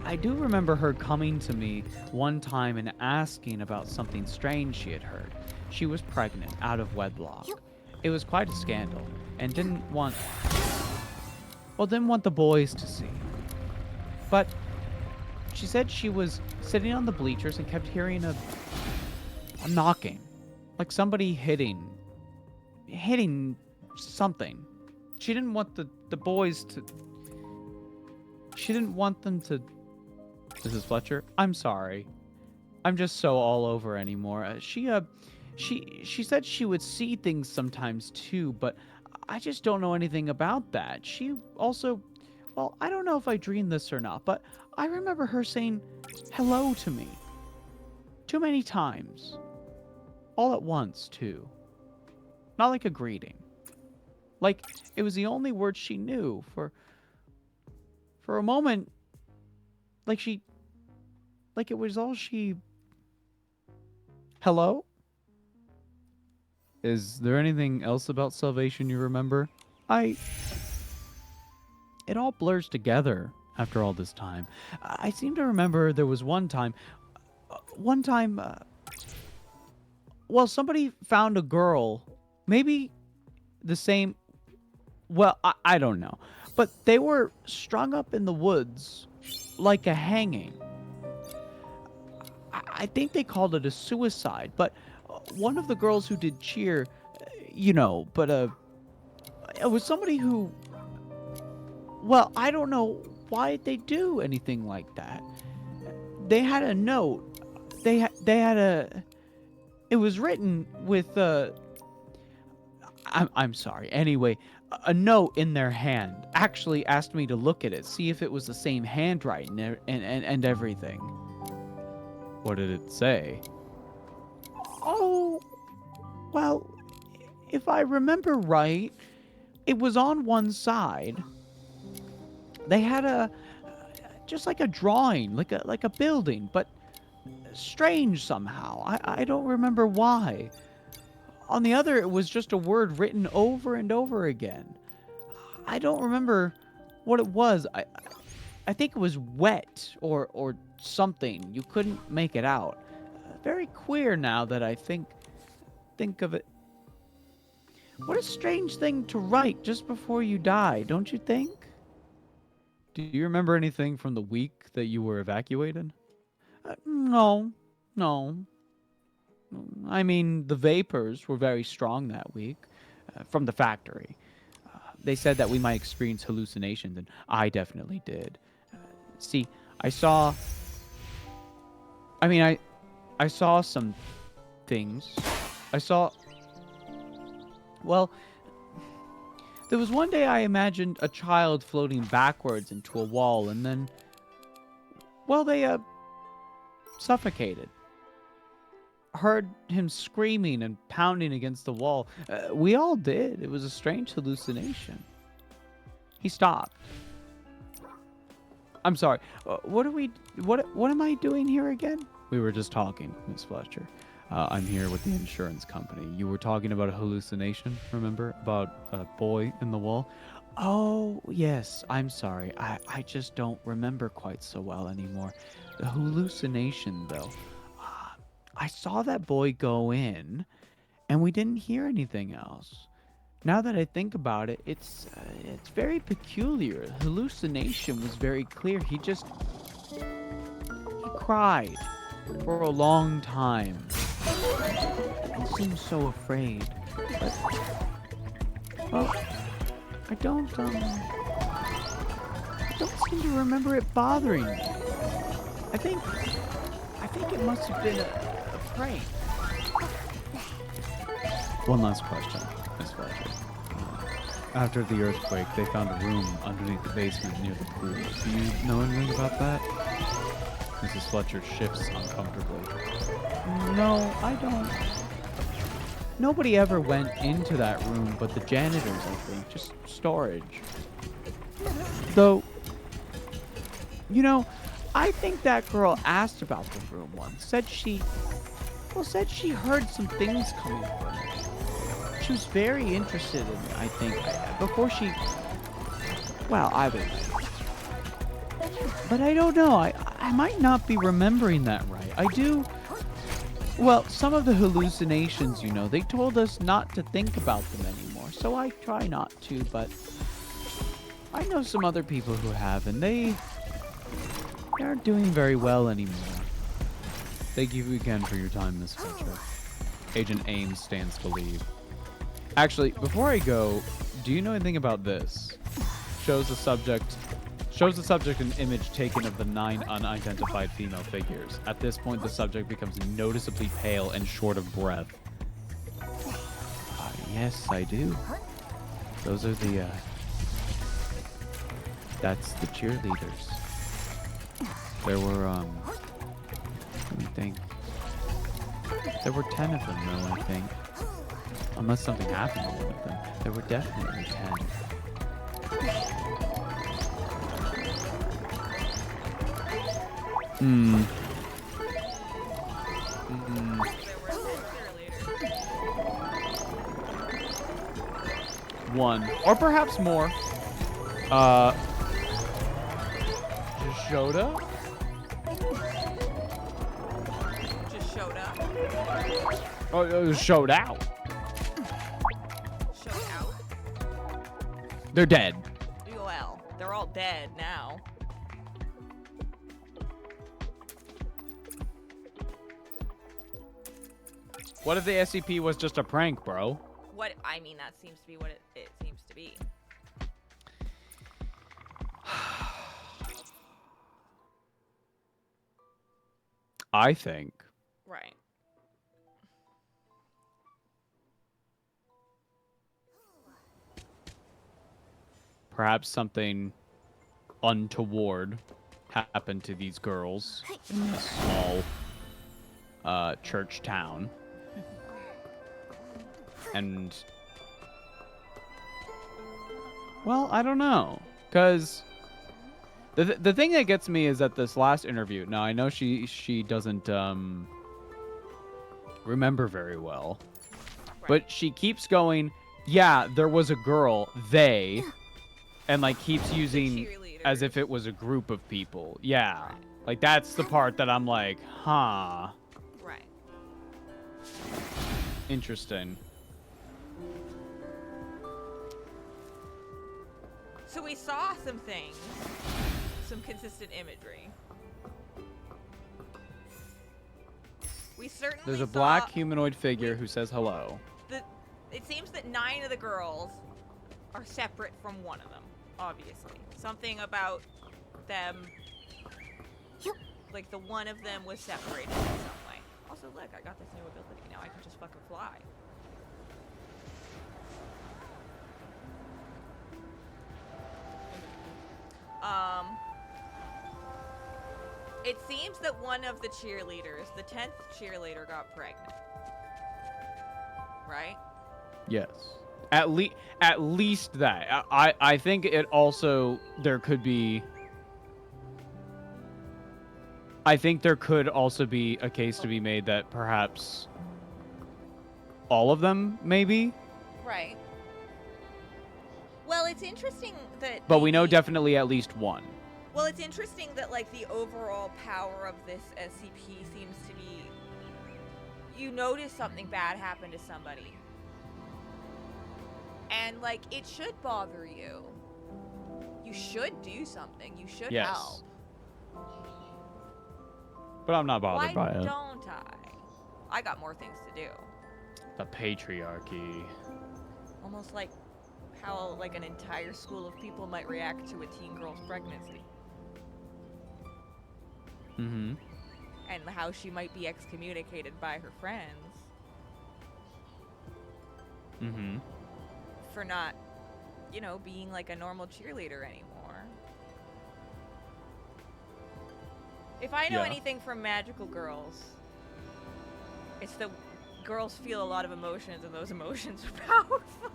I do remember her coming to me one time and asking about something strange she had heard. She was pregnant, out of wedlock. It was quite a scandal, and didn't want the boys to see. But she said she was sitting on the bleachers and kept hearing a knocking, like somebody hitting something. She didn't want the boys to... She didn't want them to... Mrs. Fletcher, I'm sorry. I'm just so all over anymore. She said she would see things sometimes too, but I just don't know anything about that. She also... Well, I don't know if I dreamed this or not, but I remember her saying hello to me. Too many times. All at once, too. Not like a greeting. Like, it was the only word she knew. For a moment, like it was all she... Hello? Is there anything else about Salvation you remember? It all blurs together after all this time. I seem to remember there was one time, well, somebody found a girl, maybe the same, well, I don't know, but they were strung up in the woods like a hanging. I think they called it a suicide, but one of the girls who did cheer, you know, but it was somebody who, well, I don't know why they do anything like that. They had a note. They had a... It was written with I'm sorry. Anyway, a note in their hand actually asked me to look at it, see if it was the same handwriting and everything. What did it say? Oh, well, if I remember right, it was on one side. They had just like a drawing, like a building, but strange somehow. I don't remember why. On the other, it was just a word written over and over again. I don't remember what it was. I think it was wet or something. You couldn't make it out. Very queer now that I think of it. What a strange thing to write just before you die, don't you think? Do you remember anything from the week that you were evacuated? No, no. I mean, the vapors were very strong that week from the factory. They said that we might experience hallucinations, and I definitely did. See, I saw. I mean, I saw some things. I saw. Well, there was one day I imagined a child floating backwards into a wall, and then, well, they suffocated. Heard him screaming and pounding against the wall. We all did. It was a strange hallucination. He stopped. I'm sorry. What are we? What am I doing here again? We were just talking, Miss Fletcher. I'm here with the insurance company. You were talking about a hallucination, remember? About a boy in the wall? Oh, yes. I'm sorry. I just don't remember quite so well anymore. The hallucination, though. I saw that boy go in, and we didn't hear anything else. Now that I think about it, it's very peculiar. Hallucination was very clear. He cried for a long time. He seemed so afraid. But, well, I don't seem to remember it bothering me. I think it must have been a prank. One last question, Miss Fletcher. After the earthquake, they found a room underneath the basement near the pool. Do you know anything about that? Mrs. Fletcher shifts uncomfortably. No, I don't. Nobody ever went into that room but the janitors, I think. Just storage. Though, you know, I think that girl asked about the room once. Said she heard some things coming from it. She was very interested in it, I think, before she... Well, I was... But I don't know. I might not be remembering that right. I do... Well, some of the hallucinations, you know, they told us not to think about them anymore. So I try not to, but... I know some other people who have, and they aren't doing very well anymore. Thank you again for your time, Miss Fletcher. Agent Ames stands to leave. Actually, before I go, do you know anything about this? Shows the subject an image taken of the 9 unidentified female figures. At this point, the subject becomes noticeably pale and short of breath. Yes, I do. Those are the, that's the cheerleaders. There were, let me think. There were 10 of them, though, I think. Unless something happened to one of them. There were definitely 10. One. Or perhaps more. Just showed up? Just showed up. Oh, it was showed out. Showed out. They're dead. Well, they're all dead now. What if the SCP was just a prank, bro? What I mean, that seems to be what it seems to be. I think Right. perhaps something untoward happened to these girls in this small church town. And, well, I don't know, because the thing that gets me is that this last interview. Now I know she doesn't remember very well, but she keeps going. Yeah, there was a girl. They, and like keeps using as if it was a group of people. Yeah, like that's the part that I'm like, huh. Right. Interesting. So we saw some things, some consistent imagery. We certainly There's a saw black humanoid figure who says hello. it seems that 9 of the girls are separate from one of them, obviously. Something about them, like the one of them was separated in some way. Also, look, I got this new ability. Now I can just fucking fly. It seems that one of the cheerleaders, the 10th cheerleader, got pregnant. Right? Yes. At least that. I think it also there could be. I think there could also be a case to be made that perhaps all of them, maybe. Right. Well, it's interesting that. But we know definitely at least one. Well, it's interesting that, like, the overall power of this SCP seems to be, you notice something bad happen to somebody. And, like, it should bother you. You should do something. You should help. But I'm not bothered by it. Why don't I? I got more things to do. The patriarchy. Almost like how, like, an entire school of people might react to a teen girl's pregnancy. Mm-hmm. And how she might be excommunicated by her friends. Mm-hmm. For not, you know, being like a normal cheerleader anymore. If I know anything from magical girls, it's that girls feel a lot of emotions, and those emotions are powerful.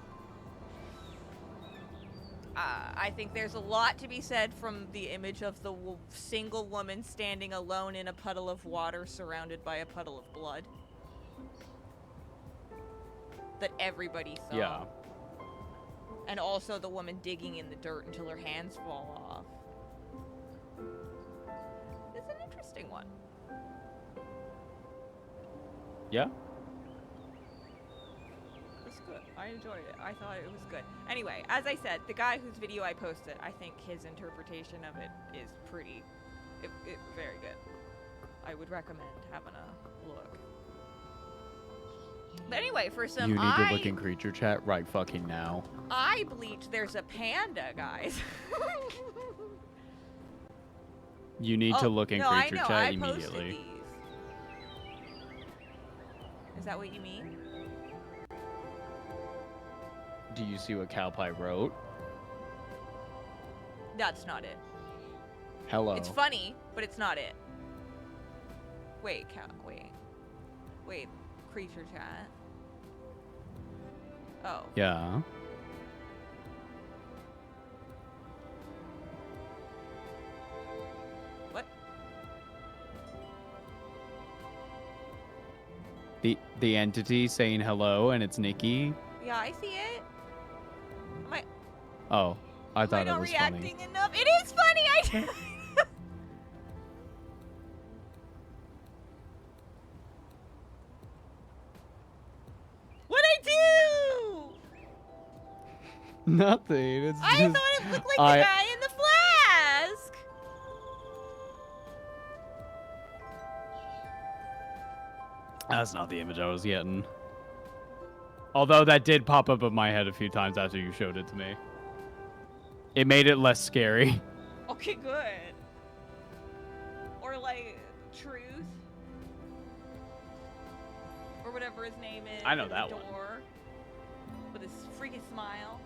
I think there's a lot to be said from the image of the single woman standing alone in a puddle of water surrounded by a puddle of blood. That everybody saw. Yeah. And also the woman digging in the dirt until her hands fall off. It's an interesting one. Yeah. It's good. I enjoyed it. I thought it was good. Anyway, as I said, the guy whose video I posted, I think his interpretation of it is pretty, very good. I would recommend having a look. But anyway, for some You need to look in creature chat right fucking now. eye bleach, there's a panda, guys. You need to look in creature chat I immediately. posted these. Is that what you mean? Do you see what Calpie wrote? That's not it. Hello. It's funny, but it's not it. Wait, wait, creature chat. Oh. Yeah. What? The entity saying hello and it's Nikki. Yeah, I see it. Am I? Oh, I thought am I it not was reacting funny. enough? It is funny. What'd I do? Nothing. It's I just, thought it looked like the guy in the flask. That's not the image I was getting. Although that did pop up in my head a few times after you showed it to me. It made it less scary. Okay, good. Or like Truth, or whatever his name is. I know at the that one. door, with his freaking smile.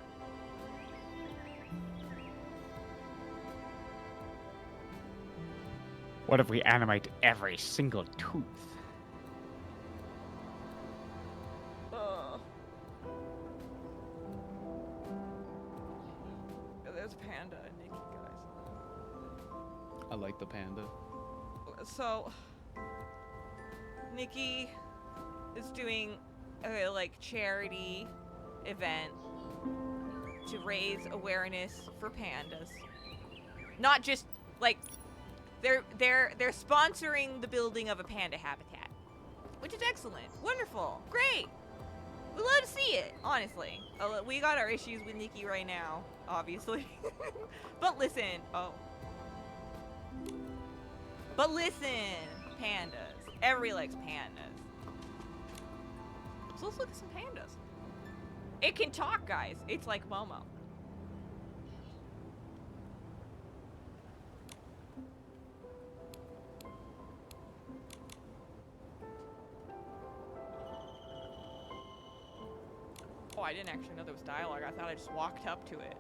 What if we animate every single tooth? There's Panda and Nikki, guys. I like the panda. So, Nikki is doing a like charity event to raise awareness for pandas. Not just like they're sponsoring the building of a panda habitat, which is excellent, wonderful, great. We love to see it, honestly. We got our issues with Nikki right now, obviously. But listen, pandas. Everybody likes pandas. So let's look at some pandas. It can talk, guys. It's like Momo. Oh, I didn't actually know there was dialogue. I thought I just walked up to it.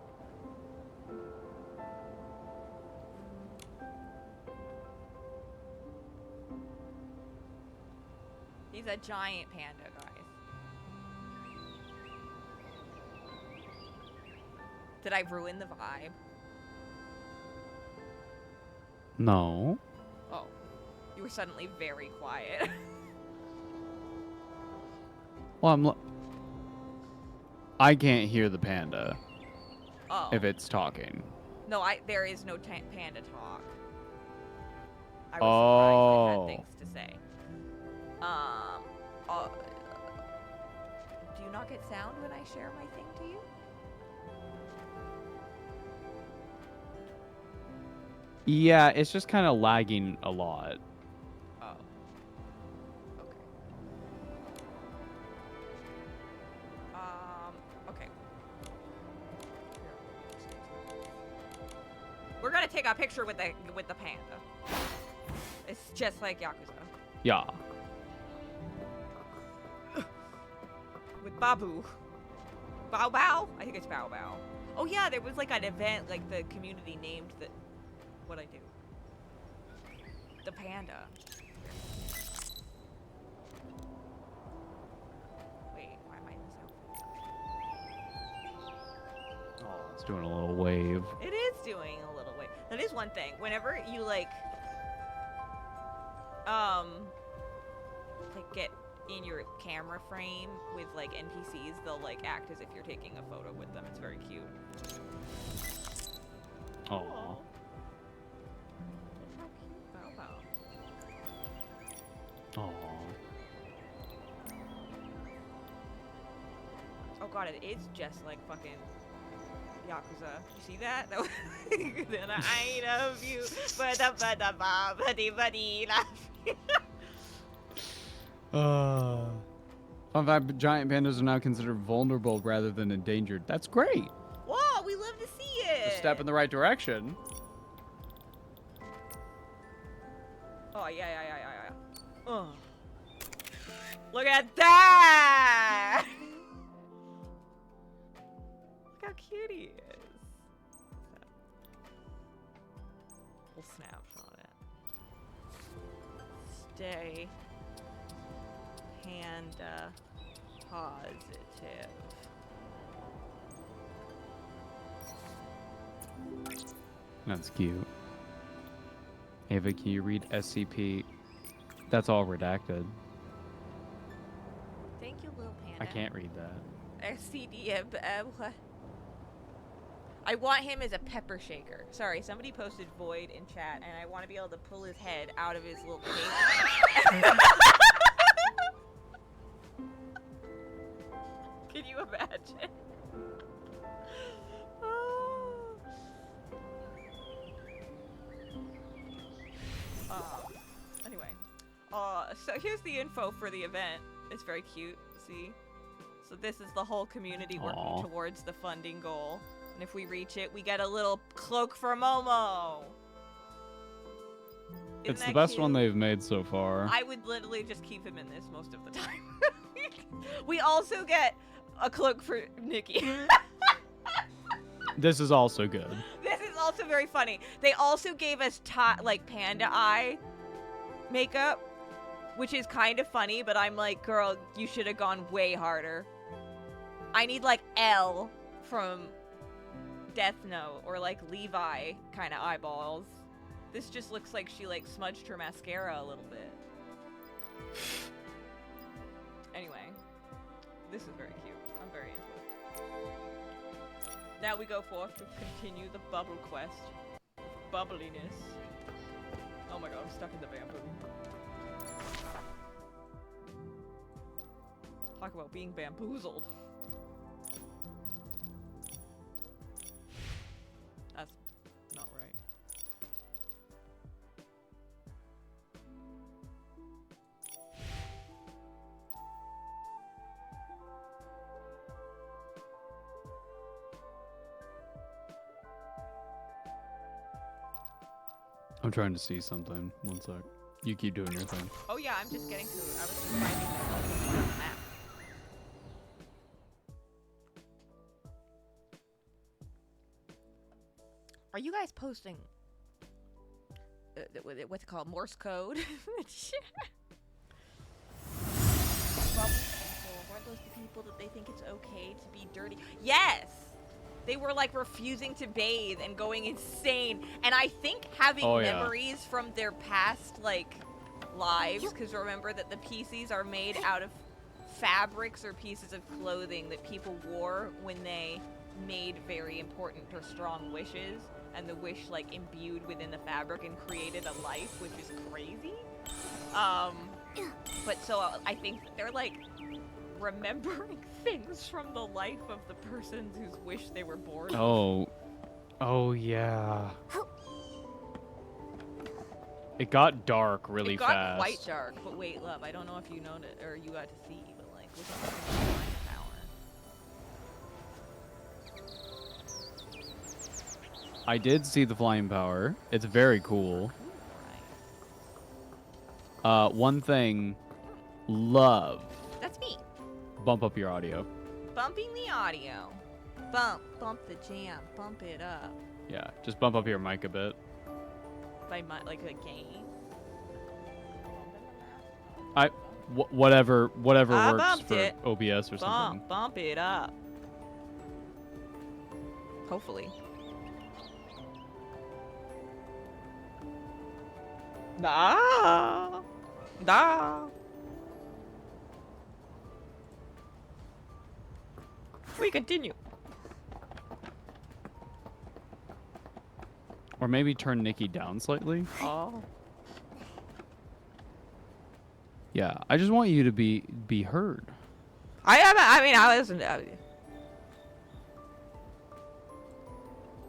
He's a giant panda, guys. Did I ruin the vibe? No. Oh, you were suddenly very quiet. Well, I can't hear the panda Oh. if it's talking. No, there is no panda talk. I was surprised it had things to say. Do you not get sound when I share my thing to you? Yeah, it's just kind of lagging a lot. Oh. Okay. Okay. We're gonna take a picture with the panda. It's just like Yakuza. Yeah. With Babu. Bow Bow? I think it's Bow Bow. Oh yeah, there was like an event, like the community named the... What'd I do? The panda. Wait, why am I in this outfit? Oh, it's doing a little wave. It is doing a little way. That is one thing. Whenever you like get in your camera frame with like NPCs, they'll like act as if you're taking a photo with them. It's very cute. Oh. How cute. Bow Bow. Oh. Oh god, it is just like fucking Yakuza. You see that? That was then I love you. Fun fact, giant pandas are now considered vulnerable rather than endangered. That's great. Whoa, we love to see it. A step in the right direction. Oh yeah. Oh. Look at that! Look how cute he is. We'll snapshot it. Stay panda positive. That's cute. Ava, can you read SCP? That's all redacted. Thank you, little panda. I can't read that. what? I want him as a pepper shaker. Sorry, somebody posted void in chat, and I want to be able to pull his head out of his little cake. Can you imagine? Anyway, so here's the info for the event. It's very cute. See? So this is the whole community working Aw. towards the funding goal. And if we reach it, we get a little cloak for Momo. Isn't It's the that best one cute? they've made so far. I would literally just keep him in this most of the time. We also get a cloak for Nikki. This is also good. This is also very funny. They also gave us like panda eye makeup, which is kind of funny, but I'm like, girl, you should have gone way harder. I need like L from Death Note or like Levi kind of eyeballs. This just looks like she like smudged her mascara a little bit. Anyway, this is very cute. I'm very into it. Now we go forth to continue the bubble quest. Bubbliness. Oh my god, I'm stuck in the bamboo. Talk about being bamboozled. That's not right. I'm trying to see something. One sec. You keep doing your thing. Oh yeah, I'm just getting to. I was just finding the map. Are you guys posting? What's it called? Morse code. Weren't those the people that they think it's okay to be dirty? Yes. They were like refusing to bathe and going insane, and I think having memories from their past like lives, because remember that the PCs are made out of fabrics or pieces of clothing that people wore when they made very important or strong wishes, and the wish like imbued within the fabric and created a life, which is crazy. But so I think they're like remembering things from the life of the persons whose wish they were born. Oh yeah. It got dark really fast. It got quite dark, but wait, love, I don't know if you noticed or you got to see, but like, look at the flying power. I did see the flying power. It's very cool. Right. One thing, love. That's me. Bump up your audio. Bumping the audio. Bump the jam. Bump it up. Yeah, just bump up your mic a bit. By my, like a gain. Whatever I works bumped for it. OBS or something. Bump it up. Hopefully. Da. We continue. Or maybe turn Nikki down slightly. Oh. Yeah, I just want you to be heard. I wasn't.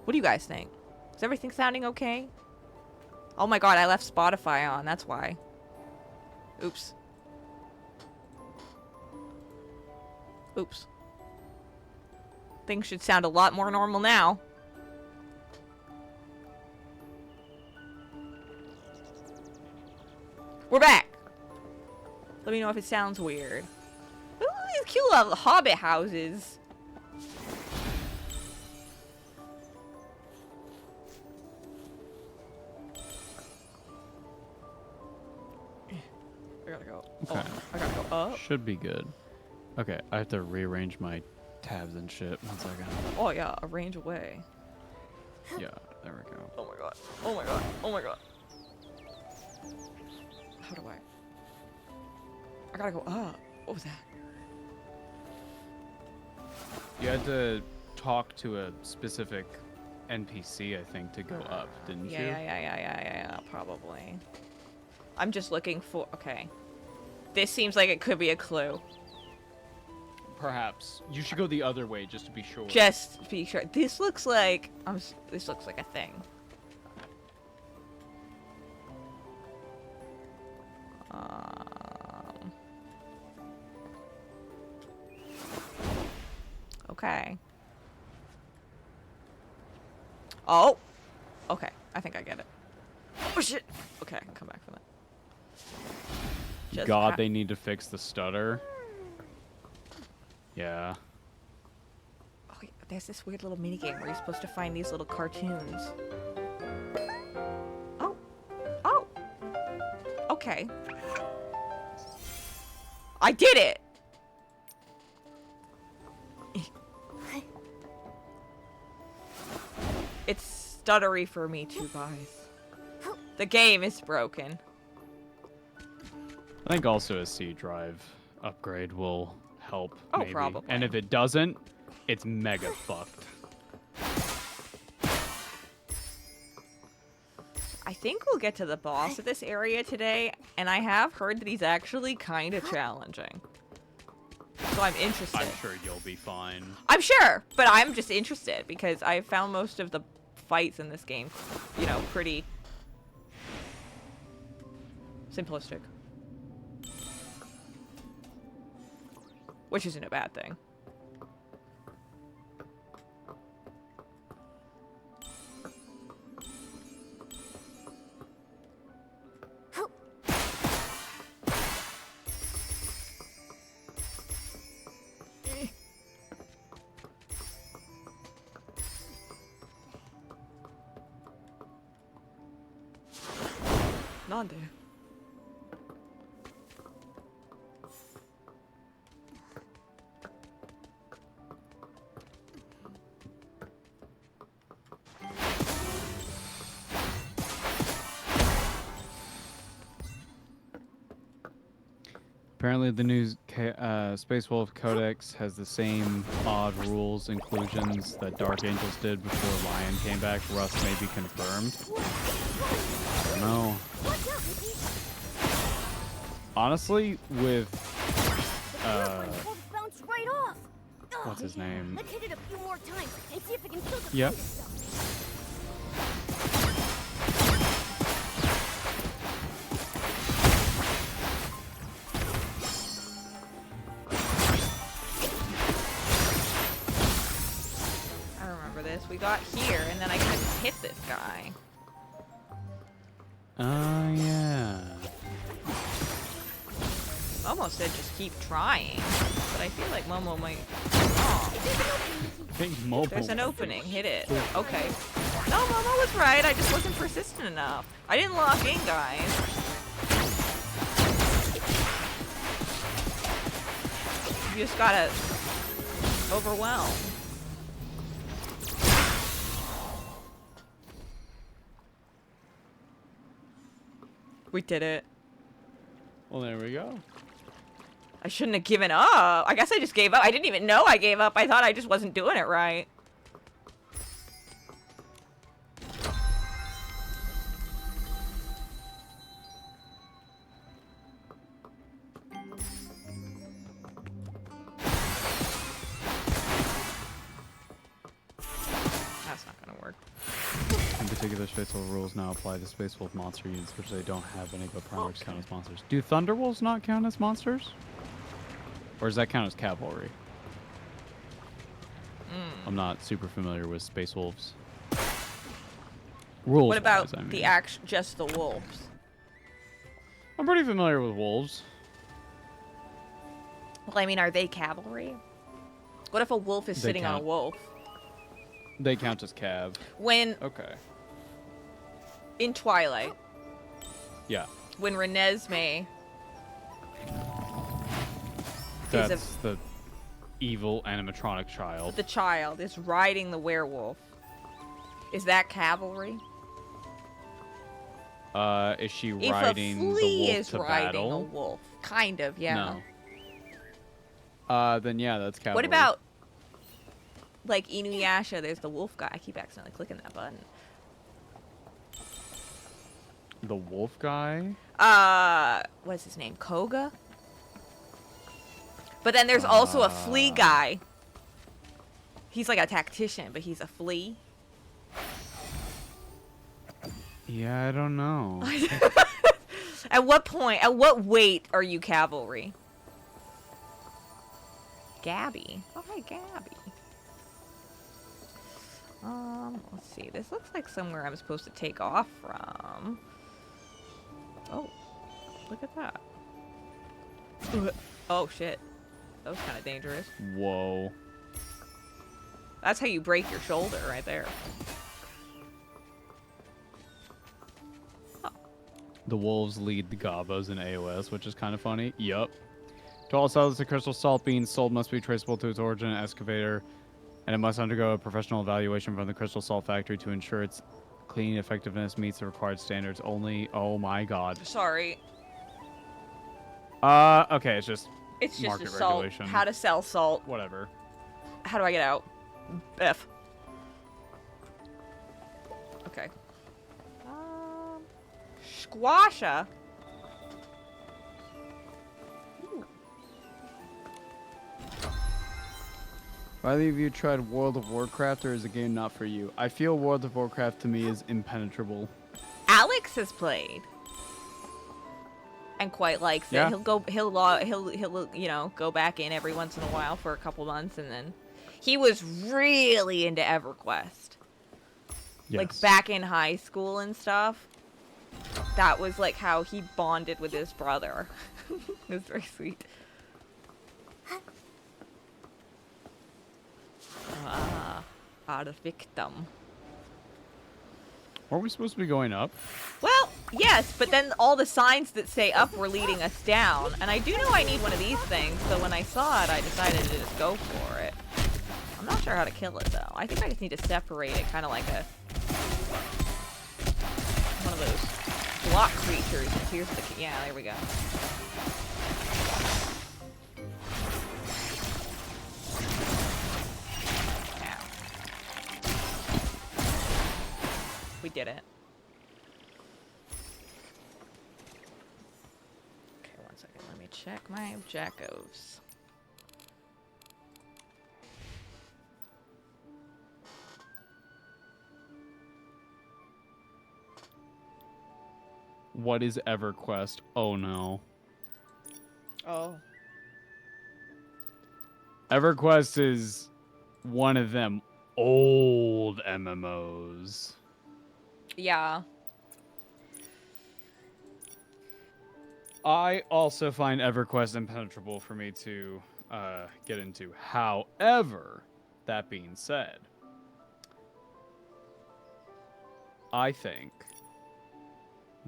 What do you guys think? Is everything sounding okay? Oh my god, I left Spotify on. That's why. Oops. Oops. Things should sound a lot more normal now. We're back. Let me know if it sounds weird. Look at these cute little hobbit houses. I gotta go. Okay. Oh, I gotta go up. Should be good. Okay, I have to rearrange my tabs and shit. 1 second. Oh yeah, arrange away. Yeah, there we go. Oh my god. Oh my god. Oh my god. How do I? I gotta go up. What was that? You had to talk to a specific NPC, I think, to go up, didn't you? Yeah, probably. I'm just looking for. Okay. This seems like it could be a clue. Perhaps. You should go the other way just to be sure. Just be sure. This looks like. This looks like a thing. Okay. Oh. Okay. I think I get it. Oh shit. Okay, I can come back from that. Just God, they need to fix the stutter. Yeah. Oh, yeah, There's this weird little minigame where you're supposed to find these little cartoons. Oh. Oh. Okay. I did it! It's stuttery for me too, guys. The game is broken. I think also a C drive upgrade will help, Oh, maybe. probably. And if it doesn't, it's mega fucked. I think we'll get to the boss of this area today, and I have heard that he's actually kind of challenging. So I'm interested. I'm sure you'll be fine. I'm sure, but I'm just interested because I found most of the fights in this game, you know, pretty simplistic. Which isn't a bad thing. Nande. Apparently the new Space Wolf Codex has the same odd rules inclusions that Dark Angels did before Lion came back. Rust may be confirmed. I don't know. Honestly, with Bounced right off. what's his name? Let's hit it a few more times and see if it can still defend Yep. itself. I remember this. We got here, and then I couldn't hit this guy. Oh yeah. Almost said just keep trying, but I feel like Momo might be wrong. I think mobile. There's an opening. Hit it. Okay. No, Momo was right. I just wasn't persistent enough. I didn't lock in, guys. You just gotta overwhelm. We did it. Well, there we go. I shouldn't have given up. I guess I just gave up. I didn't even know I gave up. I thought I just wasn't doing it right. That's not gonna work. In particular, Space Wolf rules now apply to Space Wolf monster units, which they don't have any but primaries count as monsters. Do Thunderwolves not count as monsters? Or does that count as cavalry? I'm not super familiar with Space Wolves. Rules. What about I mean. the just the wolves? I'm pretty familiar with wolves. Well, I mean, are they cavalry? What if a wolf is They sitting on a count. wolf? They count as cav. When Okay. in Twilight, Yeah. when Renesmee That's the evil animatronic child. the child is riding the werewolf, is that cavalry? Is she If riding a the flea wolf is to riding battle? a wolf, kind of, yeah. No. Then yeah, that's cavalry. What about like Inuyasha? There's the wolf guy. I keep accidentally clicking that button. the wolf guy? What's his name? Koga? But then there's also a flea guy. He's like a tactician, but he's a flea. Yeah, I don't know. At what point, at what weight are you cavalry? Gabby. Oh, hi, Gabby. Let's see. This looks like somewhere I'm supposed to take off from. Oh, look at that. Oh, shit. That was kind of dangerous. Whoa. That's how you break your shoulder right there. The wolves lead the gobos in AOS, which is kind of funny. Yup. To all sellers, the crystal salt being sold must be traceable to its origin and excavator, and it must undergo a professional evaluation from the crystal salt factory to ensure its cleaning effectiveness meets the required standards only. Oh my god. Sorry. Okay, it's just It's just market a salt. regulation. How to sell salt. Whatever. How do I get out? F. Okay. Squasha. Either of you tried World of Warcraft, or is the game not for you? I feel World of Warcraft to me is impenetrable. Alex has played and quite likes Yeah. it. He'll you know, go back in every once in a while for a couple months, and then he was really into EverQuest. Like Yes. back in high school and stuff. That was like how he bonded with his brother. It was very sweet. Our victim. Weren't we supposed to be going up? Well, yes, but then all the signs that say up were leading us down. And I do know I need one of these things, so when I saw it, I decided to just go for it. I'm not sure how to kill it, though. I think I just need to separate it, kind of like a... one of those block creatures. Here's the... yeah, there we go. We did it. Okay, one second. Let me check my objectives. What is EverQuest? Oh no. Oh. EverQuest is one of them old MMOs. Yeah. I also find EverQuest impenetrable for me to get into. However, that being said, I think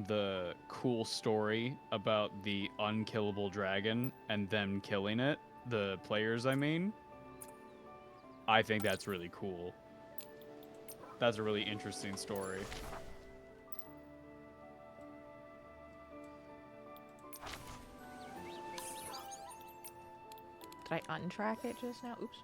the cool story about the unkillable dragon and them killing it, the players I mean, I think that's really cool. That's a really interesting story. Did I untrack it just now? Oops.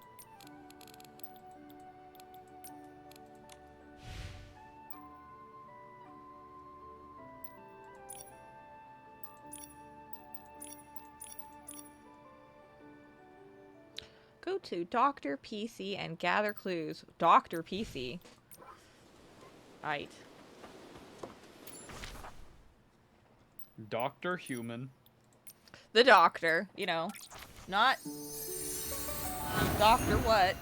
Go to Dr. PC and gather clues. Dr. PC. Right. Dr. Human. The doctor, you know. Not Doctor what?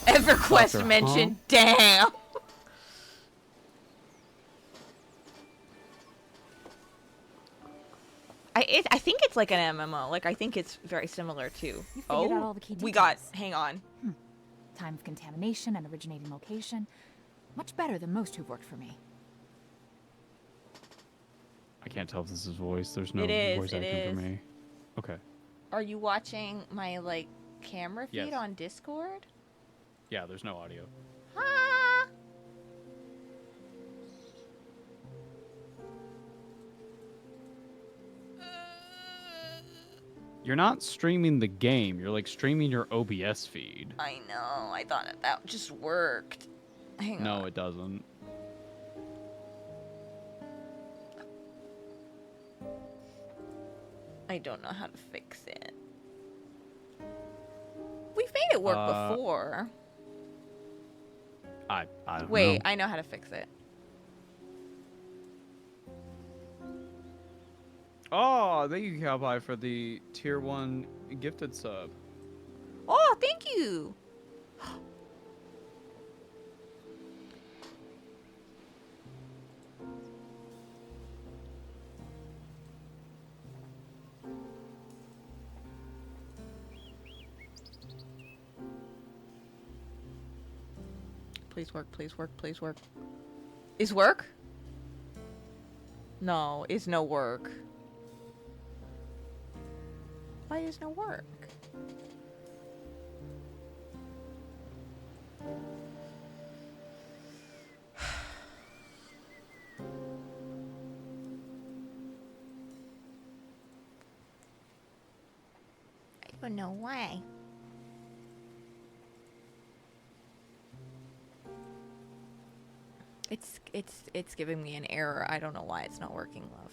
EverQuest Dr. mentioned. Damn. I think it's like an MMO. Like I think it's very similar to. You figured out all the key we got. details. Hang on. Time of contamination and originating location. Much better than most who've worked for me. I can't tell if this is voice. There's no It is, voice it acting for is. me. Okay. Are you watching my like camera feed Yes. on Discord? Yeah, there's no audio. Ah. You're not streaming the game. You're like streaming your OBS feed. I know. I thought that just worked. Hang on. No, it doesn't. I don't know how to fix it. We've made it work before. I don't Wait, know. I know how to fix it. Oh, thank you, Cowboy, for the tier 1 gifted sub. Oh, thank you. Please work, please work, please work. Is work? No, is no work. Why is no work? I don't know why. It's giving me an error. I don't know why it's not working, love.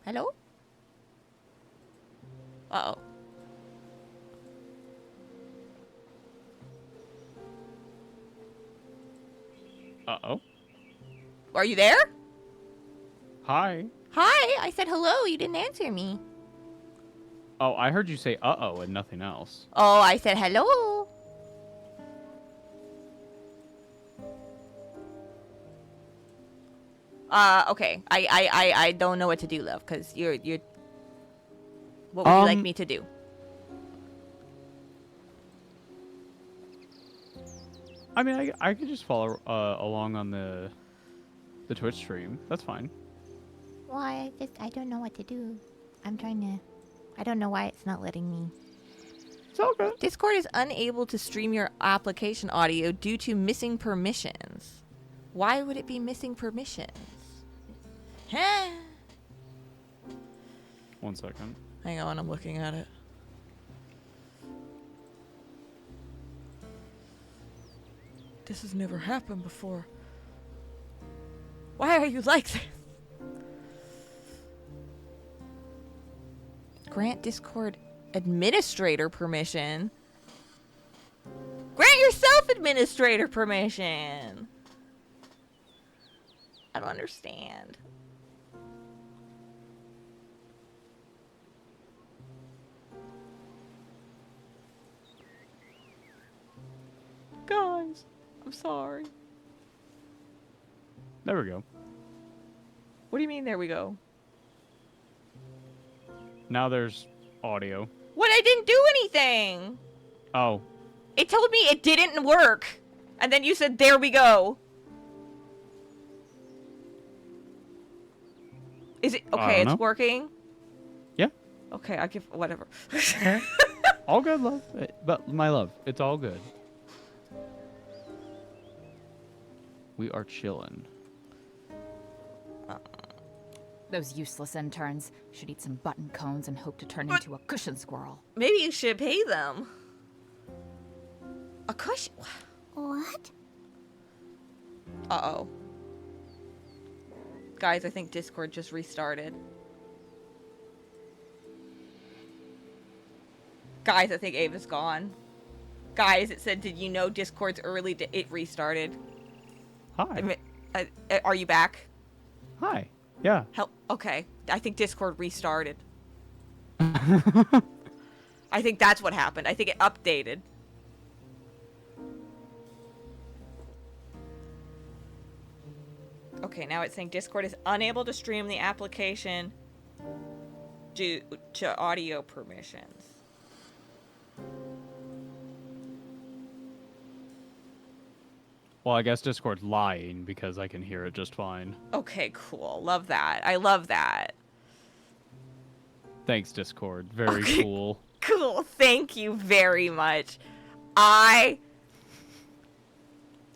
Hello? Uh-oh. Uh-oh. Are you there? Hi. Hi, I said hello. You didn't answer me. Oh, I heard you say uh-oh and nothing else. Oh, I said hello. Okay. I don't know what to do, love, because you're... What would you like me to do? I mean, I could just follow along on the Twitch stream. That's fine. Why? I don't know what to do. I'm trying to... I don't know why it's not letting me. It's all good. Discord is unable to stream your application audio due to missing permissions. Why would it be missing permissions? Huh? 1 second. Hang on, I'm looking at it. This has never happened before. Why are you like this? Grant Discord administrator permission. Grant yourself administrator permission. I don't understand. Guys, I'm sorry. There we go. What do you mean, there we go? Now there's audio. What? I didn't do anything. Oh. It told me it didn't work. And then you said, there we go. Is it? Okay, it's working? Yeah. Okay, I give... Whatever. All good, love. But, my love, it's all good. We are chillin'. Those useless interns should eat some button cones and hope to turn into a cushion squirrel. Maybe you should pay them. A cushion? What? Uh-oh. Guys, I think Discord just restarted. Guys, I think Ava's gone. Guys, it said, did you know Discord's early... It restarted. Hi. Are you back? Hi. Yeah. Okay. I think Discord restarted. I think that's what happened. I think it updated. Okay, now it's saying Discord is unable to stream the application due to audio permissions. Well, I guess Discord's lying because I can hear it just fine. Okay, cool. Love that. I love that. Thanks, Discord. Very cool. Cool. Thank you very much. I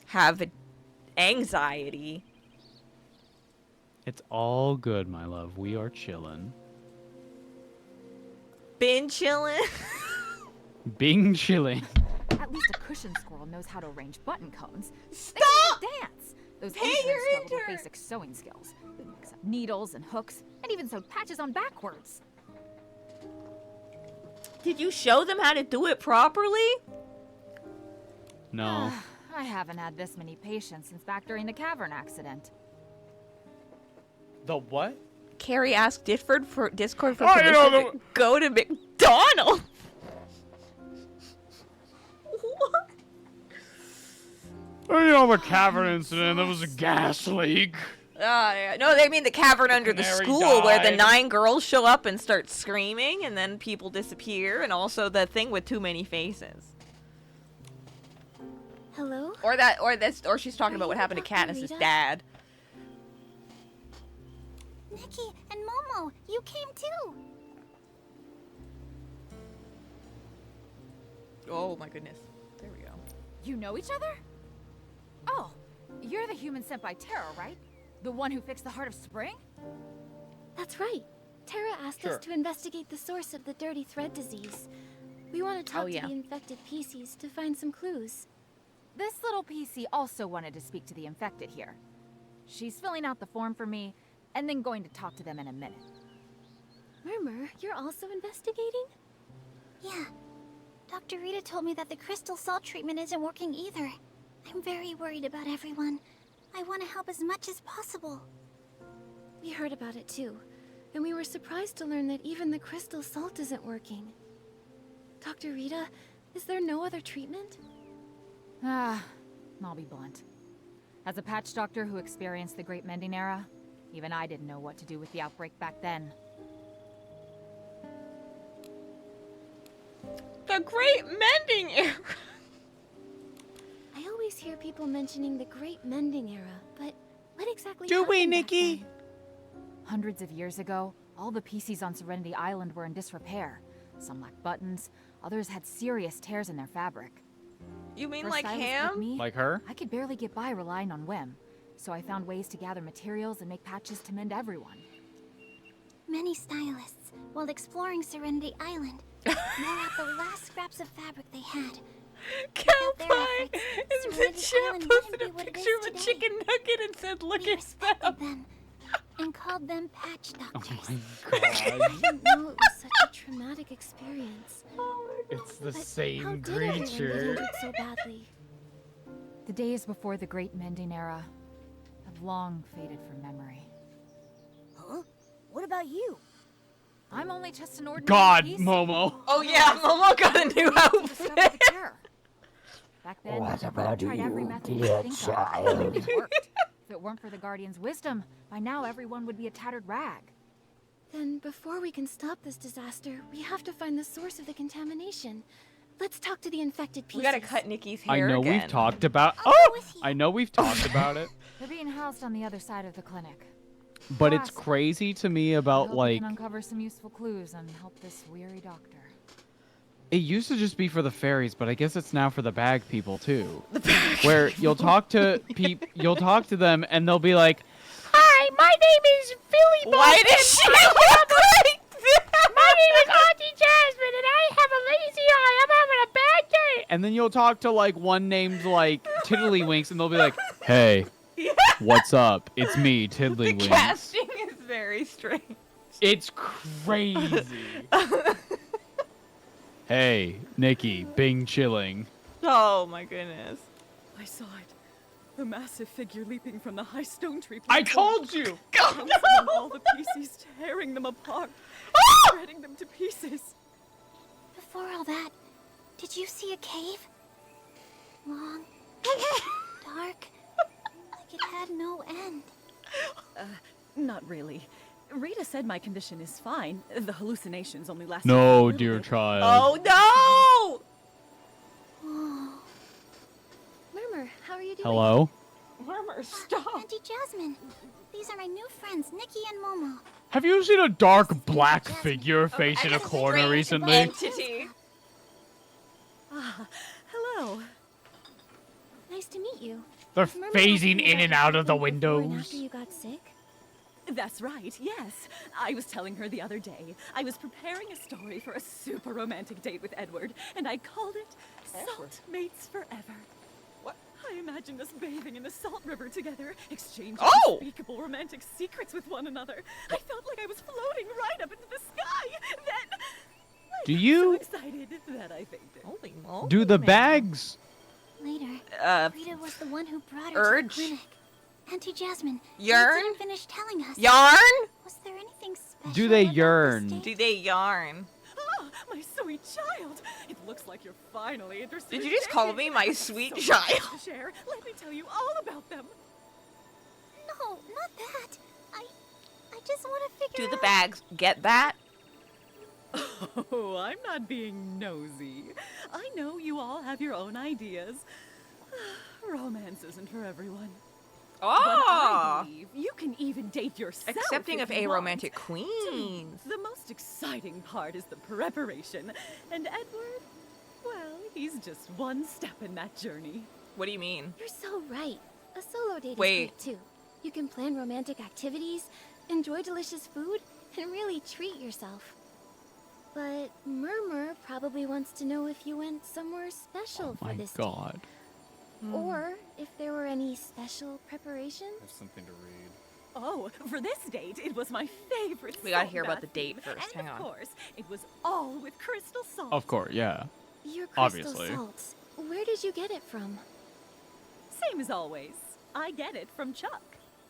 have anxiety. It's all good, my love. We are chillin'. Been chilling. Bing chillin'. At least a cushion squirrel knows how to arrange button cones. Stop! They can even dance. Those Pay interns your struggle intern. with basic sewing skills. They mix up needles and hooks, and even sewed patches on backwards. Did you show them how to do it properly? No. I haven't had this many patients since back during the cavern accident. The what? Carrie asked Discord for permission know to go to McDonald's. What? You know, the cavern incident, there was a gas leak. Yeah. No, they mean the cavern under the canary school where the died. 9 girls show up and start screaming, and then people disappear, and also the thing with too many faces. Hello? Or she's talking Are about what you happened to Dr. Katniss's Rita? dad. Nikki and Momo, you came too. Oh my goodness. There we go. You know each other? Oh, you're the human sent by Terra, right? The one who fixed the Heart of Spring? That's right. Tara asked Sure. us to investigate the source of the dirty thread disease. We want to talk yeah. to the infected PCs to find some clues. This little PC also wanted to speak to the infected here. She's filling out the form for me, and then going to talk to them in a minute. Murmur, you're also investigating? Yeah. Dr. Rita told me that the crystal salt treatment isn't working either. I'm very worried about everyone. I want to help as much as possible. We heard about it too, and we were surprised to learn that even the crystal salt isn't working. Dr. Rita, is there no other treatment? I'll be blunt. As a patch doctor who experienced the Great Mending Era, even I didn't know what to do with the outbreak back then. The Great Mending Era. I always hear people mentioning the Great Mending Era, but what exactly Do we, happened back Nikki? then? Hundreds of years ago, all the PCs on Serenity Island were in disrepair. Some lacked buttons, others had serious tears in their fabric. You mean For a like stylist him? me, Like her? I could barely get by relying on whim, so I found ways to gather materials and make patches to mend everyone. Many stylists, while exploring Serenity Island, wore out the last scraps of fabric they had. Cowpie efforts, in the Serenity chat Island posted wouldn't a be what it picture is of a today. chicken nugget and said, "Look We at respected them." them and called them patch Oh doctors. my god. I didn't know it was such a traumatic experience. It's the But how same did everyone get creature. injured so badly? The days before the Great Mending Era have long faded from memory. Huh? What about you? I'm only just an ordinary God, PC. Momo. Oh yeah, Momo got a new Who discovered outfit. the cure. Back then, I tried every method you could think of. It worked. If it weren't for the Guardian's wisdom, by now everyone would be a tattered rag. Then, before we can stop this disaster, we have to find the source of the contamination. Let's talk to the infected pieces. We gotta cut Nikki's I hair know again. we've talked about. I'll go Oh, with you. I know we've talked about it, They're being housed on the other side of the clinic. but it's Ask. crazy to me I about hope we like can uncover some useful clues and help this weary doctor. it used to just be for the fairies, but I guess it's now for the bag people too. The back. Where you'll talk to you'll talk to them and they'll be like, "Hi, my name is Philly Why does she look like that? My name is Auntie Jasmine, and I have a lazy eye. I'm having a bad day." And then you'll talk to like one named like Tiddlywinks, and they'll be like, "Hey, what's up? It's me, The Tiddlywinks." casting is very strange. It's crazy. Hey, Nikki, Bing chilling. Oh my goodness. I saw it. The massive figure leaping from the high stone tree. I platform. told you. Pouncing on all the PCs, tearing them apart, shredding them to pieces. Before all that, did you see a cave? Long, dark, like it had no end. Not really. Rita said my condition is fine. The hallucinations only lasted. No, a little dear bit. child. Oh Oh. Murmur, how are you doing? Hello? no! Murmur, stop. Auntie Jasmine. These are my new friends, Nikki and Momo. Have you seen a dark black figure facing a This corner strange recently? Entity. Ah, hello. Nice to meet you. They're Was Murmur phasing asking in about and what out of the happened before and windows. after you got sick? That's right, yes. I was telling her the other day. I was preparing a story for a super romantic date with Edward, and I called it Salt Mates Forever. What? I imagined us bathing in the salt river together, exchanging Oh! unspeakable romantic secrets with one another. I felt like I was floating right up into the sky. Then I Do got you- so excited that I fainted. Holy moly, Do the man. bags... Later, Uh, Rita was the one who brought her Urge? to the clinic. Auntie Jasmine, Yearn? you didn't finish telling us. Yarn? Was there anything special Do they about this yearn? date? Do they yarn? Ah, my sweet child. It looks like you're finally interested. Did in you just call dating. me my I'm sweet so child? excited to share. Let me tell you all about them. No, No, not that. I just want to figure Do the out... bags get that? Oh, I'm not being nosy. I know you all have your own ideas. Romance isn't for everyone. But I Oh! believe you can even date yourself. Accepting if of you want. aromantic queens. The most exciting part is the preparation. And Edward, well, he's just one step in that journey. What do you mean? You're so right. A solo date Wait. is great, too. You can plan romantic activities, enjoy delicious food, and really treat yourself. But Murmur probably wants to know if you went somewhere special for My this God. date. Or if there were any special preparations. That's something to read. Oh, for this date, it was my favorite. We gotta salt hear about bath the date theme. first. And Hang on. of course, it was all with crystal salt. Of course, yeah. Your crystal Obviously. salts. Where did you get it from? Same as always. I get it from Chuck.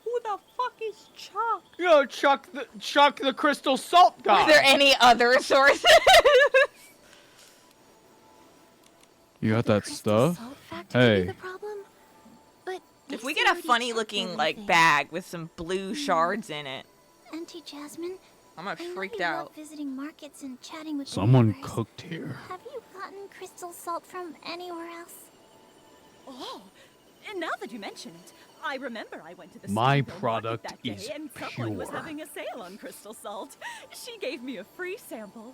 Who the fuck is Chuck? Yo, Chuck the crystal salt guy. Are there any other sources? You got The that crystal stuff? salt factory be Hey. the problem? But If they we say get a already funny checked looking like everything. bag with some blue shards in it, Auntie Jasmine, I'm gonna I know freaked you out. love visiting markets and chatting with the Someone neighbors. cooked here. Have you gotten crystal salt from anywhere else? Oh, and now that you mention it, I remember I went to the My Steamville product market that day is and someone was pure. having a sale on crystal salt. She gave me a free sample.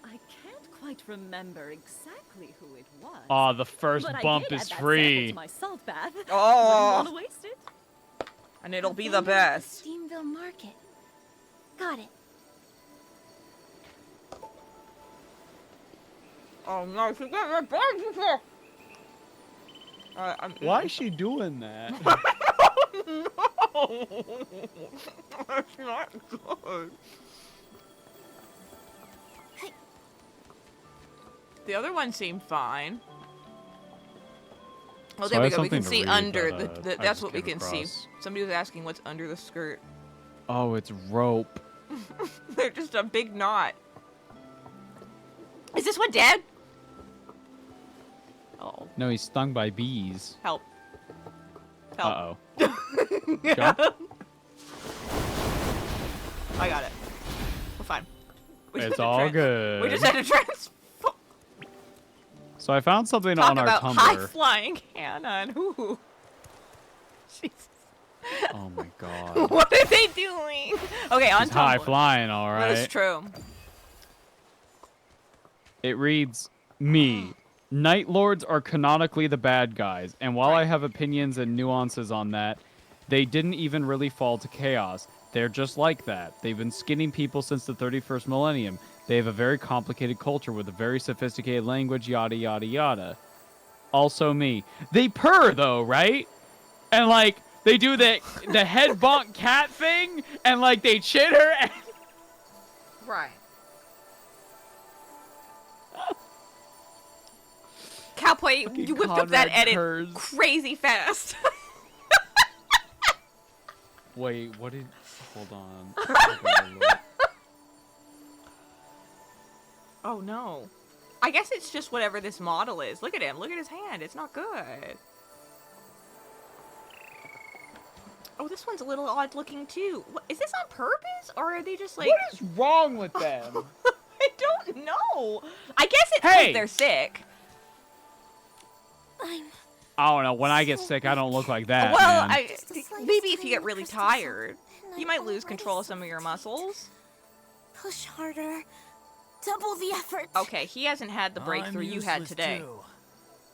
I can't quite remember exactly who it was. Ah, the first but bump I did is add that sample free. to my salt bath. Oh. Wouldn't want to waste it. And it'll A be the vendor at best. Steamville Market. Got it. Oh no, she got my bag before. Why is she doing that? No, that's not good. Hey. The other one seemed fine. Oh, So there I we have go. We can something to see read under that, the. I That's just what we came can see. across. Somebody was asking what's under the skirt. Oh, it's rope. They're just a big knot. Is this one dead? Oh, No, he's stung by bees. help. Help. Uh-oh. Jump. I got it. We're fine. We It's just had to all We good. just had to transform. So I found something Talk on our about Tumblr. high-flying Hannah. Ooh. Jesus. Oh my god. What are they doing? Okay, on He's high Tumblr. flying, all That is right. true. It reads, me. Night Lords are canonically the bad guys, and while I have opinions and nuances on that, they didn't even really fall to chaos. They're just like that. They've been skinning people since the 31st millennium. They have a very complicated culture with a very sophisticated language, yada, yada, yada. Also me. They purr, though, right? And, like, they do the head bonk cat thing, and, like, they chitter, and... Right. Cowboy, you whipped up that Conrad edit purrs. crazy fast. Wait, what did... Hold on. I gotta look. Oh no. I guess it's just whatever this model is. Look at him. Look at his hand. It's not good. Oh, this one's a little odd looking too. What, is this on purpose? Or are they just like... What is wrong with them? I don't know. I guess it's because Hey! they're sick. I don't know. When I get sick, I don't look like that, Well, man. Just the slightest maybe if tiny you get really crystal salt, tired, and you I'm might lose already control of so some of your fatigued. muscles. Push harder. Double the effort. Okay, he hasn't had the breakthrough you had useless, today. too.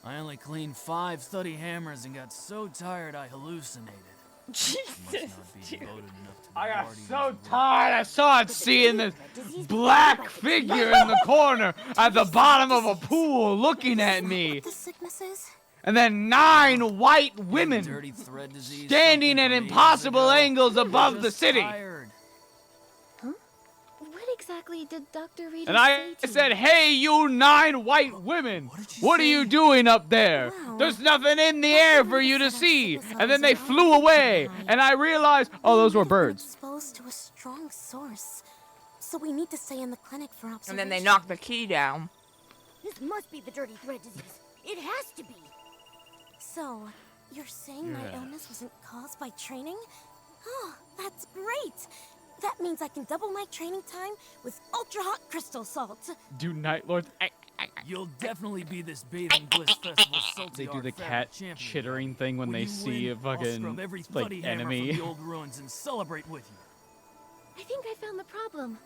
I only cleaned 5 study hammers and got so tired I hallucinated. Jesus, Must not be dude. devoted enough to the I got Guardians so of Light. tired. I saw it seeing this black figure in the corner at the bottom of a pool looking at me. The sickness is? And then 9 white women Dirty thread disease, standing something at from ages impossible ago. angles above the Just city. tired. What exactly did Dr. Rita And I say to said, you? hey, you 9 white women, What did she what are you say? doing up there? Wow. There's nothing in the air for you to see. And then they flew away. And I realized, oh, those were birds. Exposed to a strong source. So we need to stay in the clinic for observation. And then they knocked the key down. This must be the dirty thread disease. It has to be. So, You're saying my illness wasn't caused by training? Oh, that's great! That means I can double my training time with ultra-hot crystal salt. Do Night Lords. You'll definitely be this Bathing Bliss Festival salty They do the art cat champion. chittering thing when they you see win, a I'll fucking scrub every like bloody hammer enemy. from the old ruins and celebrate with you. I think I found the problem.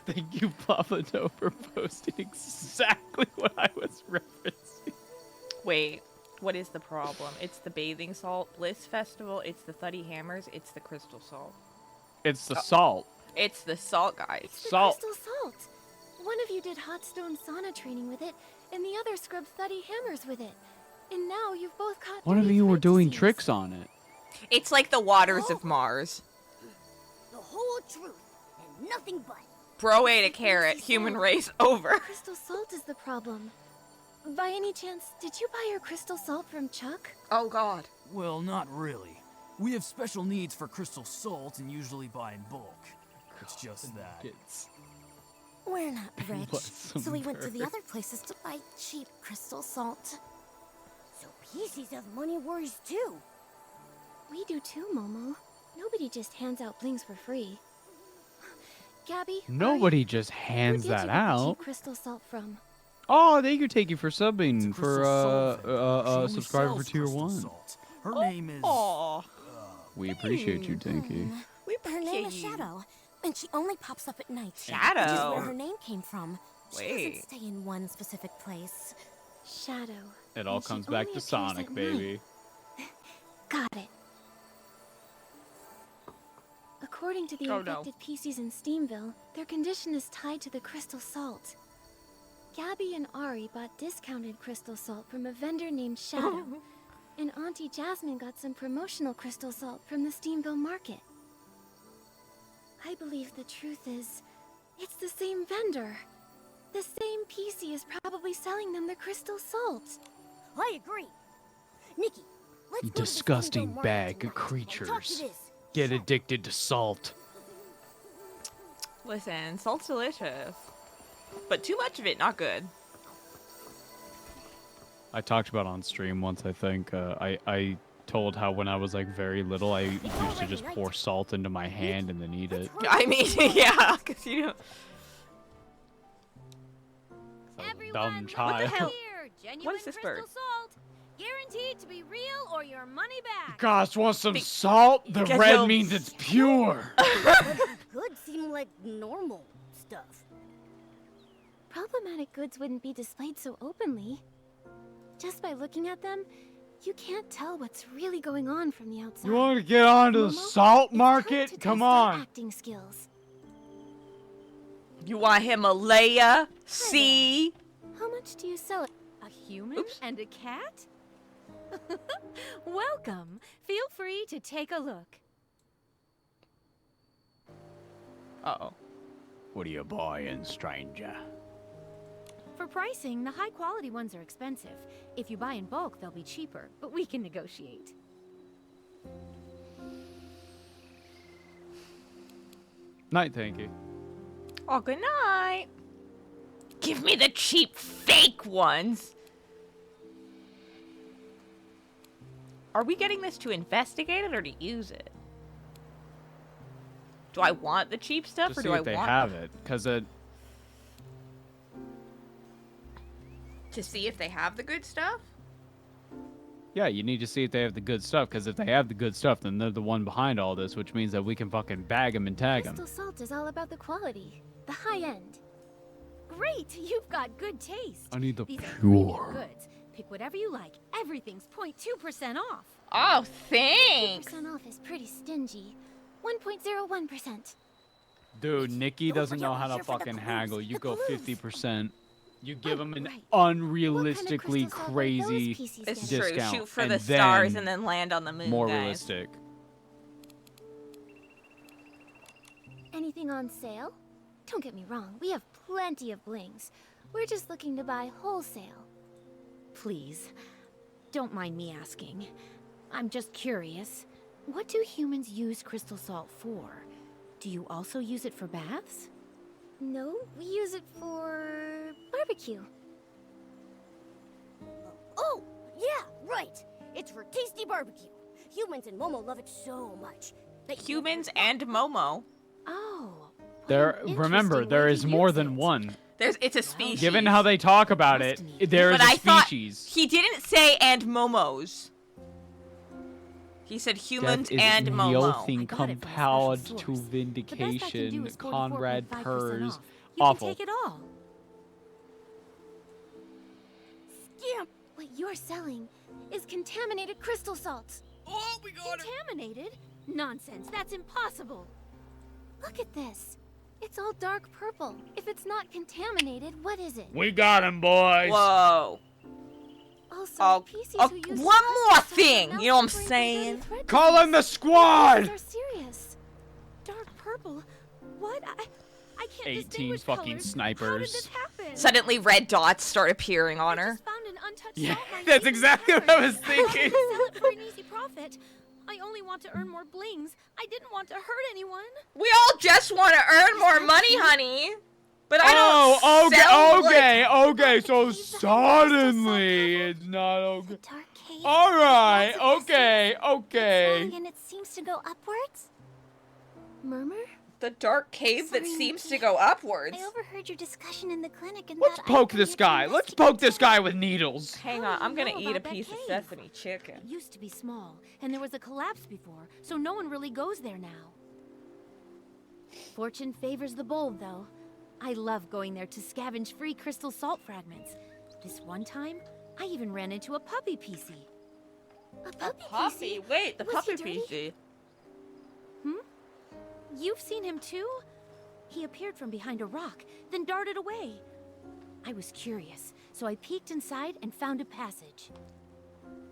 Thank you, Papa No, for posting exactly what I was referencing. Wait, what is the problem? It's the bathing salt bliss festival. It's the thuddy hammers. It's the crystal salt. It's the salt. It's the salt, guys. It's the Salt. crystal salt. One of you did hot stone sauna training with it, and the other scrubbed thuddy hammers with it. And now you've both caught. One of Thuddy's you were red doing disease. tricks on it. It's like the waters of Mars. The whole truth, and nothing but. Bro ate a carrot. Human race over. Crystal salt is the problem. By any chance, did you buy your crystal salt from Chuck? Oh God. Well, not really. We have special needs for crystal salt and usually buy in bulk. It's just that. We're not rich, Bless so we went to them, the other places to buy cheap crystal salt. So PCs have money worries too. We do too, Momo. Nobody just hands out blings for free. Gabby, Nobody just hands where did that you get the out. cheap crystal salt from? Oh, thank you, Takey, for subbing It's a for crystal salt vendor. She only subscriber sells for tier crystal 1. salt. Her name is. Aw. We appreciate you, Takey. We Her name is appreciate you. Shadow, and she only pops up at night. Shadow? Which is where her name came from. She Wait. doesn't stay in one specific place. Shadow. It all And she comes back only to appears Sonic, at baby. night. Got it. According to the Oh, no. infected PCs in Steamville, their condition is tied to the crystal salt. Gabby and Ari bought discounted crystal salt from a vendor named Shadow, and Auntie Jasmine got some promotional crystal salt from the Steamville market. I believe the truth is, it's the same vendor. The same PC is probably selling them the crystal salt. I agree. Nikki, let's You go to the disgusting Steamville market bag tonight of and talk to creatures. this Get Shadow. addicted to salt. Listen, salt's delicious, but too much of it, not good. I talked about on stream once, I think. I told how when I was like very little, I used to just pour salt into my hand and then eat it. I mean, yeah, because you know. So I was a Everyone, dumb look child. hell? here. Genuine What is this crystal bird? salt. Guaranteed to be real or your money back. Gosh, want some Be- salt? The because red you'll- means it's pure. Good seem like normal stuff. Problematic goods wouldn't be displayed so openly. Just by looking at them, you can't tell what's really going on from the outside. You want to get onto the Momo, salt it's time market? to Come test our on. acting skills. You want Himalaya? See? How much do you sell it? A human and a cat? Welcome. Feel free to take a look. Uh-oh. What are you buying, stranger? For pricing, the high quality ones are expensive. If you buy in bulk, they'll be cheaper, but we can negotiate. Night, thank you. Oh, good night. Give me the cheap fake ones. Are we getting this to investigate it or to use it? Do I want the cheap stuff To or see do I if they want have it, because it. to see if they have the good stuff? Yeah, you need to see if they have the good stuff, because if they have the good stuff, then they're the one behind all this, which means that we can fucking bag them and tag them. Crystal salt is all about the quality, the high end. Great, you've got good taste. I need the These are premium pure. goods. Pick whatever you like. Everything's 0.2% off. Oh, thanks. 2% off is pretty stingy. 1.01%. Dude, Nikki Don't doesn't forget know how we're to here for the fucking clues, haggle. You the go clues. 50%. You give them an right. What kind of unrealistically crystal salt are those crazy, PCs It's getting? true. discount, Shoot for and the stars then and then land on the moon, more guys. realistic. Anything on sale? Don't get me wrong, we have plenty of blings. We're just looking to buy wholesale. Please, don't mind me asking. I'm just curious. What do humans use? Crystal salt for? Do you also use it for baths? No, we use it for barbecue. Oh, yeah. Right. It's for tasty barbecue. Humans and Momo love it so much. Humans and Momo. Oh. Remember, there is more than one. It's a species. Given how they talk about it, there is But a I thought species. he didn't say and Momos. He said humans Death is and Momo. I Neil got it from a compelled special to source. The best I can do vindication. is 44.5% Conrad purrs. off. You Awful. can take it all. Scamp! What you're selling is contaminated crystal salt. Oh, we got it! Contaminated? Nonsense, that's impossible. Look at this. It's all dark purple. If it's not contaminated, what is it? We got him, boys. Whoa. Also, Oh, PCs who use one more crystal salt thing. are now You know what I'm suffering from saying? dirty thread Call in the disease. squad. These are serious. Dark purple? What? I can't 18 distinguish fucking colors. How did snipers. this happen? Suddenly red dots start appearing on I her. just found an untouched Yeah, salt mine that's hidden in exactly the what I was cupboard. I wanted thinking. to sell it for an easy profit. I only want to earn more blings. I didn't want to hurt anyone. We all just want to earn more money, honey. But I don't Oh, sell, okay. So suddenly it's not okay. The dark cave. All right, Lots of okay. It's long and it seems to go upwards. Murmur? The dark cave that Sorry, seems to Nikki. go upwards. I overheard your discussion in the clinic and Let's thought poke I'd this come guy. here to Let's investigate poke this that. guy with needles. Hang How on, do I'm you gonna know eat a about that piece of cave? sesame chicken. It used to be small, and there was a collapse before, so no one really goes there now. Fortune favors the bold, though. I love going there to scavenge free crystal salt fragments. This one time, I even ran into a puppy PC. A puppy Puppy, PC? wait, the Was puppy he dirty? PC. You've seen him too? He appeared from behind a rock, then darted away. I was curious, so I peeked inside and found a passage.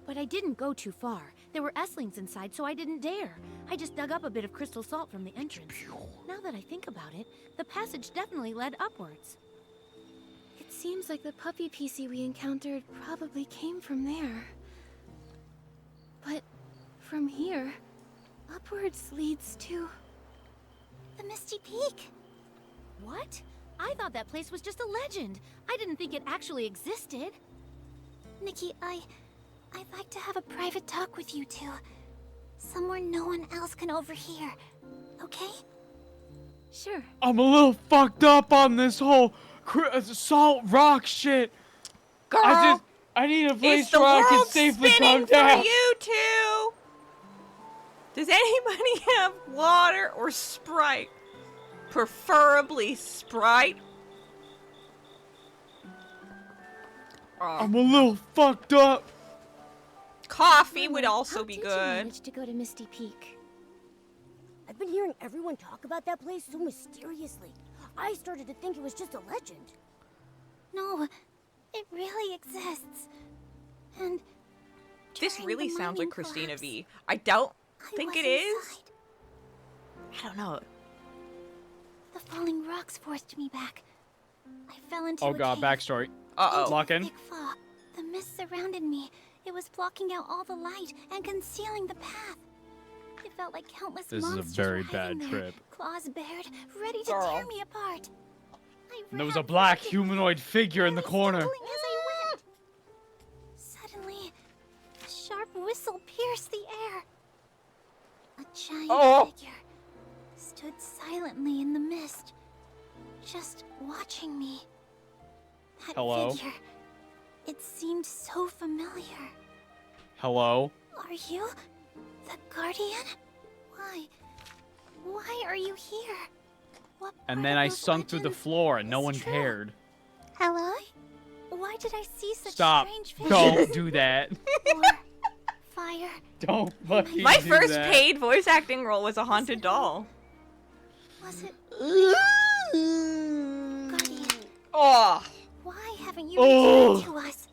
But I didn't go too far. There were Esslings inside, so I didn't dare. I just dug up a bit of crystal salt from the entrance. Now that I think about it, the passage definitely led upwards. It seems like the puppy PC we encountered probably came from there. But from here, upwards leads to the Misty Peak. What? I thought that place was just a legend. I didn't think it actually existed. Nikki, I'd like to have a private talk with you two. Somewhere no one else can overhear. Okay? Sure. I'm a little fucked up on this whole salt rock shit. Girl, I need a place is the where I can world safely spinning come for down. you two? Does anybody have water or Sprite? Preferably Sprite. I'm a little fucked up. Coffee would also How be did you good. manage to go to Misty Peak? I've been hearing everyone talk about that place so mysteriously. I started to think it was just a legend. No, it really exists. And This during really the sounds mining like Christina collapse, V. I don't I think was it is. inside. I don't know. The falling rocks forced me back. I fell into Oh a god, cave. backstory. Uh-oh. Lock in. Thick fog. The mist surrounded me. It was blocking out all the light and concealing the path. It felt like countless This is a monsters very were hiding bad there, trip. claws bared, ready to Girl. tear me apart. I And there was ran a black frantic, humanoid figure in the barely corner. stumbling as I went. Suddenly, a sharp whistle pierced the air. A giant figure stood silently in the mist, just watching me. That Hello? figure, it seemed so familiar. Hello? Are you the Guardian? Why? Why are you here? What And part then of I those sunk through the legends floor and no is one true? cared. Hello? Why did I see such Stop. strange visions? Don't do that. Or fire. Don't fucking My do first that. paid voice acting role was a haunted it doll. Was it Guardian? Oh, Why haven't you Oh. returned to us?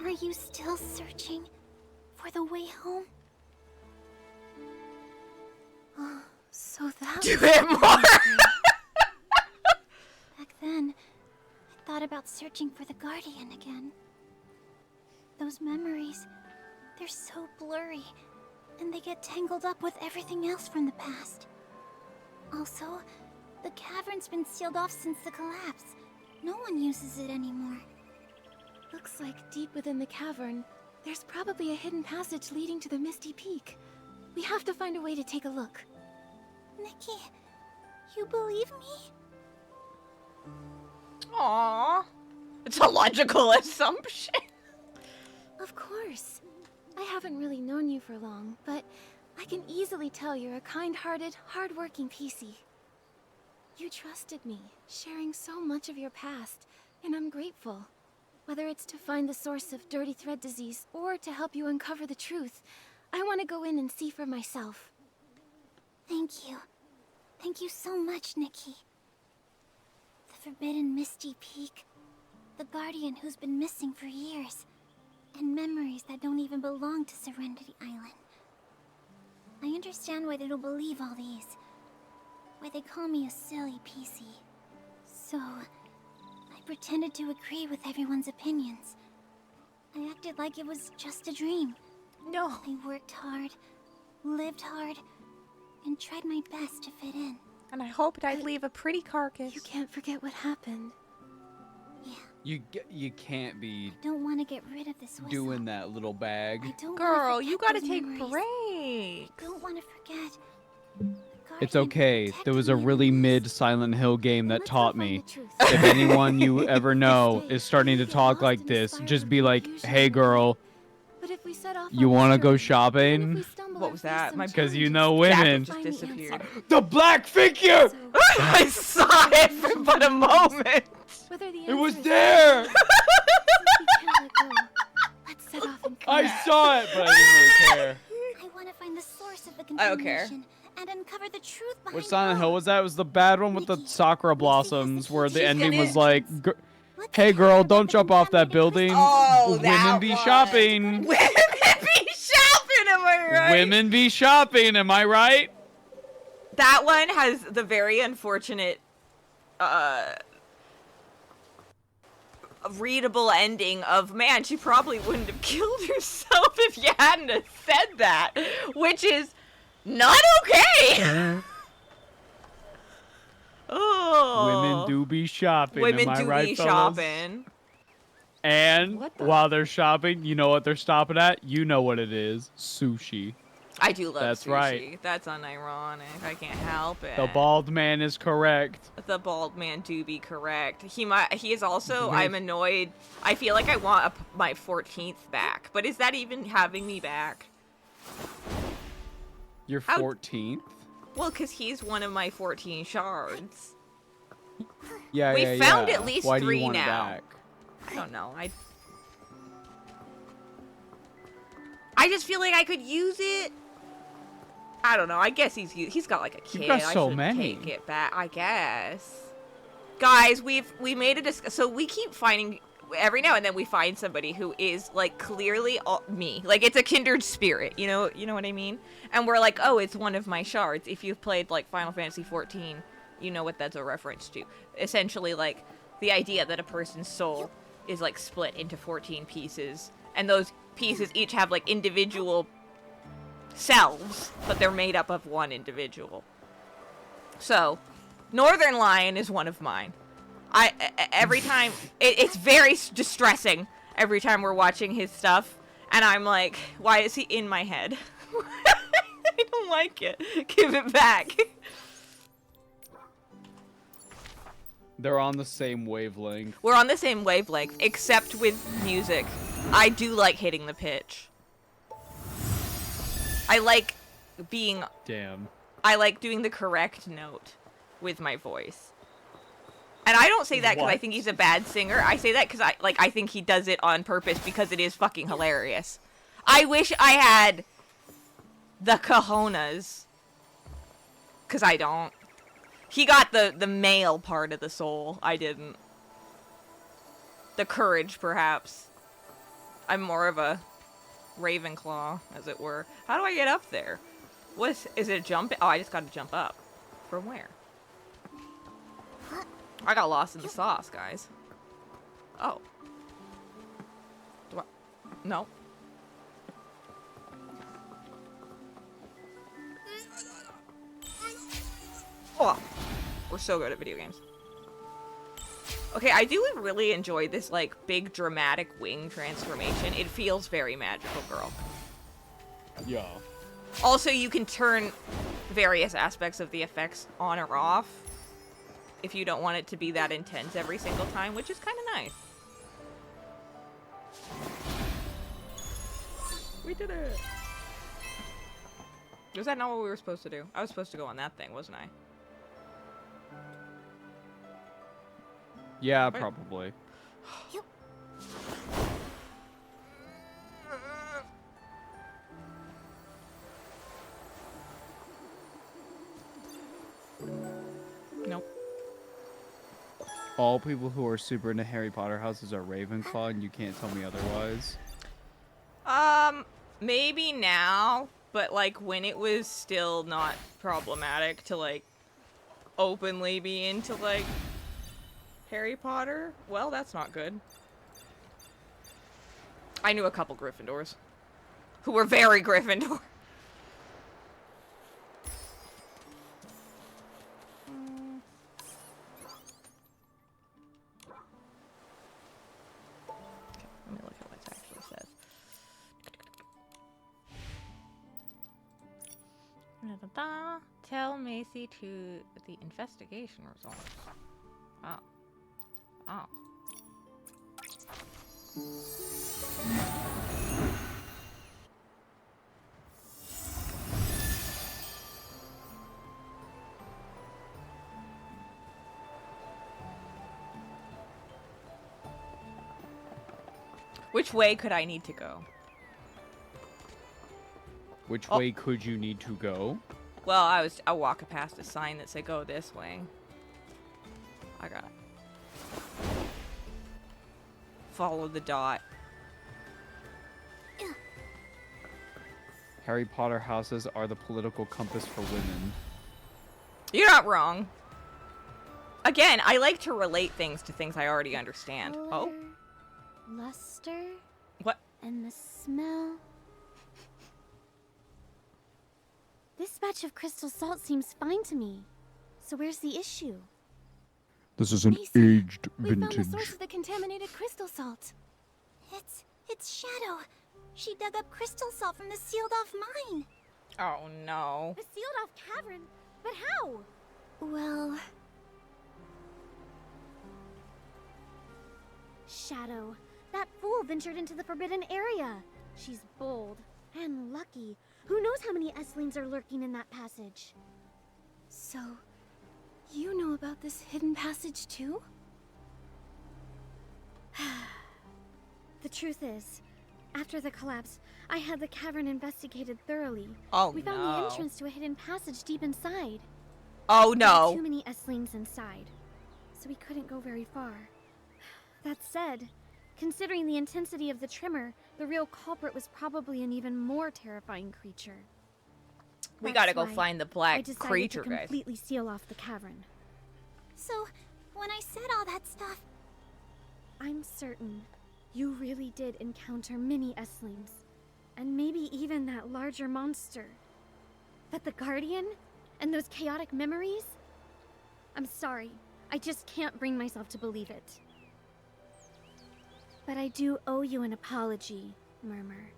Are you still searching for the way home? Oh, so that do was it more. back then. I thought about searching for the Guardian again. Those memories, they're so blurry, and they get tangled up with everything else from the past. Also, the cavern's been sealed off since the collapse. No one uses it anymore. Looks like deep within the cavern, There's probably a hidden passage leading to the Misty Peak. We have to find a way to take a look. Nikki, you believe me? Aww. It's a logical assumption. Of course. I haven't really known you for long, but I can easily tell you're a kind-hearted, hard-working PC. You trusted me, sharing so much of your past, and I'm grateful. Whether it's to find the source of dirty thread disease or to help you uncover the truth, I want to go in and see for myself. Thank you. Thank you so much, Nikki. The forbidden Misty Peak. The guardian who's been missing for years. And memories that don't even belong to Serenity Island. I understand why they don't believe all these. Why they call me a silly PC. So, I pretended to agree with everyone's opinions. I acted like it was just a dream. No. I worked hard, lived hard, and tried my best to fit in. And I hoped I'd leave a pretty carcass. You can't forget what happened. Yeah, You can't be don't want to get rid of this whistle. doing that little bag. I don't Girl, wanna you forget gotta those take memories. breaks. I don't want to forget. It's okay. There was a really mid Silent Hill game that Let's go taught find me. the truth. If anyone you ever know is starting to talk like this, just be like, "Hey girl, But if we set off you on want to this go journey, shopping?" and if we stumble What or was face that? some My- Because you challenges, know Jack women. just find the disappeared. answer. The black figure! So, I saw it for but a moment. whether the It was answer is there! yes, since we can't let go, let's set off and I come. saw it, but I didn't really care. I want to find the source of the I don't care. contamination and uncover the truth behind What it Silent Hill all. was that? It was the bad one with the Nikki, sakura Lucy has the blossoms, key where to the the ending gonna- was like, Let's "Hey find girl, out about don't the jump off that contaminated building. Oh, Women that be one. shopping. Women be shopping, am I right? Women be shopping, am I right?" That one has the very unfortunate, readable ending of, man, she probably wouldn't have killed herself if you hadn't have said that, which is not okay. Oh. Women do be shopping, Women am I do right, be fellas? shopping. And What the- while they're shopping, you know what they're stopping at? You know what it is. Sushi. I do love That's sushi. right. That's unironic. I can't help it. The bald man is correct. The bald man do be correct. He is also, Wait. I'm annoyed. I feel like I want my 14th back. But is that even having me back? Your How- 14th? Well, because he's one of my 14 shards. Yeah, We yeah, found yeah. at least Why do 3 you want it now. back? I don't know. I just feel like I could use it. I don't know. I guess he's got like a kid. got I so should many. take it back. I guess. Guys, we made a so we keep finding every now and then we find somebody who is like clearly me. Like it's a kindred spirit. You know what I mean? And we're like, oh, it's one of my shards. If you've played like Final Fantasy 14, you know what that's a reference to. Essentially, like the idea that a person's soul is like split into 14 pieces, and those pieces each have like individual selves, but they're made up of one individual. So, Northern Lion is one of mine. Every time it's very distressing every time we're watching his stuff, and I'm like, why is he in my head? I don't like it. Give it back. They're on the same wavelength. We're on the same wavelength, except with music. I do like hitting the pitch. I like being... Damn. I like doing the correct note with my voice. And I don't say that because I What? think he's a bad singer. I say that because I think he does it on purpose because it is fucking hilarious. I wish I had the cojones. Because I don't. He got the male part of the soul. I didn't. The courage, perhaps. I'm more of a Ravenclaw, as it were. How do I get up there? Is it a jump? Oh, I just gotta jump up. From where? I got lost in the sauce, guys. Oh. Do I? No. Oh. We're so good at video games. Okay, I do really enjoy this, like, big dramatic wing transformation. It feels very magical, girl. Yeah. Also, you can turn various aspects of the effects on or off if you don't want it to be that intense every single time, which is kind of nice. We did it! Was that not what we were supposed to do? I was supposed to go on that thing, wasn't I? Yeah, probably. Yep. Nope. All people who are super into Harry Potter houses are Ravenclaw, and you can't tell me otherwise. Maybe now, but like when it was still not problematic to like openly be into like Harry Potter, well, that's not good. I knew a couple Gryffindors who were very Gryffindor. Let me look at what it actually says. Da-da-da. Tell Macy to the investigation results. Oh. Oh. Which way could I need to go? Which way could you need to go? Well, I walked past a sign that said go this way. I got it. Follow the dot. Harry Potter houses are the political compass for women. You're not wrong. Again, I like to relate things to things I already understand. Color, Oh? luster, What? and the smell. This batch of crystal salt seems fine to me. So where's the issue? This is an Macy, aged We found the vintage. source of the contaminated crystal salt. It's Shadow. She dug up crystal salt from the sealed-off mine. Oh no. A sealed-off cavern? But how? Well, Shadow. That fool ventured into the forbidden area. She's bold and lucky. Who knows how many Esslings are lurking in that passage? so you know about this hidden passage too? The truth is, after the collapse, I had the cavern investigated thoroughly. Oh We found no. the entrance to a hidden passage deep inside. Oh There were no. too many Esslings inside, so we couldn't go very far. That said, considering the intensity of the tremor, the real culprit was probably an even more terrifying creature. We That's gotta go why find the I black decided creature, to guys. completely seal off the cavern. So, when I said all that stuff, I'm certain you really did encounter many Esslings, and maybe even that larger monster. But the Guardian? And those chaotic memories? I'm sorry, I just can't bring myself to believe it. But I do owe you an apology, Murmur.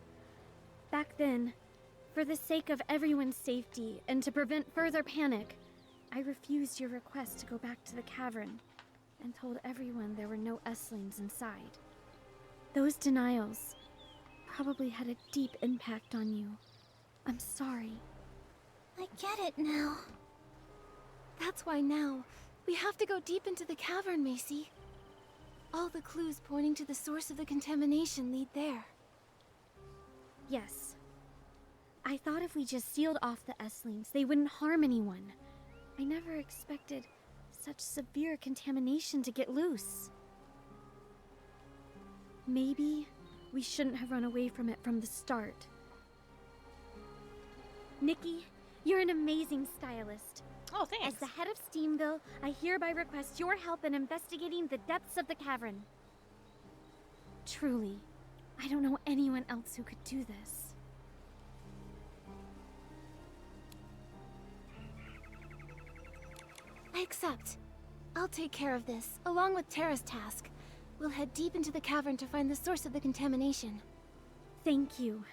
Back then, for the sake of everyone's safety and to prevent further panic, I refused your request to go back to the cavern and told everyone there were no Esslings inside. Those denials probably had a deep impact on you. I'm sorry. I get it now. That's why now, we have to go deep into the cavern, Macy. All the clues pointing to the source of the contamination lead there. Yes. I thought if we just sealed off the Esslings, they wouldn't harm anyone. I never expected such severe contamination to get loose. Maybe we shouldn't have run away from it from the start. Nikki, you're an amazing stylist. Oh, As thanks. the head of Steamville, I hereby request your help in investigating the depths of the cavern. Truly, I don't know anyone else who could do this. I accept. I'll take care of this, along with Terra's task. We'll head deep into the cavern to find the source of the contamination. Thank you,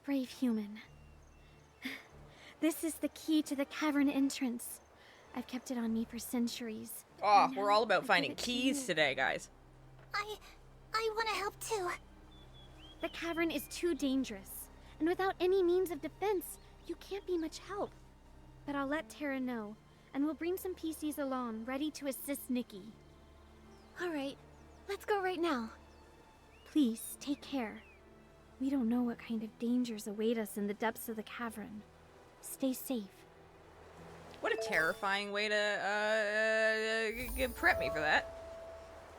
brave human. This is the key to the cavern entrance. I've kept it on me for centuries. Oh, And we're now all about I finding give it to keys you. today, guys. I want to help too. The cavern is too dangerous, and without any means of defense, you can't be much help. But I'll let Terra know, and we'll bring some PCs along, ready to assist Nikki. All right, let's go right now. Please, take care. We don't know what kind of dangers await us in the depths of the cavern. Stay safe. What a terrifying way to prep me for that.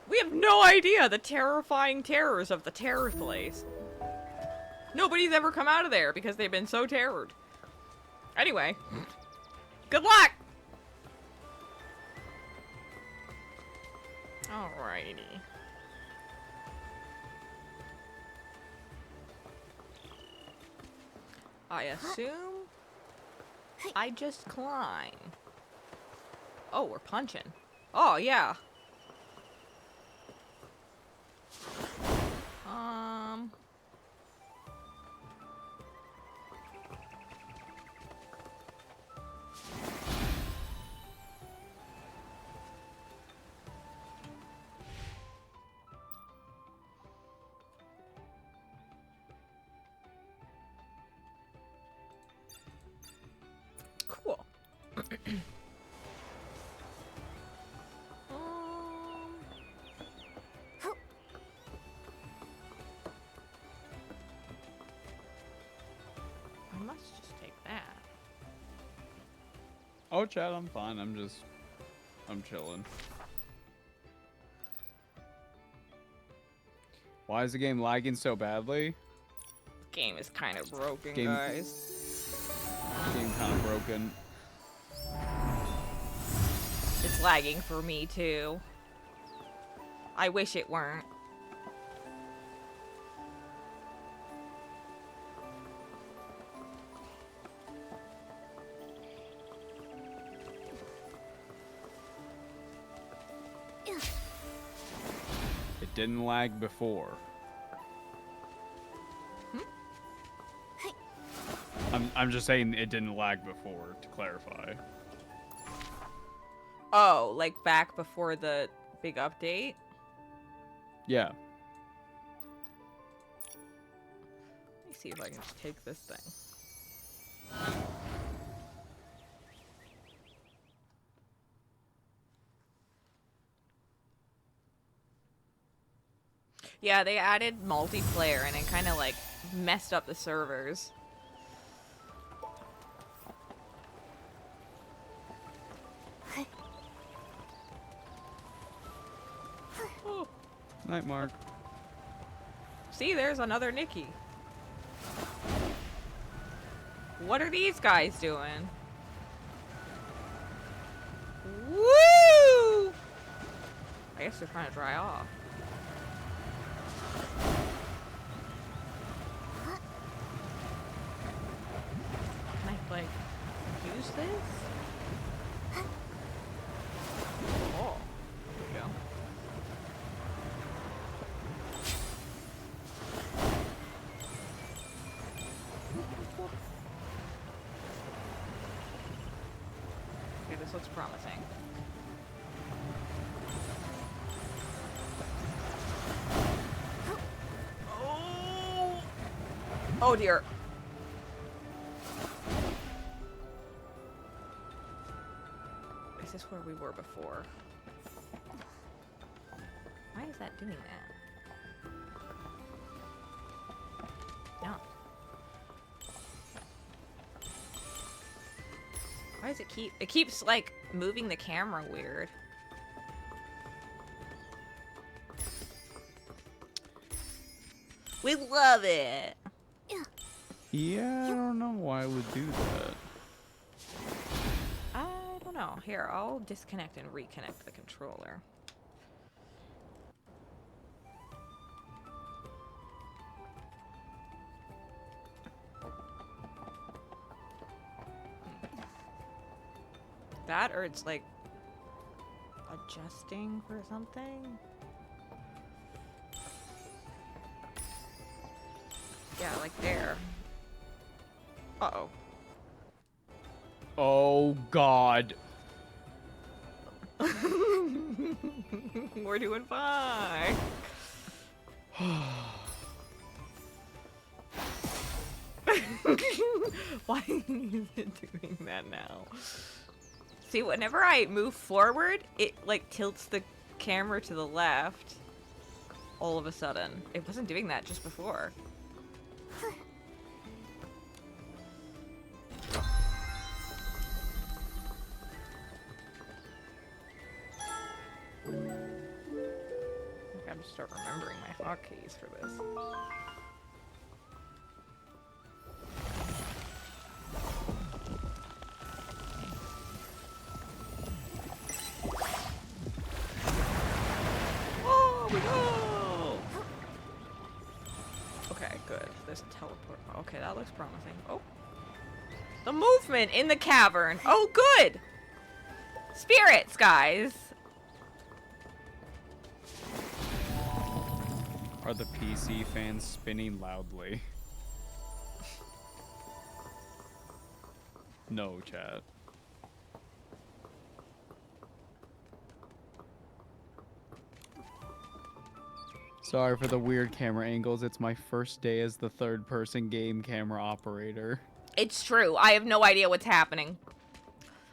We have no idea the terrifying terrors of the terror place. Nobody's ever come out of there because they've been so terrored. Anyway, good luck! Alrighty. I assume I just climb. Oh, we're punching. Oh, yeah. Cool. I must just take that. Oh, Chad, I'm fine. I'm chilling. Why is the game lagging so badly? Game is kind of broken, Game- guys. Game kind of broken. It's lagging for me too. I wish it weren't. It didn't lag before. I'm just saying it didn't lag before, to clarify. Oh, like back before the big update? Yeah. Let me see if I can just take this thing. Yeah, they added multiplayer and it kind of like messed up the servers. Oh. Night, Mark. See, there's another Nikki. What are these guys doing? Woo! I guess they're trying to dry off. Can I, like, use this? Oh, there we go. Okay, this looks promising. Oh! Oh dear. Is this where we were before? Why is that doing that? No. Why does it keeps like moving the camera weird. We love it. Yeah, I don't know why I would do that. I don't know. Here, I'll disconnect and reconnect the controller. That or it's like adjusting for something? Yeah, like there. Uh-oh. Oh, God. We're doing fine. Why is it doing that now? See, whenever I move forward, it like tilts the camera to the left. All of a sudden. It wasn't doing that just before. I gotta start remembering my hotkeys for this. Oh, we go! Okay, good. This teleport. Okay, that looks promising. Oh. The movement in the cavern. Oh, good! Spirits, guys. Are the PC fans spinning loudly? No, chat. Sorry for the weird camera angles. It's my first day as the third-person game camera operator. It's true. I have no idea what's happening.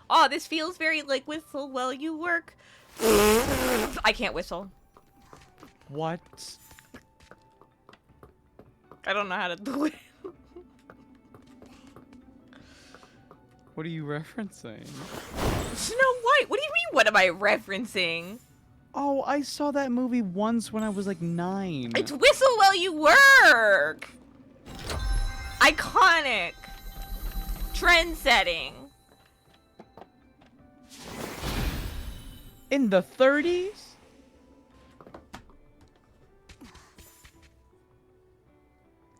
Oh, this feels very like whistle while you work. I can't whistle. What? I don't know how to do it. What are you referencing? Snow White. What do you mean? What am I referencing? Oh, I saw that movie once when I was like 9. It's whistle while you work. Iconic. Trend setting. In the 30s?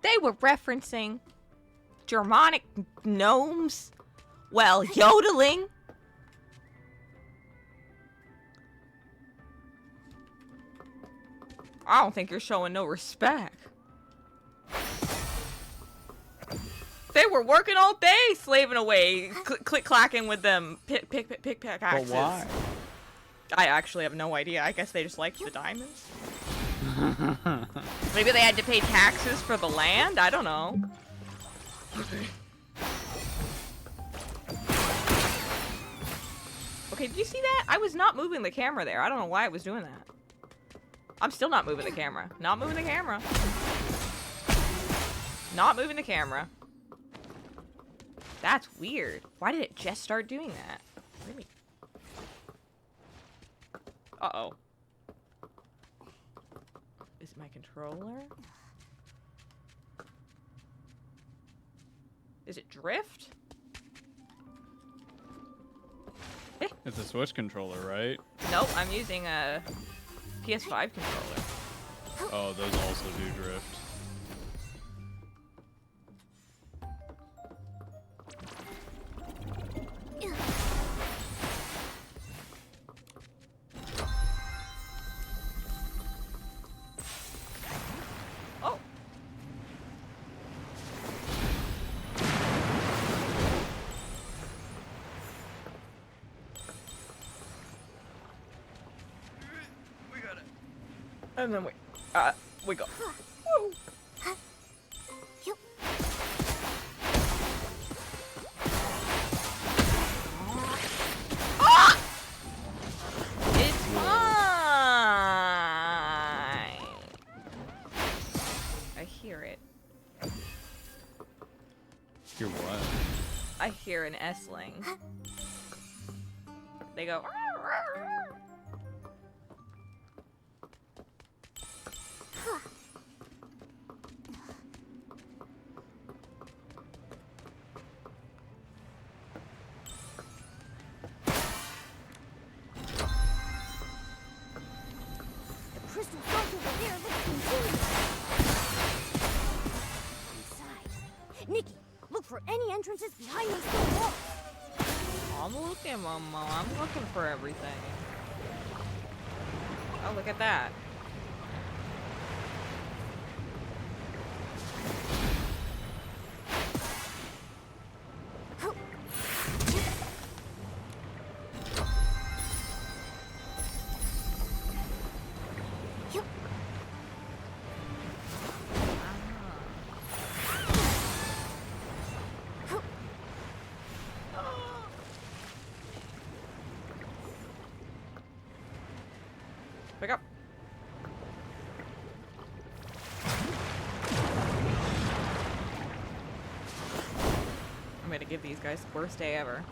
They were referencing Germanic gnomes while yodeling. I don't think you're showing no respect. They were working all day, slaving away, click-clacking with them pick-pickaxes. But why? I actually have no idea. I guess they just liked the diamonds. Maybe they had to pay taxes for the land? I don't know. Okay, did you see that? I was not moving the camera there. I don't know why I was doing that. I'm still not moving the camera. Not moving the camera. Not moving the camera. That's weird. Why did it just start doing that? Really? Uh-oh. Is it my controller? Is it drift? It's a Switch controller, right? Nope, I'm using a PS5 controller. Oh, those also do drift. Oh. We got it. And then we go. Woo. Ah! It's fine. I hear it. Hear what? I hear an S-ling. They go. Crystal salt over there looks continuous. Inside. Nikki, look for any entrances behind those stone walls. I'm looking, Mama. I'm looking for everything. Oh, look at that. Pick up. I'm gonna give these guys the worst day ever.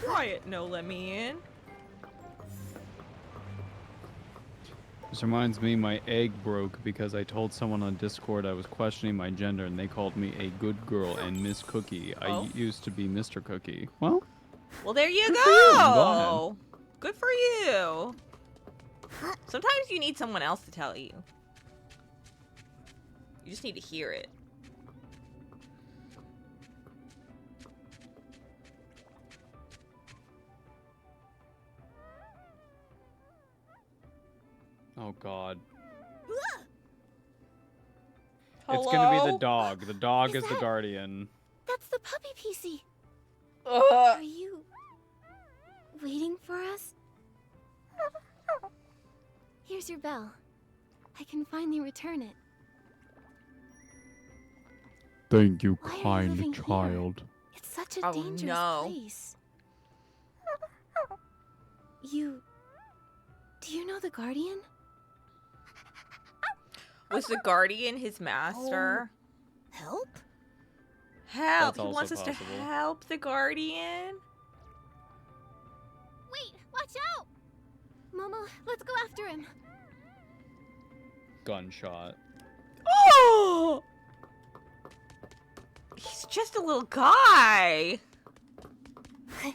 Quiet, no let me in. This reminds me, my egg broke because I told someone on Discord I was questioning my gender and they called me a good girl and Miss Cookie. Oh. I used to be Mr. Cookie. Well, Well, there you good for you. Go go. Good for you. Sometimes you need someone else to tell you. You just need to hear it. Oh God. Hello? It's gonna be the dog. The dog Is is the that- guardian. That's the puppy PC. Ugh. Are you waiting for us? Here's your bell. I can finally return it. Thank you, Why are you living kind here? child. It's such a Oh, dangerous no. place. Do you know the Guardian? Was the guardian his master? Help? Help! That's He also wants us to possible. help the guardian? Wait, watch out! Momo, let's go after him. Gunshot. Oh! He's just a little guy. How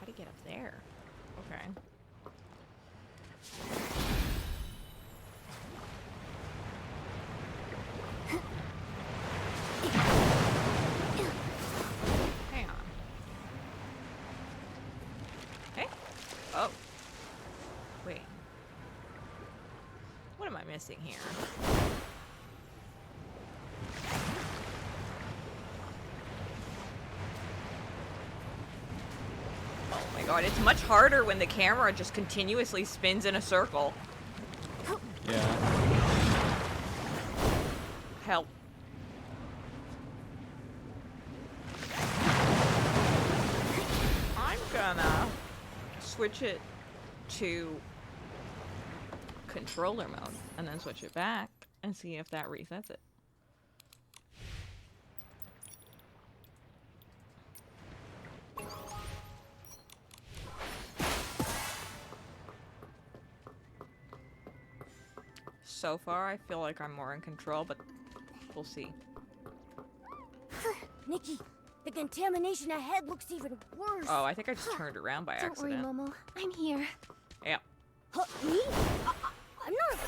to get up there? Okay. Hang on. Okay. Oh. Wait. What am I missing here? Oh my god, it's much harder when the camera just continuously spins in a circle. Yeah. Help. I'm gonna switch it to controller mode and then switch it back and see if that resets it. So far, I feel like I'm more in control, but we'll see. Nikki, the contamination ahead looks even worse. Oh, I think I just turned around by Don't worry, accident. Momo. I'm here. Yeah. Huh, me? I'm not.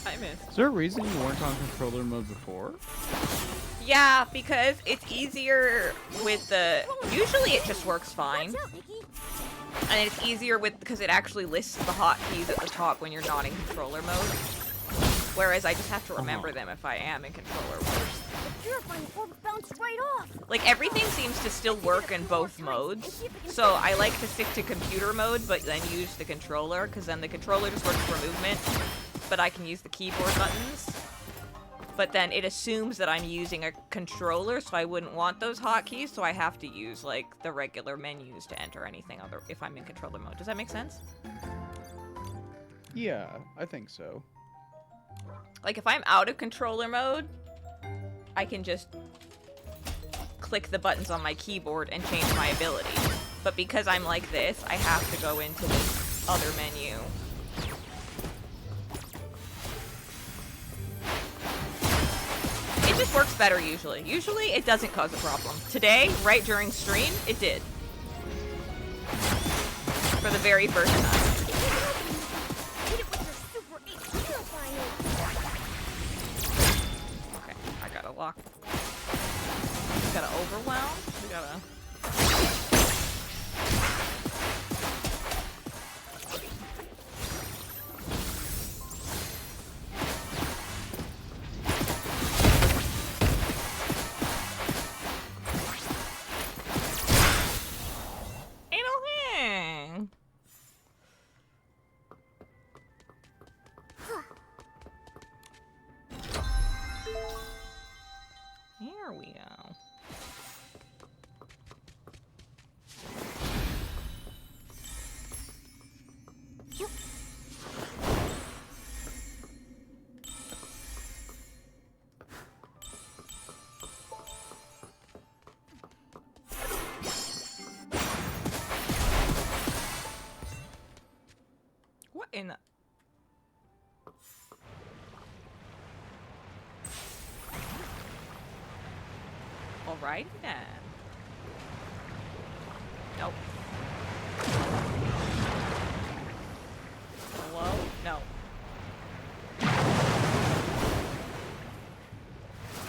I missed. Is there a reason you weren't on controller mode before? Yeah, because it's easier with the... Usually it just works fine. Watch out, Nikki. And it's easier with because it actually lists the hotkeys at the top when you're not in controller mode. Whereas I just have to remember them if I am in controller mode. The purifying orb bounced right off. Like, everything seems to still work in both modes. So I like to stick to computer mode, but then use the controller, because then the controller just works for movement. But I can use the keyboard buttons. But then it assumes that I'm using a controller, so I wouldn't want those hotkeys, so I have to use, like, the regular menus to enter anything other if I'm in controller mode. Does that make sense? Yeah, I think so. Like, if I'm out of controller mode, I can just click the buttons on my keyboard and change my ability. But because I'm like this, I have to go into this other menu. It just works better usually. Usually it doesn't cause a problem. Today, right during stream, it did. For the very first time. Okay, I gotta lock. We gotta overwhelm. We gotta... Here we go. What in the... Alrighty then. Nope. Hello? No.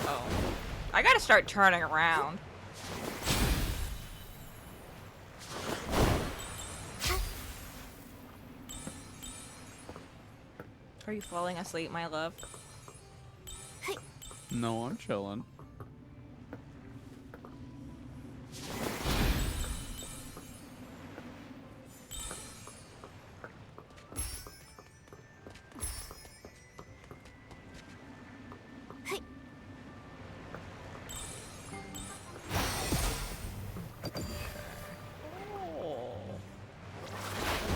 Oh. I gotta start turning around. Are you falling asleep, my love? No, I'm chilling.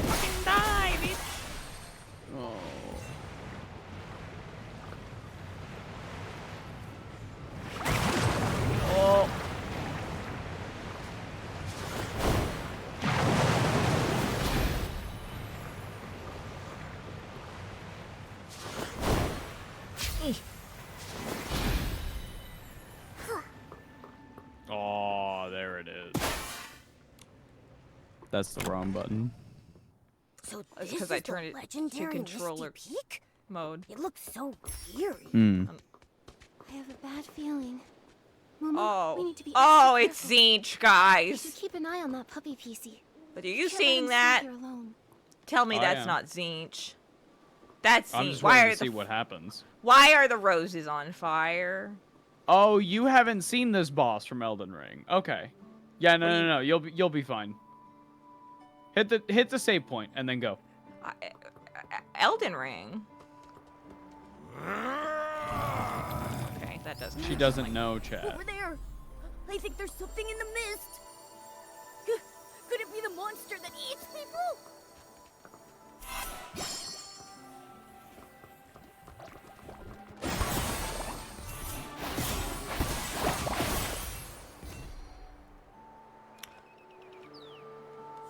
Fucking die, bitch. Oh. Oh. Oh, there it is. That's the wrong button. So That's this 'cause is I turned it the to legendary controller. Misty Peak? Mode. It looks so eerie. Hmm. I have a bad feeling. Mama, Oh. we need to be Oh, extra it's careful. Zinch, We guys. should keep an eye on that puppy PC. But are you Can't let him seeing stay that? here alone. Tell me I that's am. not Zinch. That's I'm Zinch. just Why waiting are to see the what happens. Why are the roses on fire? Oh, you haven't seen this boss from Elden Ring. Okay. Yeah, no, What do no, you- no. You'll be fine. Hit the save point and then go. Elden Ring. Okay, that doesn't. She doesn't know, chat. Over there. I think there's something in the mist. Could it be the monster that eats people?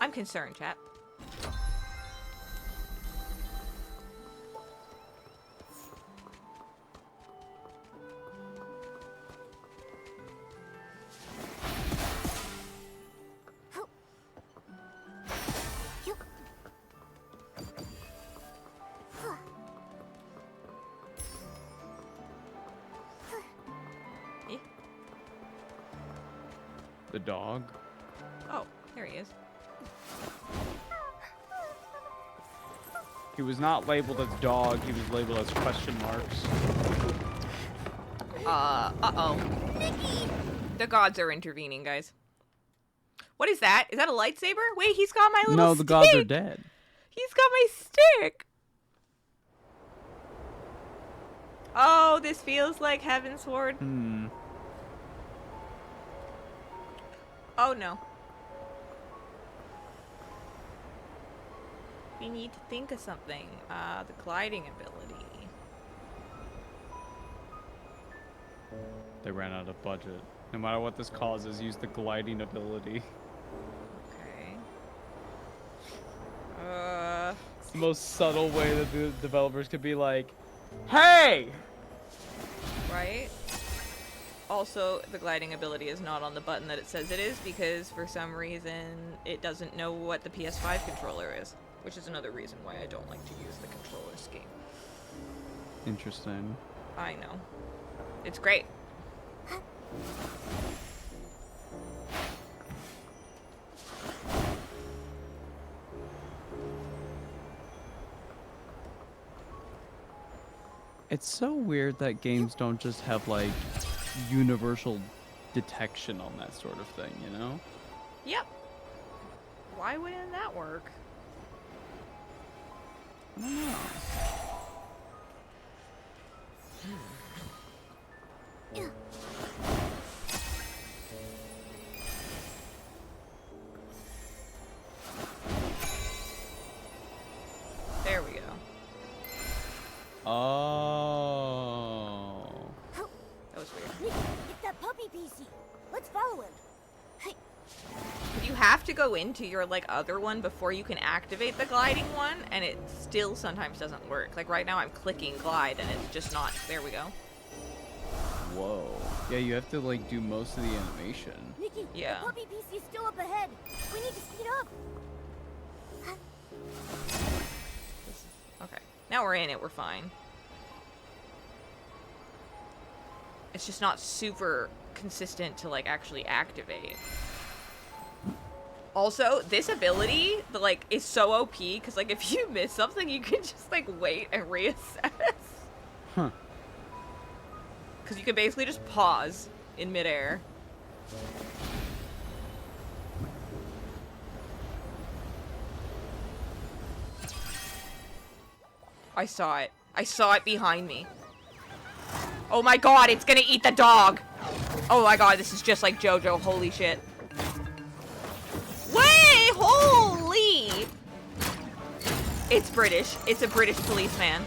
I'm concerned, chat. Eh? The dog. Oh, there he is. He was not labeled as dog. He was labeled as question marks. Uh-oh. The gods are intervening, guys. What is that? Is that a lightsaber? Wait, he's got my little No, the stick. gods are dead. He's got my stick. Oh, this feels like Heaven's Sword. Hmm. Oh, no. We need to think of something. The gliding ability. They ran out of budget. No matter what this causes, use the gliding ability. Okay. It's the most subtle way that the developers could be like, hey! Right? Also, the gliding ability is not on the button that it says it is because for some reason it doesn't know what the PS5 controller is, which is another reason why I don't like to use the controller scheme. Interesting. I know. It's great. It's so weird that games don't just have like universal detection on that sort of thing, you know? Yep. Why wouldn't that work? I don't know. There we go. Oh. That was weird. Nick, get that puppy PC. Let's follow him. Hey, But you have to go into your like other one before you can activate the gliding one, and it still sometimes doesn't work. Like right now I'm clicking glide and it's just not. There we go. Whoa. Yeah, you have to like do most of the animation. Nikki, Yeah. the puppy PC is still up ahead. We need to speed up. Okay. Now we're in it, we're fine. It's just not super consistent to like actually activate. Also, this ability, like, is so OP because like if you miss something, you can just like wait and reassess. Huh. Because you can basically just pause in midair. I saw it. I saw it behind me. Oh my god, it's gonna eat the dog! Oh my god, this is just like JoJo, holy shit. Wait, holy! It's British. It's a British policeman.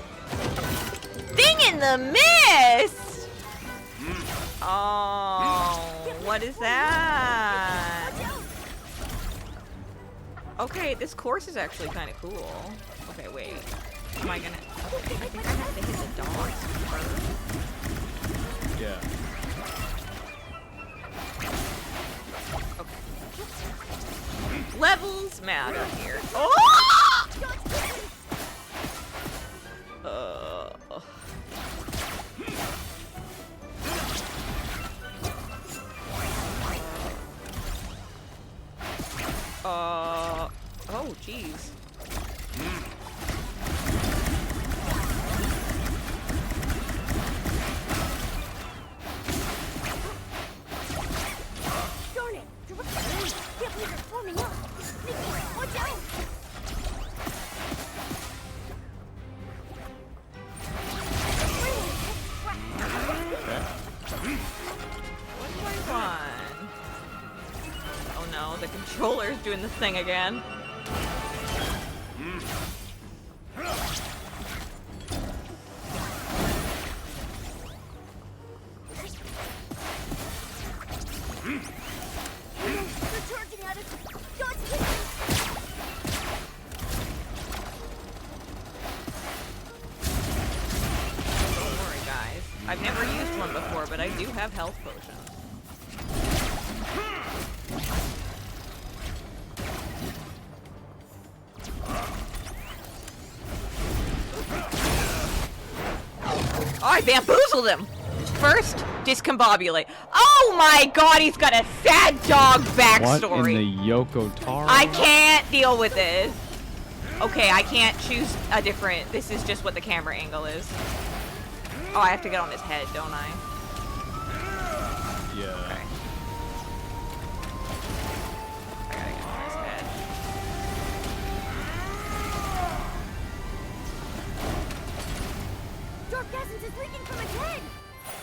Thing in the mist! Oh, what is that? Okay, this course is actually kind of cool. Okay, wait. Am I gonna... Okay, I think I have to hit the dogs first. Yeah. Okay. Levels matter here. Oh! Oh, jeez. Darn it! Can't believe they're forming up. Nikki, watch out! What do I want? Oh no, the controller's doing the thing again. They're charging at us. Dodge this. Don't worry, guys. I've never used one before, but I do have health potions. Oh, I bamboozled him! First, discombobulate. Oh my god, he's got a sad dog backstory. What in the Yoko Taro? I can't deal with this. Okay, I can't choose a different. This is just what the camera angle is. Oh, I have to get on his head, don't I? Yeah. Okay. I gotta get on his head. Dark essence is leaking from his head.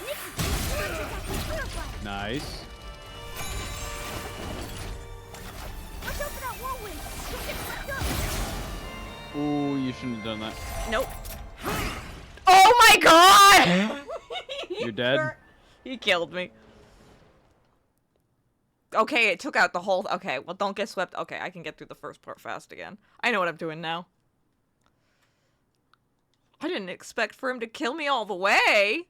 Nikki, she's acting terrified. Nice. Watch out for that whirlwind. You'll get sucked up. Ooh, you shouldn't have done that. Nope. Oh my god! You're dead? He killed me. Okay, it took out the whole... Okay, well, don't get swept. Okay, I can get through the first part fast again. I know what I'm doing now. I didn't expect for him to kill me all the way.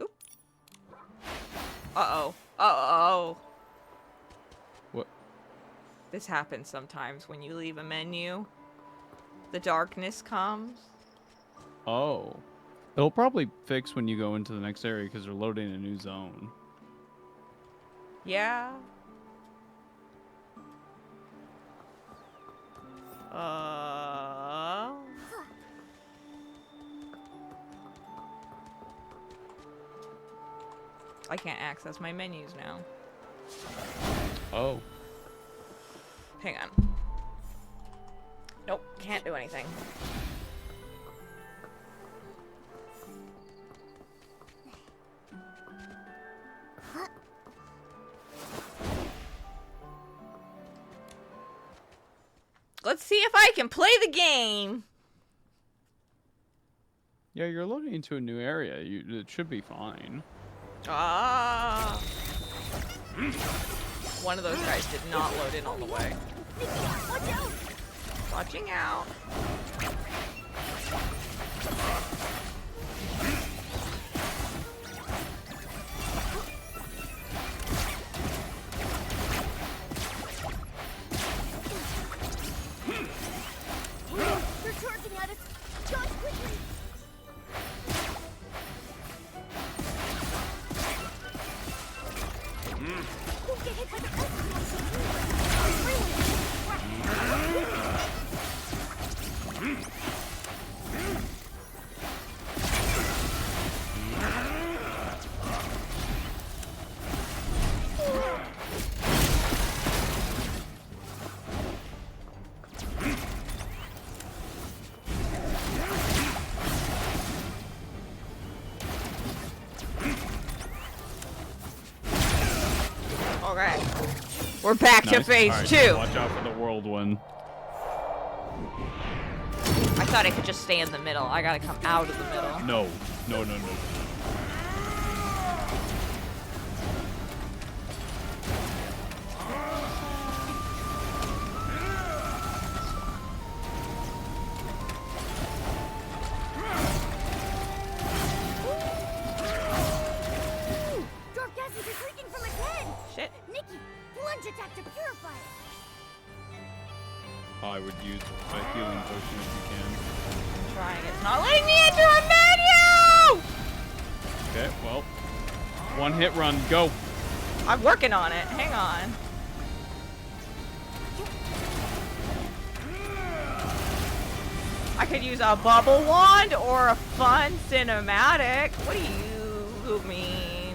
Oop. Uh-oh. Uh-oh. What? This happens sometimes when you leave a menu. The darkness comes. Oh. It'll probably fix when you go into the next area because they're loading a new zone. Yeah. I can't access my menus now. Oh. Hang on. Nope, can't do anything. Let's see if I can play the game. Yeah, you're loading into a new area. It should be fine. Ah. One of those guys did not load in all the way. Watching out. They're charging at us. Dodge quickly. Don't get hit by the Okay. We're back to Nice. phase Alright, 2. Watch out for the whirlwind. I thought I could just stay in the middle. I gotta come out of the middle. No. No, no, no. Dark essence is leaking from its head. Shit. Nikki, plunge attack to purify it. I would use a healing potion if you can. I'm trying. It's not letting me into a menu! Okay, well. One hit run, go. I'm working on it. Hang on. I could use a bubble wand or a fun cinematic. What do you mean?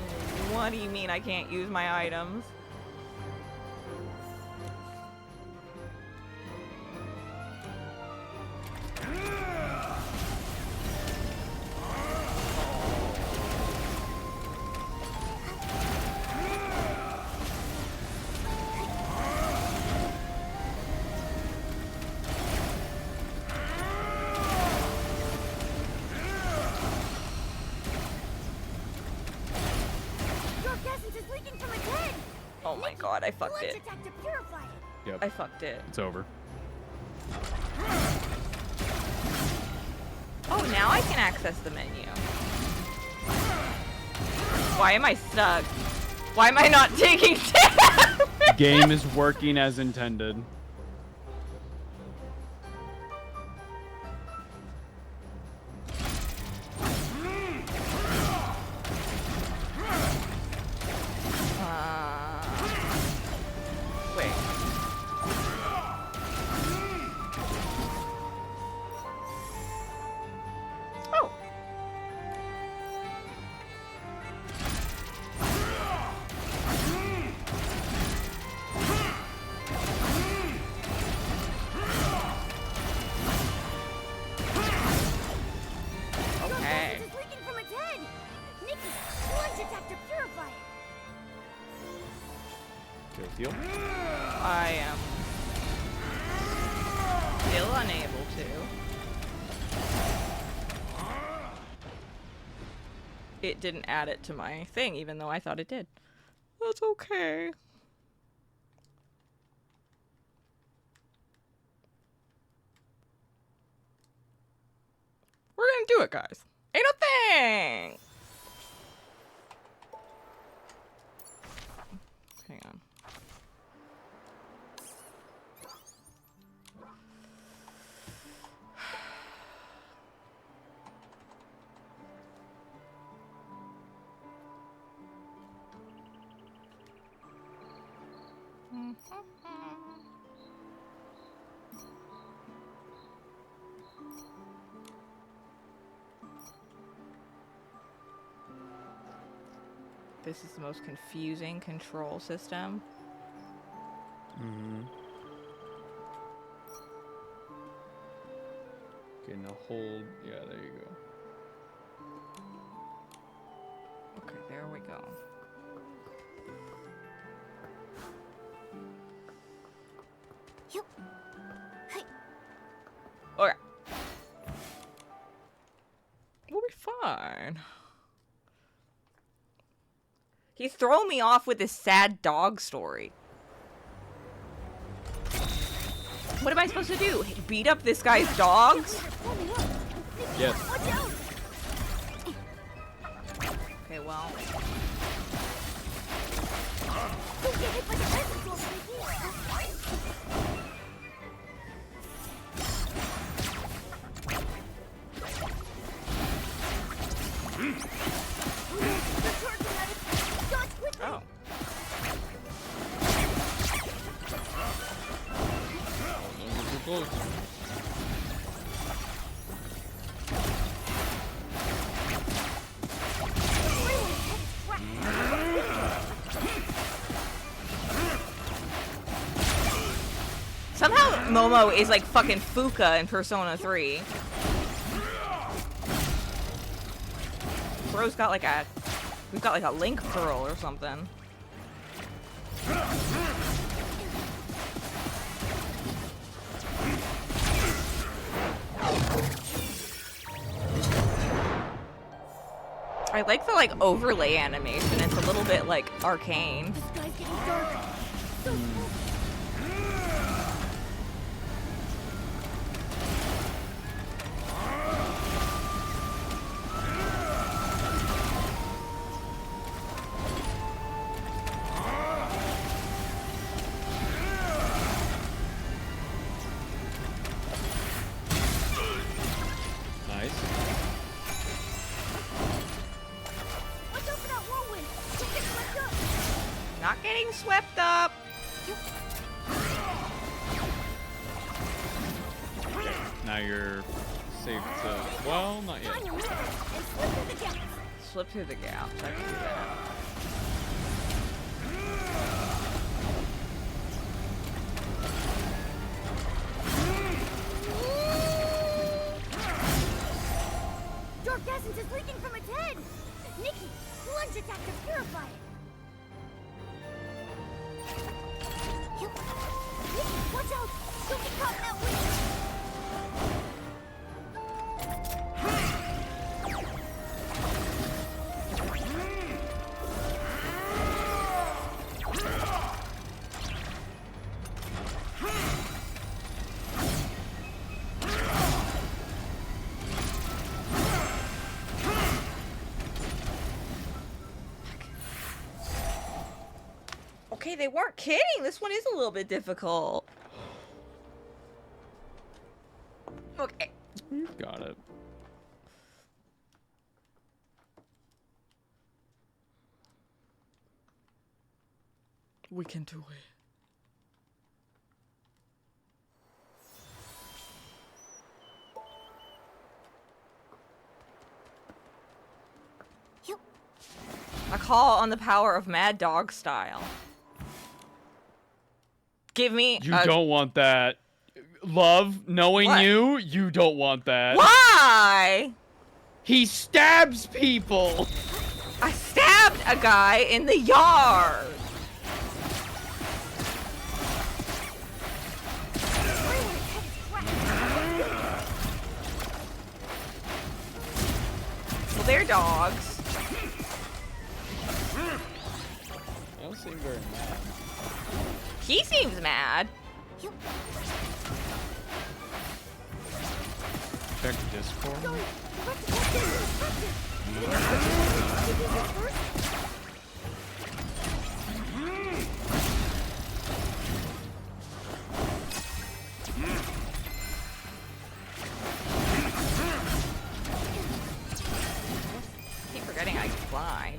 What do you mean I can't use my items? Dark essence is leaking from its head. Oh my god, I fucked Plunge it. attack to purify it. Yep, I fucked it. it's over. Oh, now I can access the menu. Why am I stuck? Why am I not taking damage? Game is working as intended. Wait. Oh. Okay. It's leaking from its head. Nikki, plunge attack to purify it. Okay, heal. I am still unable to. It didn't add it to my thing, even though I thought it did. That's okay. We're gonna do it, guys. Ain't no thing! Hang on. This is the most confusing control system. Mm-hmm. Okay, now hold. Yeah, there you go. Okay, there we go. Yup. Hey. Okay. We'll be fine. He's throwing me off with this sad dog story. What am I supposed to do? Beat up this guy's dogs? Yes. Okay, well. Oh. Somehow Momo is like fucking Fuka in Persona 3. Bro's got like a... We've got like a link pearl or something. I like the like overlay animation. It's a little bit like arcane. The sky's getting dark. So Nice. watch out for that whirlwind. Don't get swept up. Not getting swept up. Now you're safe to. Well, not yet. Find a mirror and slip through the gaps. Slip through the gaps. I can do that. Dark essence is leaking from its head. Nikki, plunge attack to purify it. Nikki, watch out. Don't get caught in that wind. Okay, they weren't kidding. This one is a little bit difficult. Okay. You've got it. We can do it. Yup. A call on the power of Mad Dog style. Give me. You don't want that. Love, knowing What? you don't want that. Why? He stabs people! I stabbed a guy in the yard. they're dogs. They don't seem very mad. He seems mad. Check Discord. Keep forgetting I can fly.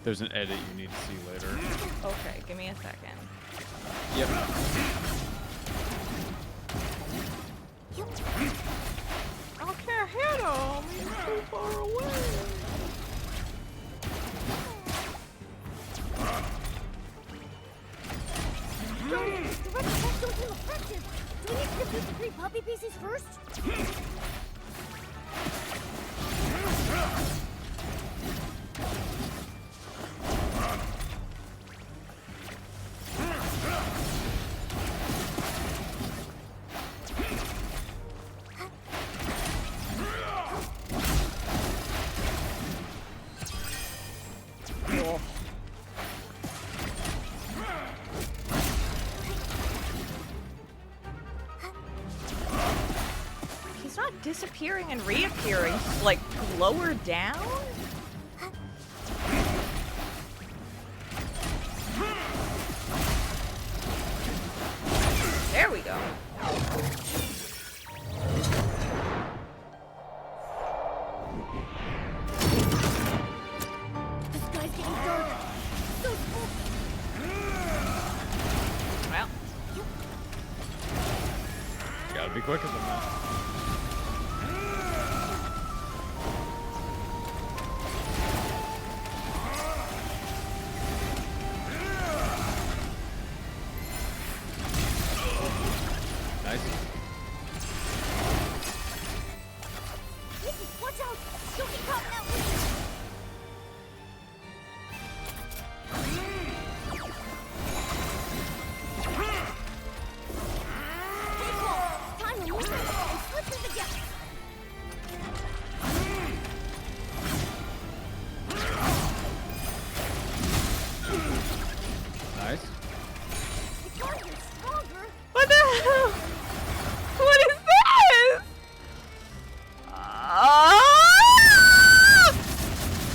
There's an edit you need to see later. Okay, give me a second. Yep. I can't hit him. He's too far away. The rest of us don't seem effective. Do we need to defeat the 3 puppy pieces first? He's not disappearing and reappearing, like lower down? There we go. The sky's getting darker. So Well, Gotta be quicker than that. Nice. Nikki, watch out! Don't get caught in that wind! Stay calm. Time to move and slip through the gap. Nice. It's gotta get stronger. what the hell? What is this?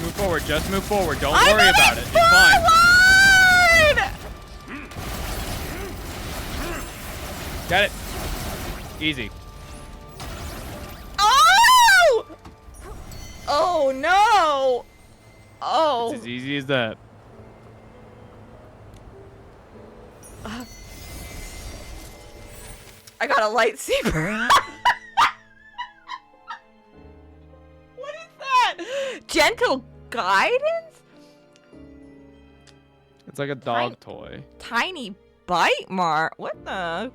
Move forward. Just move forward. Don't I'm worry about it. It's fine. forward! Got it. Easy. Oh! Oh no! Oh. It's as easy as that. I got a lightsaber. What is that? Gentle guidance? It's like a dog toy. Tiny bite mark. What the?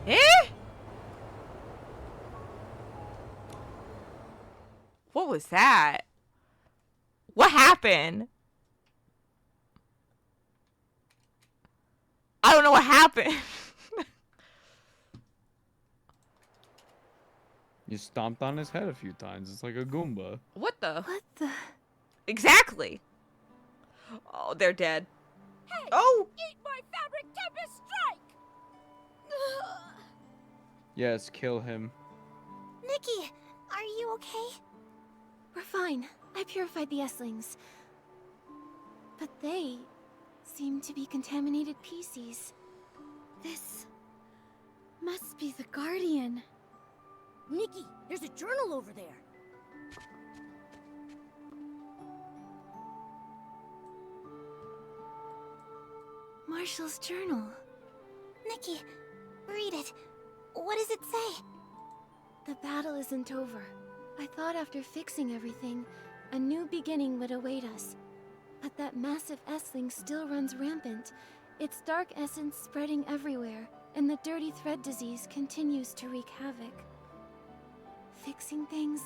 Eh? What was that? What happened? I don't know what happened. You stomped on his head a few times. It's like a Goomba. What the? What the? Exactly. Oh, they're dead. Hey! Oh! Eat my fabric tempest strike! Yes, kill him. Nikki, are you okay? We're fine. I purified the Esslings. But they seem to be contaminated PCs. This must be the Guardian. Nikki, there's a journal over there. Marshall's journal. Nikki, read it. What does it say? The battle isn't over. I thought after fixing everything, a new beginning would await us. But that massive Essling still runs rampant. Its dark essence spreading everywhere, and the dirty thread disease continues to wreak havoc. fixing things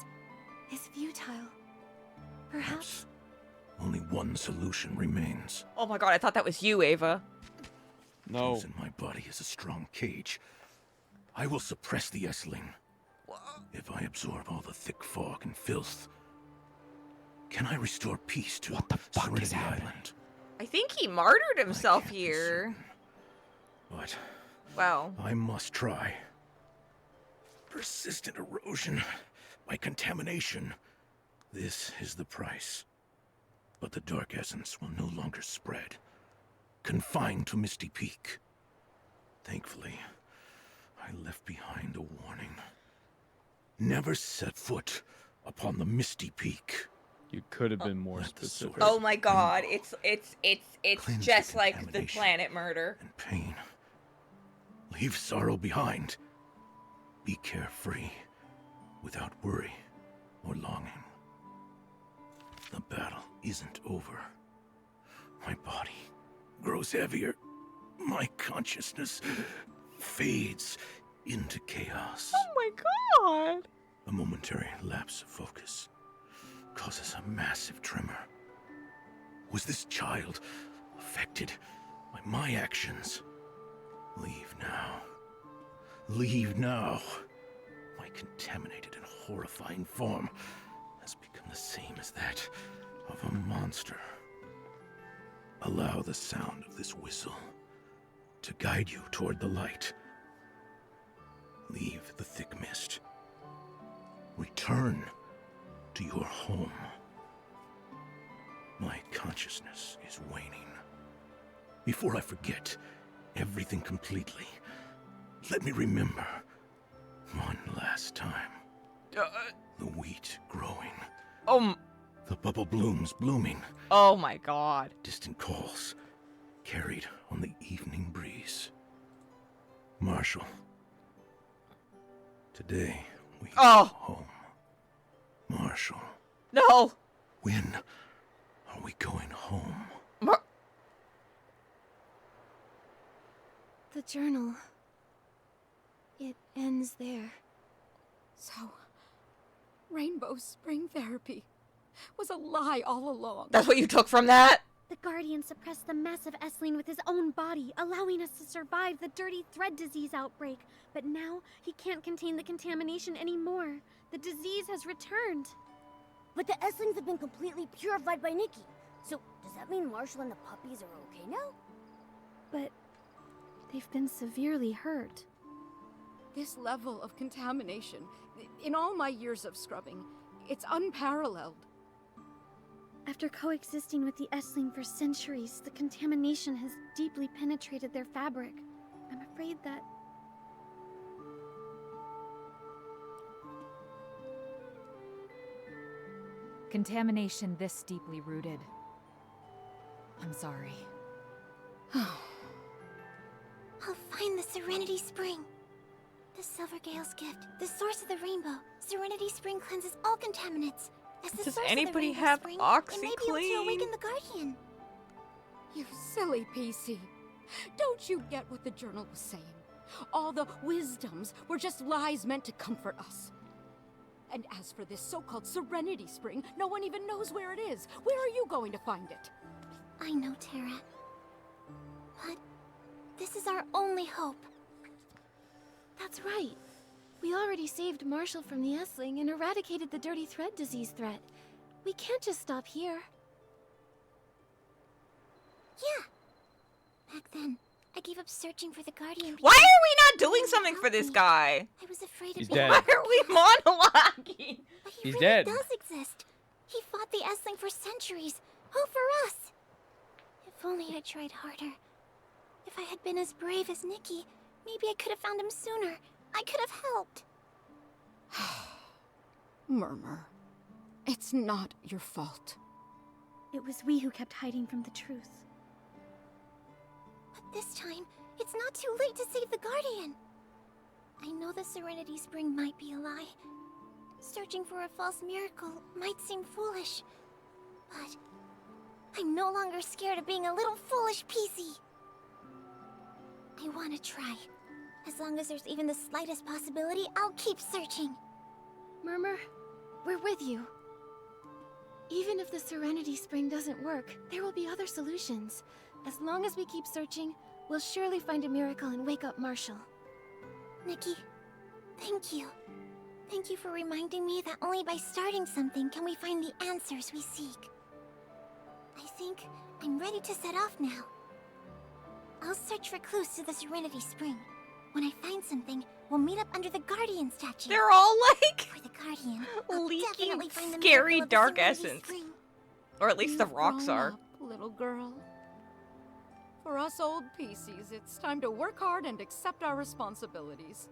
is futile. Perhaps... Only one solution remains. Oh my god, I thought that was you, Ava. No. Using my body as a strong cage, I will suppress the Essling. If I absorb all the thick fog and filth, can I restore peace to Serenity Island? I think he martyred himself I can't be here. certain, but Well, I must try. Persistent erosion by contamination. This is the price. But the dark essence will no longer spread, confined to Misty Peak. Thankfully, I left behind a warning. Never set foot upon the Misty Peak. You could have been more Let the specific. source oh my god, rainbow it's cleanse just the like the contamination planet murder. and pain. Leave sorrow behind. Be carefree, without worry or longing. The battle isn't over. My body grows heavier. My consciousness fades into chaos. Oh my god. A momentary lapse of focus causes a massive tremor. Was this child affected by my actions? Leave now. Leave now. My contaminated and horrifying form has become the same as that of a monster. Allow the sound of this whistle to guide you toward the light. Leave the thick mist. Return to your home. My consciousness is waning. Before I forget everything completely, let me remember one last time. The wheat growing. The bubble blooms blooming. Oh my god. Distant calls carried on the evening breeze. Marshall, today we go home. Marshall, No. when are we going home? The journal... it ends there. So, Rainbow Spring Therapy was a lie all along. That's what you took from that? The Guardian suppressed the massive Essling with his own body, allowing us to survive the dirty thread disease outbreak. But now, he can't contain the contamination anymore. The disease has returned. But the Esslings have been completely purified by Nikki. So, does that mean Marshall and the puppies are okay now? But they've been severely hurt. This level of contamination, in all my years of scrubbing, it's unparalleled. After coexisting with the Essling for centuries, the contamination has deeply penetrated their fabric. I'm afraid that... Contamination this deeply rooted. I'm sorry. I'll find the Serenity Spring. The Silvergale's gift, the source of the rainbow. Serenity Spring cleanses all contaminants. As the Does source anybody of the rainbow have spring, it may be able to OxyClean? awaken the Guardian. You silly PC. Don't you get what the journal was saying? All the wisdoms were just lies meant to comfort us. And as for this so-called Serenity Spring, no one even knows where it is. Where are you going to find it? I know, Terra. But this is our only hope. That's right. We already saved Marshall from the Essling and eradicated the dirty thread disease threat. We can't just stop here. Yeah. Back then, I gave up searching for the Guardian. Why are because we not doing he something for this helped me. guy? I was afraid He's of dead. Why are we monologuing? But he He's really dead. does exist. He fought the Essling for centuries. All for us. If only I tried harder. If I had been as brave as Nikki, maybe I could have found him sooner. I could have helped. Murmur. It's not your fault. It was we who kept hiding from the truth. But this time, it's not too late to save the Guardian. I know the Serenity Spring might be a lie. Searching for a false miracle might seem foolish. But I'm no longer scared of being a little foolish PC. I want to try. As long as there's even the slightest possibility, I'll keep searching. Murmur, we're with you. Even if the Serenity Spring doesn't work, there will be other solutions. As long as we keep searching, we'll surely find a miracle and wake up Marshall. Nikki, thank you. Thank you for reminding me that only by starting something can we find the answers we seek. I think I'm ready to set off now. I'll search for clues to the Serenity Spring. When I find something, we'll meet up under the Guardian statue. They're all like For the Guardian, I'll leaking definitely find the scary miracle of the dark Serenity essence. Spring. Or at least the You've rocks grown are. up, little girl. For us old PCs, it's time to work hard and accept our responsibilities.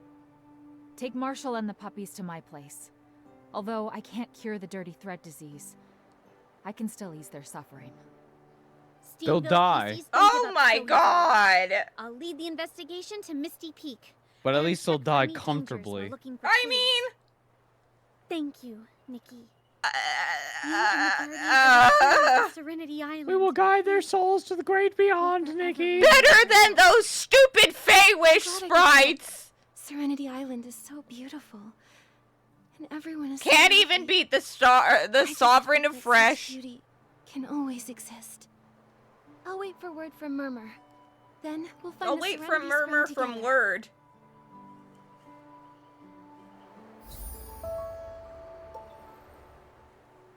Take Marshall and the puppies to my place. Although I can't cure the dirty thread disease, I can still ease their suffering. They'll die. Oh my god! I'll lead the investigation to Misty Peak. But at I'll least they'll check for die any dangers comfortably. while looking for I clues. mean... Thank you, Nikki. Serenity Island. We will guide their souls to the great beyond, Nikki. Better than those stupid Fey-Wish sprites! Serenity Island is so beautiful. And everyone is Can't so even lucky. beat the I just Sovereign hope of that such Fresh. beauty can always exist. I'll wait for word from Murmur. Then we'll find I'll the wait for Serenity Murmur Spring from together. Word.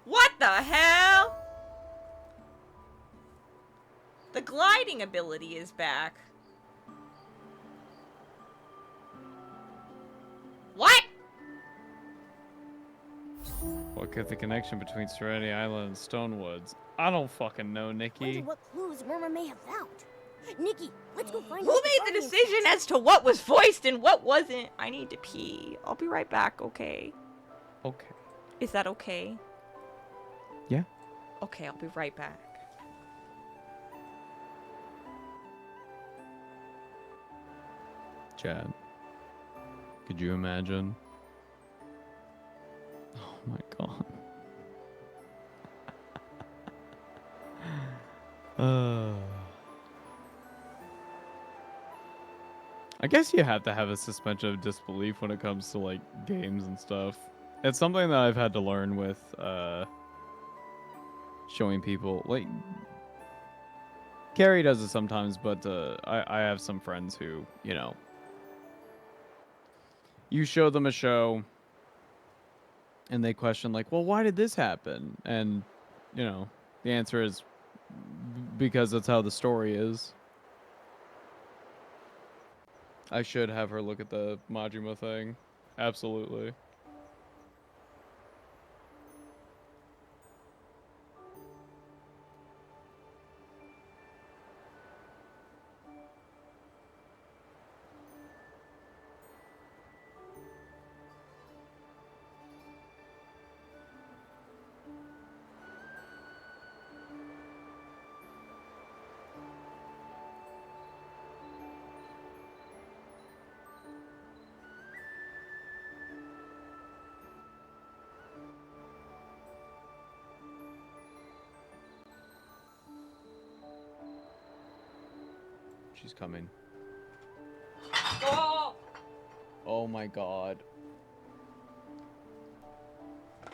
What the hell? The gliding ability is back. What? What could the connection between Serenity Island and Stonewoods? I don't fucking know, Nikki. Wonder what clues Murmur may have found. Nikki, let's go find Who out made the Guardian decision statue. as to what was voiced and what wasn't? I need to pee. I'll be right back, okay? Okay. Is that okay? Yeah. Okay, I'll be right back. Chad, could you imagine? Oh my god. I guess you have to have a suspension of disbelief when it comes to like games and stuff. It's something that I've had to learn with showing people. Like Carrie does it sometimes, but I have some friends who, you know, you show them a show and they question like, well, why did this happen? And, you know, the answer is because that's how the story is. I should have her look at the Majima thing. Absolutely. She's coming. Oh! Oh my god.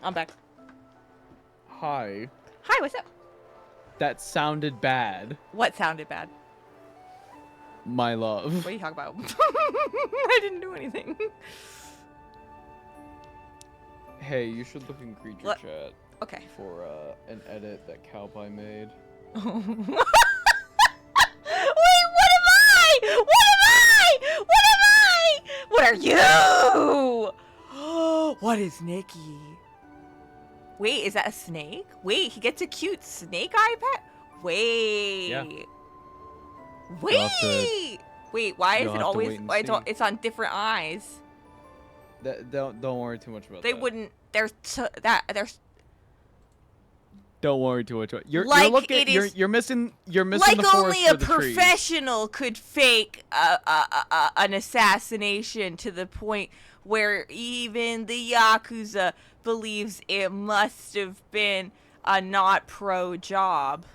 I'm back. Hi. Hi, what's up? That sounded bad. What sounded bad? My love. What are you talking about? I didn't do anything. Hey, you should look in Creature What? Chat Okay. for an edit that Cowpie made. Wait, what am I? What am I? What am I? What are you? What is Nikki? Wait, is that a snake? Wait, he gets a cute snake eye pet? Wait. Yeah. Wait. You'll have to- Wait, why is you'll it have to always wait and why see. it's on different eyes? Don't worry too much about They that. wouldn't there's Don't worry too much. You're Like looking. it is- You're missing like the forest only for a the trees. professional could fake an assassination to the point where even the Yakuza believes it must have been a not pro job.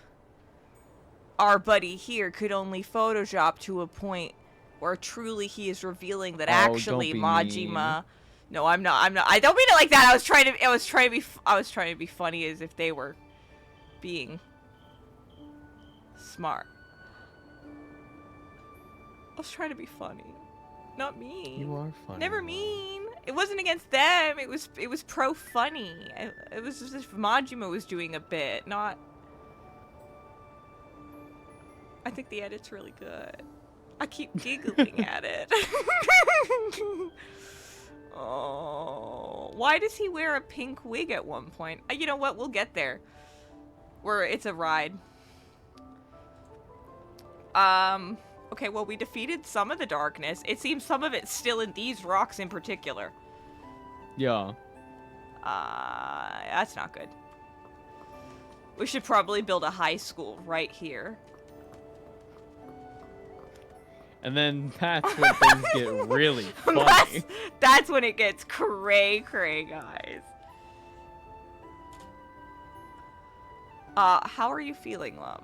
Our buddy here could only Photoshop to a point where truly he is revealing that Oh, actually don't be Majima No, I'm not. I don't mean it like that. I was trying to be funny as if they were being smart. I was trying to be funny, not mean. You are funny. Never mean. It wasn't against them. It was pro funny. It was just if Majima was doing a bit, not. I think the edit's really good. I keep giggling at it. Oh, why does he wear a pink wig at one point? You know what? We'll get there. It's a ride. Okay, well, we defeated some of the darkness. It seems some of it's still in these rocks in particular. Yeah. That's not good. We should probably build a high school right here. And then that's when things get really funny. That's when it gets cray, guys. How are you feeling, love?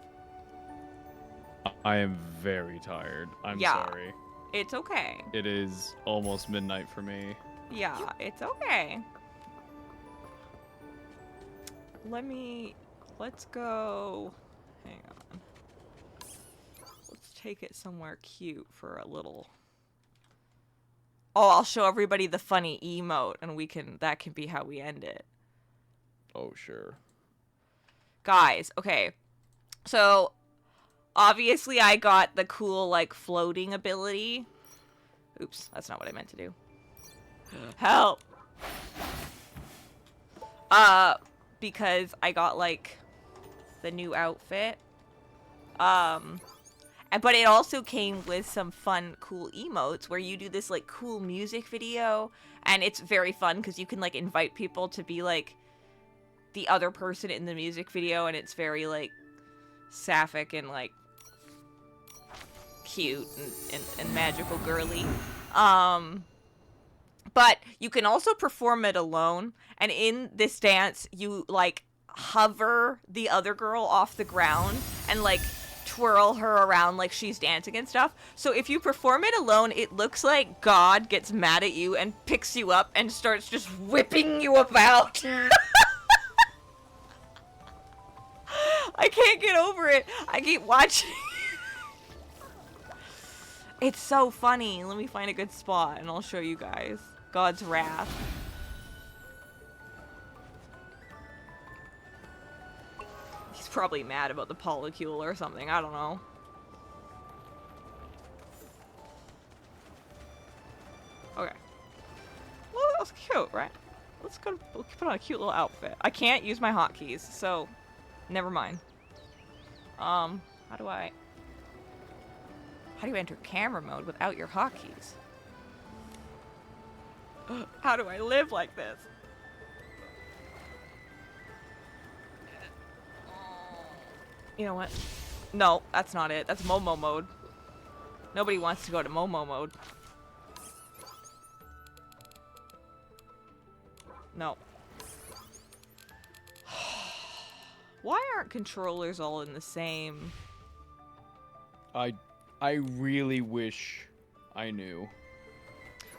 I am very tired. I'm sorry. It's okay. It is almost midnight for me. Yeah, it's okay. Let's go. Hang on. Let's take it somewhere cute for a little. Oh, I'll show everybody the funny emote and that can be how we end it. Oh, sure. Guys, okay. So, obviously I got the cool, like, floating ability. Oops, that's not what I meant to do. Help! Because I got, like, the new outfit. But it also came with some fun, cool emotes where you do this, like, cool music video. And it's very fun because you can, like, invite people to be, like, the other person in the music video. And it's very, like, sapphic and, like, cute and magical girly. But you can also perform it alone. And in this dance, you, like, hover the other girl off the ground and, like, twirl her around like she's dancing and stuff. So if you perform it alone, it looks like God gets mad at you and picks you up and starts just whipping you about. I can't get over it. I keep watching. It's so funny. Let me find a good spot and I'll show you guys. God's wrath. He's probably mad about the polycule or something. I don't know. Okay. Well, that was cute, right? Let's go put on a cute little outfit. I can't use my hotkeys, so never mind. How do you enter camera mode without your hotkeys? How do I live like this? You know what? No, that's not it. That's Momo mode. Nobody wants to go to Momo mode. No. Why aren't controllers all in the same? I really wish I knew.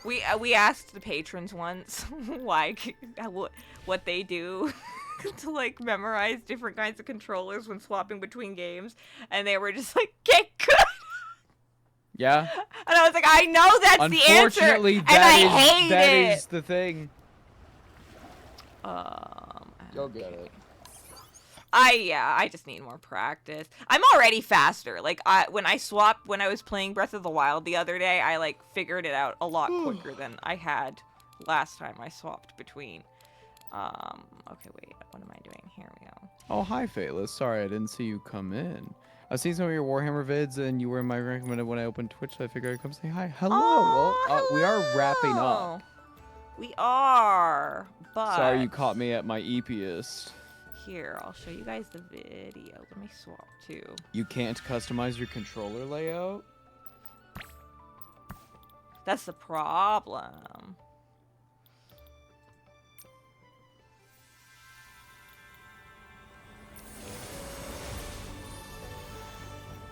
We asked the patrons once what they do to like memorize different kinds of controllers when swapping between games, and they were just like, get good. Yeah. And I was like, I know that's the answer, and I hate it. That is the thing. Go get it. I just need more practice. I'm already faster. Like when I was playing Breath of the Wild the other day, I like figured it out a lot quicker than I had last time I swapped between. Okay, wait. What am I doing? Here we go. Oh, hi, Phaelus. Sorry, I didn't see you come in. I've seen some of your Warhammer vids, and you were my recommended when I opened Twitch, so I figured I'd come say hi. Hello. Oh, well, we are wrapping up. We are, but... Sorry you caught me at my eepiest. Here, I'll show you guys the video. Let me swap too. You can't customize your controller layout? That's the problem.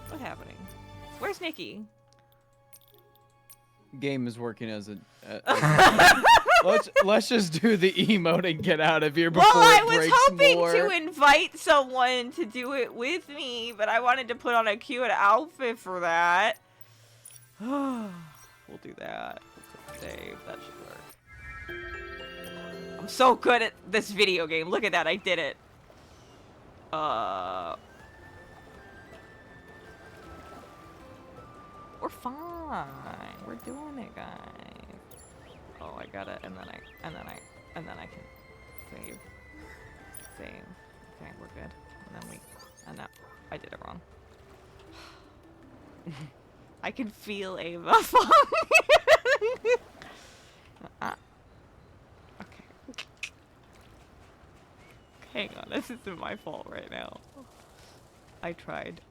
What's happening? Where's Nikki? Game is working as a... let's just do the emote and get out of here before Well, I it was breaks hoping more. to invite someone to do it with me, but I wanted to put on a cute outfit for that. We'll do that. Let's hit save. That should work. I'm so good at this video game. Look at that. I did it. We're fine. We're doing it, guys. Oh, I got it, and then I can save. Save. Okay, we're good. And then no, I did it wrong. I can feel Ava falling. Okay. Hang on, this isn't my fault right now. I tried.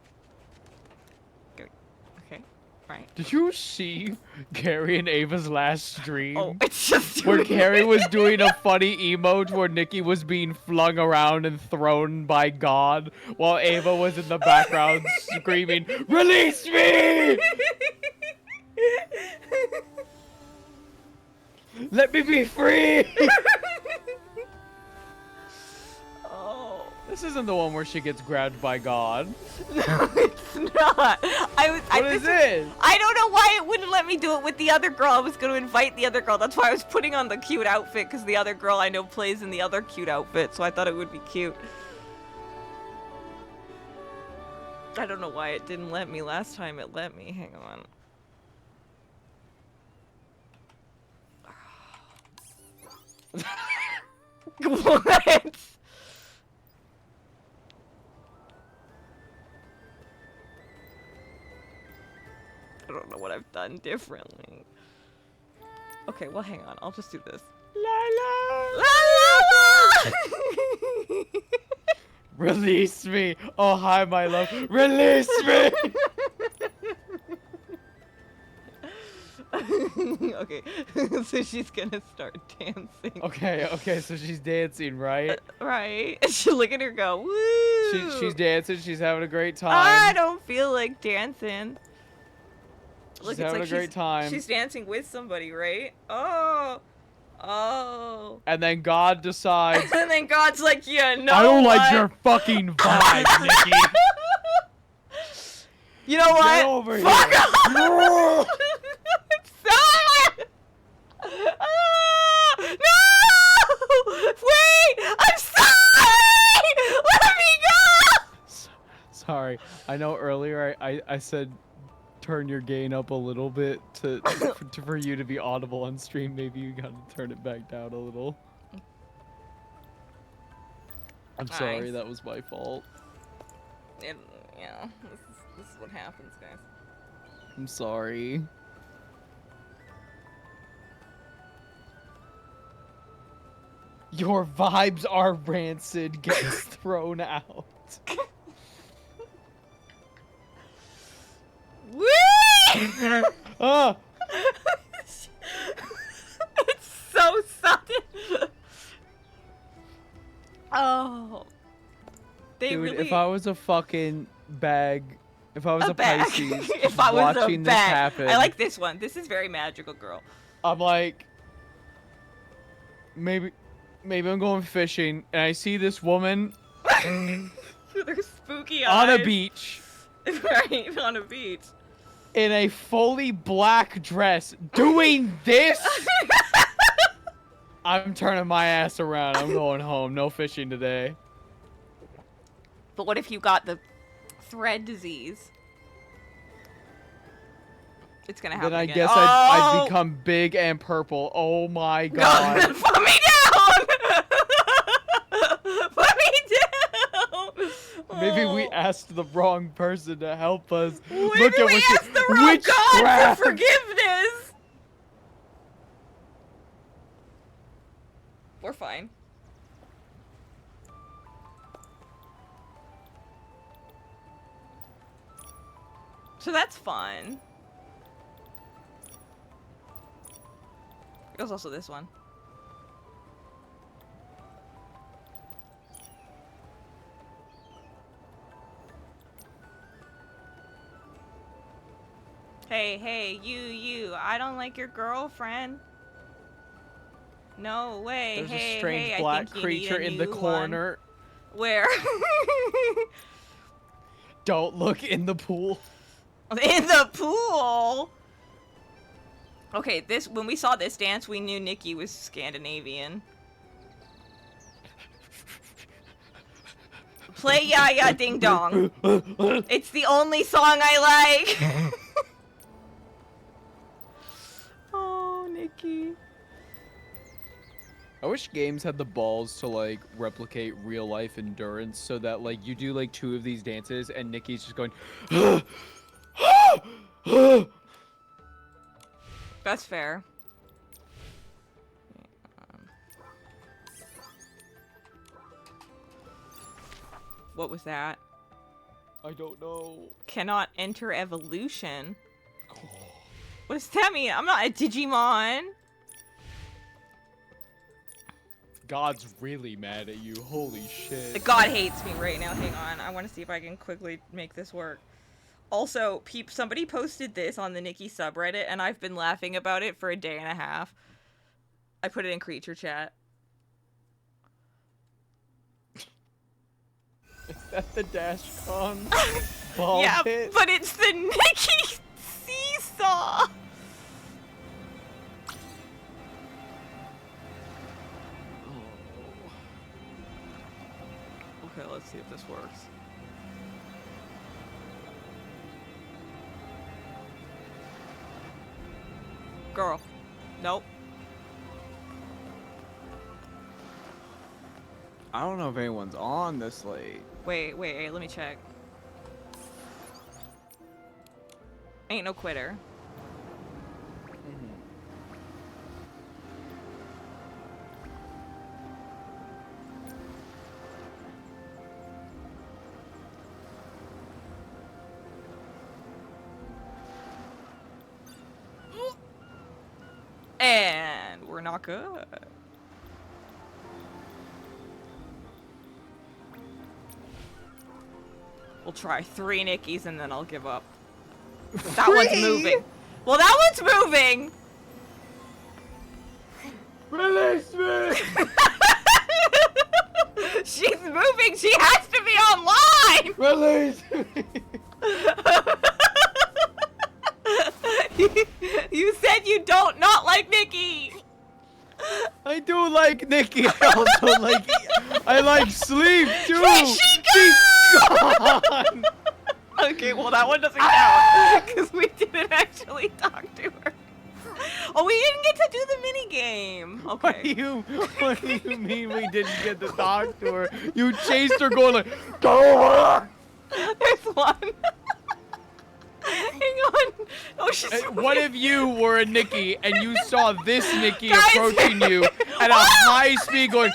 Okay, right. Did you see Carrie and Ava's last stream? Oh, it's just where Carrie was doing a funny emote where Nikki was being flung around and thrown by God, while Ava was in the background screaming, "Release me! Let me be free!" Oh. This isn't the one where she gets grabbed by God. No, it's not. What is it? I don't know why it wouldn't let me do it with the other girl. I was going to invite the other girl. That's why I was putting on the cute outfit, because the other girl I know plays in the other cute outfit, so I thought it would be cute. I don't know why it didn't let me. Last time it let me. Hang on. What? I don't know what I've done differently. Okay, well, hang on. I'll just do this. La la! La la! Release me! Oh, hi, my love. Release me! Okay, so she's gonna start dancing. Okay, so she's dancing, right? Right. Look at her go. Woo! She's dancing. She's having a great time. I don't feel like dancing. She's having a great time. She's dancing with somebody, right? Oh. Oh. And then God decides. And then God's like, yeah, no. I don't like your fucking vibe, Nikki. You know what? Get over Fuck here. off! Stop! No! Wait! I'm sorry! Let me go! Sorry. I know earlier I said turn your gain up a little bit for you to be audible on stream. Maybe you gotta turn it back down a little. I'm sorry, Nice. that was my fault. Yeah, this is what happens, guys. I'm sorry. Your vibes are rancid gets thrown out. Whee! Oh! It's so sudden. Oh. They Dude, really... if I was a fucking bag, if I was a bag. Pisces If I was watching a this bag. happen, I like this one. This is very magical, girl. I'm like, maybe I'm going fishing, and I see this woman With her spooky eyes. on a beach Right, on a beach. in a fully black dress doing this. I'm turning my ass around. I'm going home. No fishing today. But what if you got the thread disease? It's gonna happen Then I again. guess I'd become big and purple. Oh my god. God, put me down! Put me down! Maybe we Oh. asked the wrong person to help us. Maybe Look at we what she- asked the wrong God witchcraft! for forgiveness! We're fine. So that's fun. There's also this one. Hey, you, I don't like your girlfriend. No way. There's hey, a strange hey, black I think creature you need a in the new one. corner. Where? Don't look in the pool. In the pool? Okay, when we saw this dance, we knew Nikki was Scandinavian. Play Ya Ya Ding Dong. It's the only song I like. Oh, Nikki. I wish games had the balls to like replicate real life endurance so that like you do like 2 of these dances and Nikki's just going That's fair. What was that? I don't know. Cannot enter evolution. What does that mean? I'm not a Digimon. God's really mad at you. Holy shit. The God hates me right now. Hang on. I want to see if I can quickly make this work. Also, somebody posted this on the Nikki subreddit, and I've been laughing about it for a day and a half. I put it in creature chat. Is that the Dashcon ball Yeah, pit? but it's the Nikki seesaw. Okay, let's see if this works. Girl. Nope. I don't know if anyone's on this late. Wait, let me check. Ain't no quitter. And we're not good. We'll try 3 Nickies and then I'll give up. That one's moving. Well, that one's moving! Release me! She's moving! She has to be online! Release me! You said you don't not like Nikki! I do like Nikki. I also like... I like sleep, too! She's gone! Okay, well that one doesn't count. Because we didn't actually talk to her. Oh, we didn't get to do the mini game. Okay. What do you mean we didn't get to talk to her? You chased her going like, go! There's one. Hang on. Oh, she's What if you were a Nikki and you saw this Nikki Guys. approaching you at a high speed going,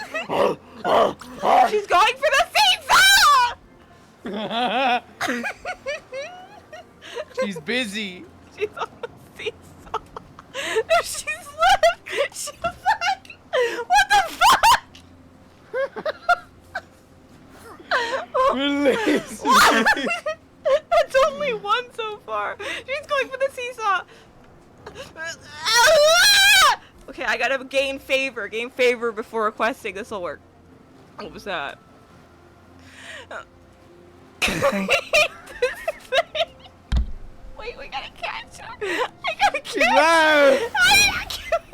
She's going for the seesaw! She's busy. She's on the seesaw. No, she's left. She's back. What the fuck? Release What? me. That's only one so far. She's going for the seesaw. Okay, I gotta gain favor. Gain favor before requesting. This will work. What was that? Wait, we gotta catch her. I gotta catch She left.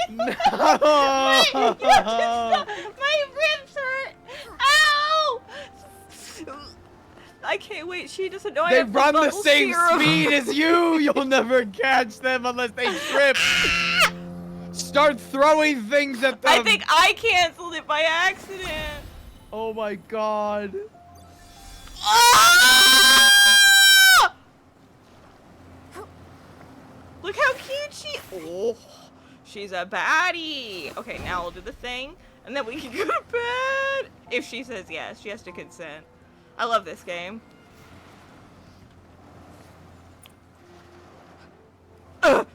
My No. ribs hurt. Ow! I can't wait. She doesn't know I They have run the bubble same serum. speed as you. You'll never catch them unless they trip. Start throwing things at them. I think I canceled it by accident. Oh my god. Ah! Look how cute she. Oh, she's a baddie. Okay, now we'll do the thing, and then we can go to bed. If she says yes, she has to consent. I love this game. Wait.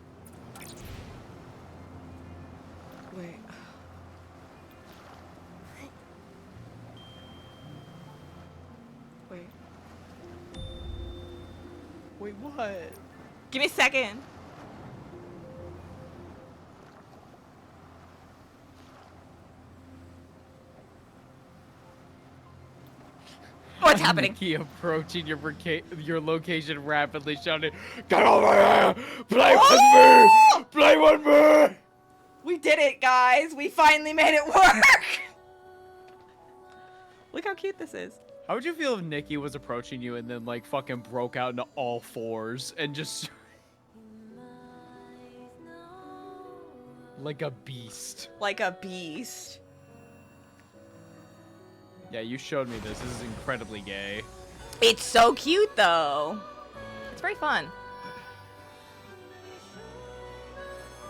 Wait. Wait, what? Give me a second. What's happening? Nikki approaching your location rapidly, shouting, "Get over here! Play with me! Play with me!" We did it, guys. We finally made it work. Look how cute this is. How would you feel if Nikki was approaching you and then like fucking broke out into all fours and just like a beast? Like a beast. Yeah, you showed me this. This is incredibly gay. It's so cute, though. It's very fun.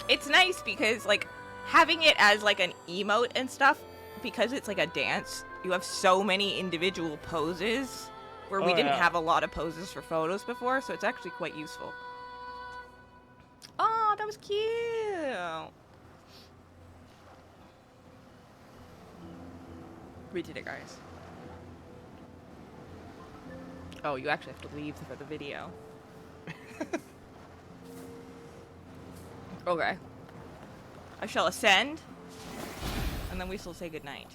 It's nice because, like, having it as, like, an emote and stuff, because it's, like, a dance, you have so many individual poses where we didn't have a lot of poses for photos before, so it's actually quite useful. Oh, that was cute. We did it, guys. Oh, you actually have to leave for the video. Okay. I shall ascend, and then we shall say goodnight.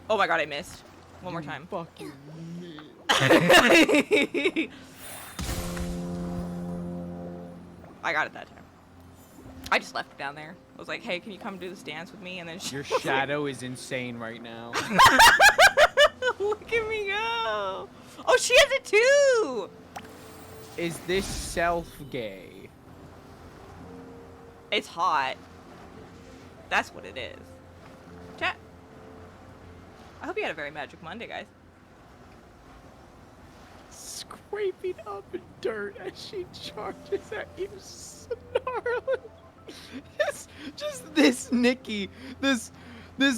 Oh my god, I missed. One more time. Fucking me. I got it that time. I just left it down there. I was like, hey, can you come do this dance with me? And then Your shadow is insane right now. Look at me go. Oh, she has it too. Is this self-gay? It's hot. That's what it is. Chat. I hope you had a very magic Monday, guys. Scraping up dirt as she charges at you, snarling. Just this Nikki, this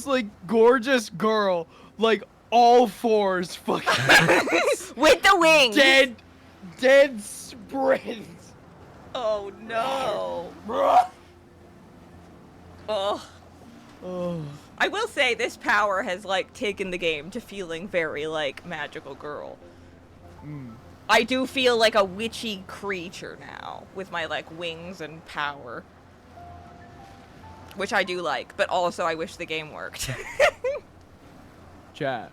like gorgeous girl, like all fours, fucking with the wings. Dead sprint. Oh no. Oh. Oh. I will say this power has like taken the game to feeling very like magical girl. I do feel like a witchy creature now with my like wings and power. Which I do like, but also I wish the game worked. Chat.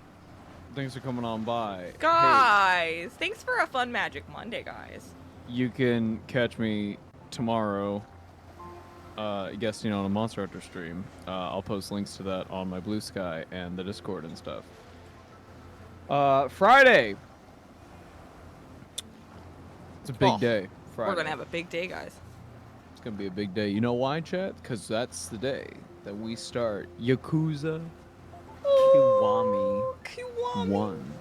Thanks for coming on by. Guys, thanks for a fun Magic Monday, guys. You can catch me tomorrow, guesting on a Monster Hunter stream. I'll post links to that on my Blue Sky and the Discord and stuff. Friday. It's a big day. Friday. We're gonna have a big day, guys. It's gonna be a big day. You know why, chat? Because that's the day that we start Yakuza Kiwami 1.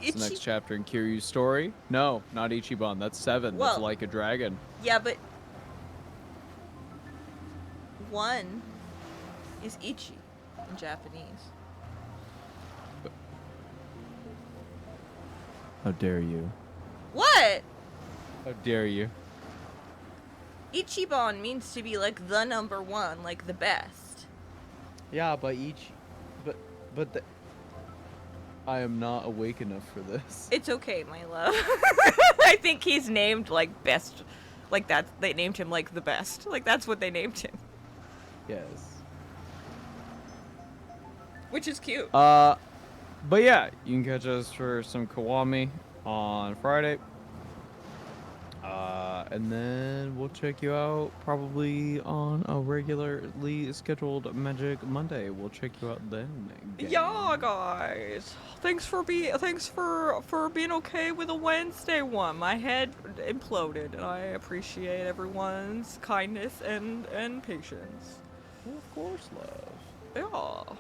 It's the next chapter in Kiryu's story. No, not Ichiban. That's 7. That's Well, like a dragon. Yeah, but 1 is Ichi in Japanese. How dare you? What? How dare you? Ichiban means to be like the number 1, like the best. Yeah, but I am not awake enough for this. It's okay, my love. I think he's named like best, like that. They named him like the best. Like that's what they named him. Yes. Which is cute. But yeah, you can catch us for some Kiwami on Friday. And then we'll check you out probably on a regularly scheduled Magic Monday. We'll check you out then. Gang. Yeah, guys. Thanks for being okay with a Wednesday one. My head imploded, and I appreciate everyone's kindness and patience. Well, of course, love. Yeah.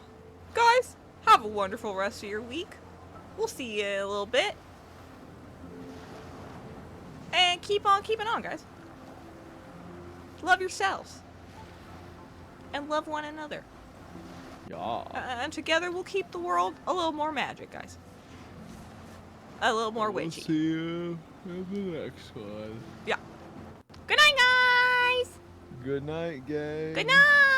Guys, have a wonderful rest of your week. We'll see you in a little bit. And keep on keeping on, guys. Love yourselves. And love one another. Yeah. And together we'll keep the world a little more magic, guys. A little more We'll witchy. see you in the next one. Yeah. Good night, guys! Good night, gang. Good night!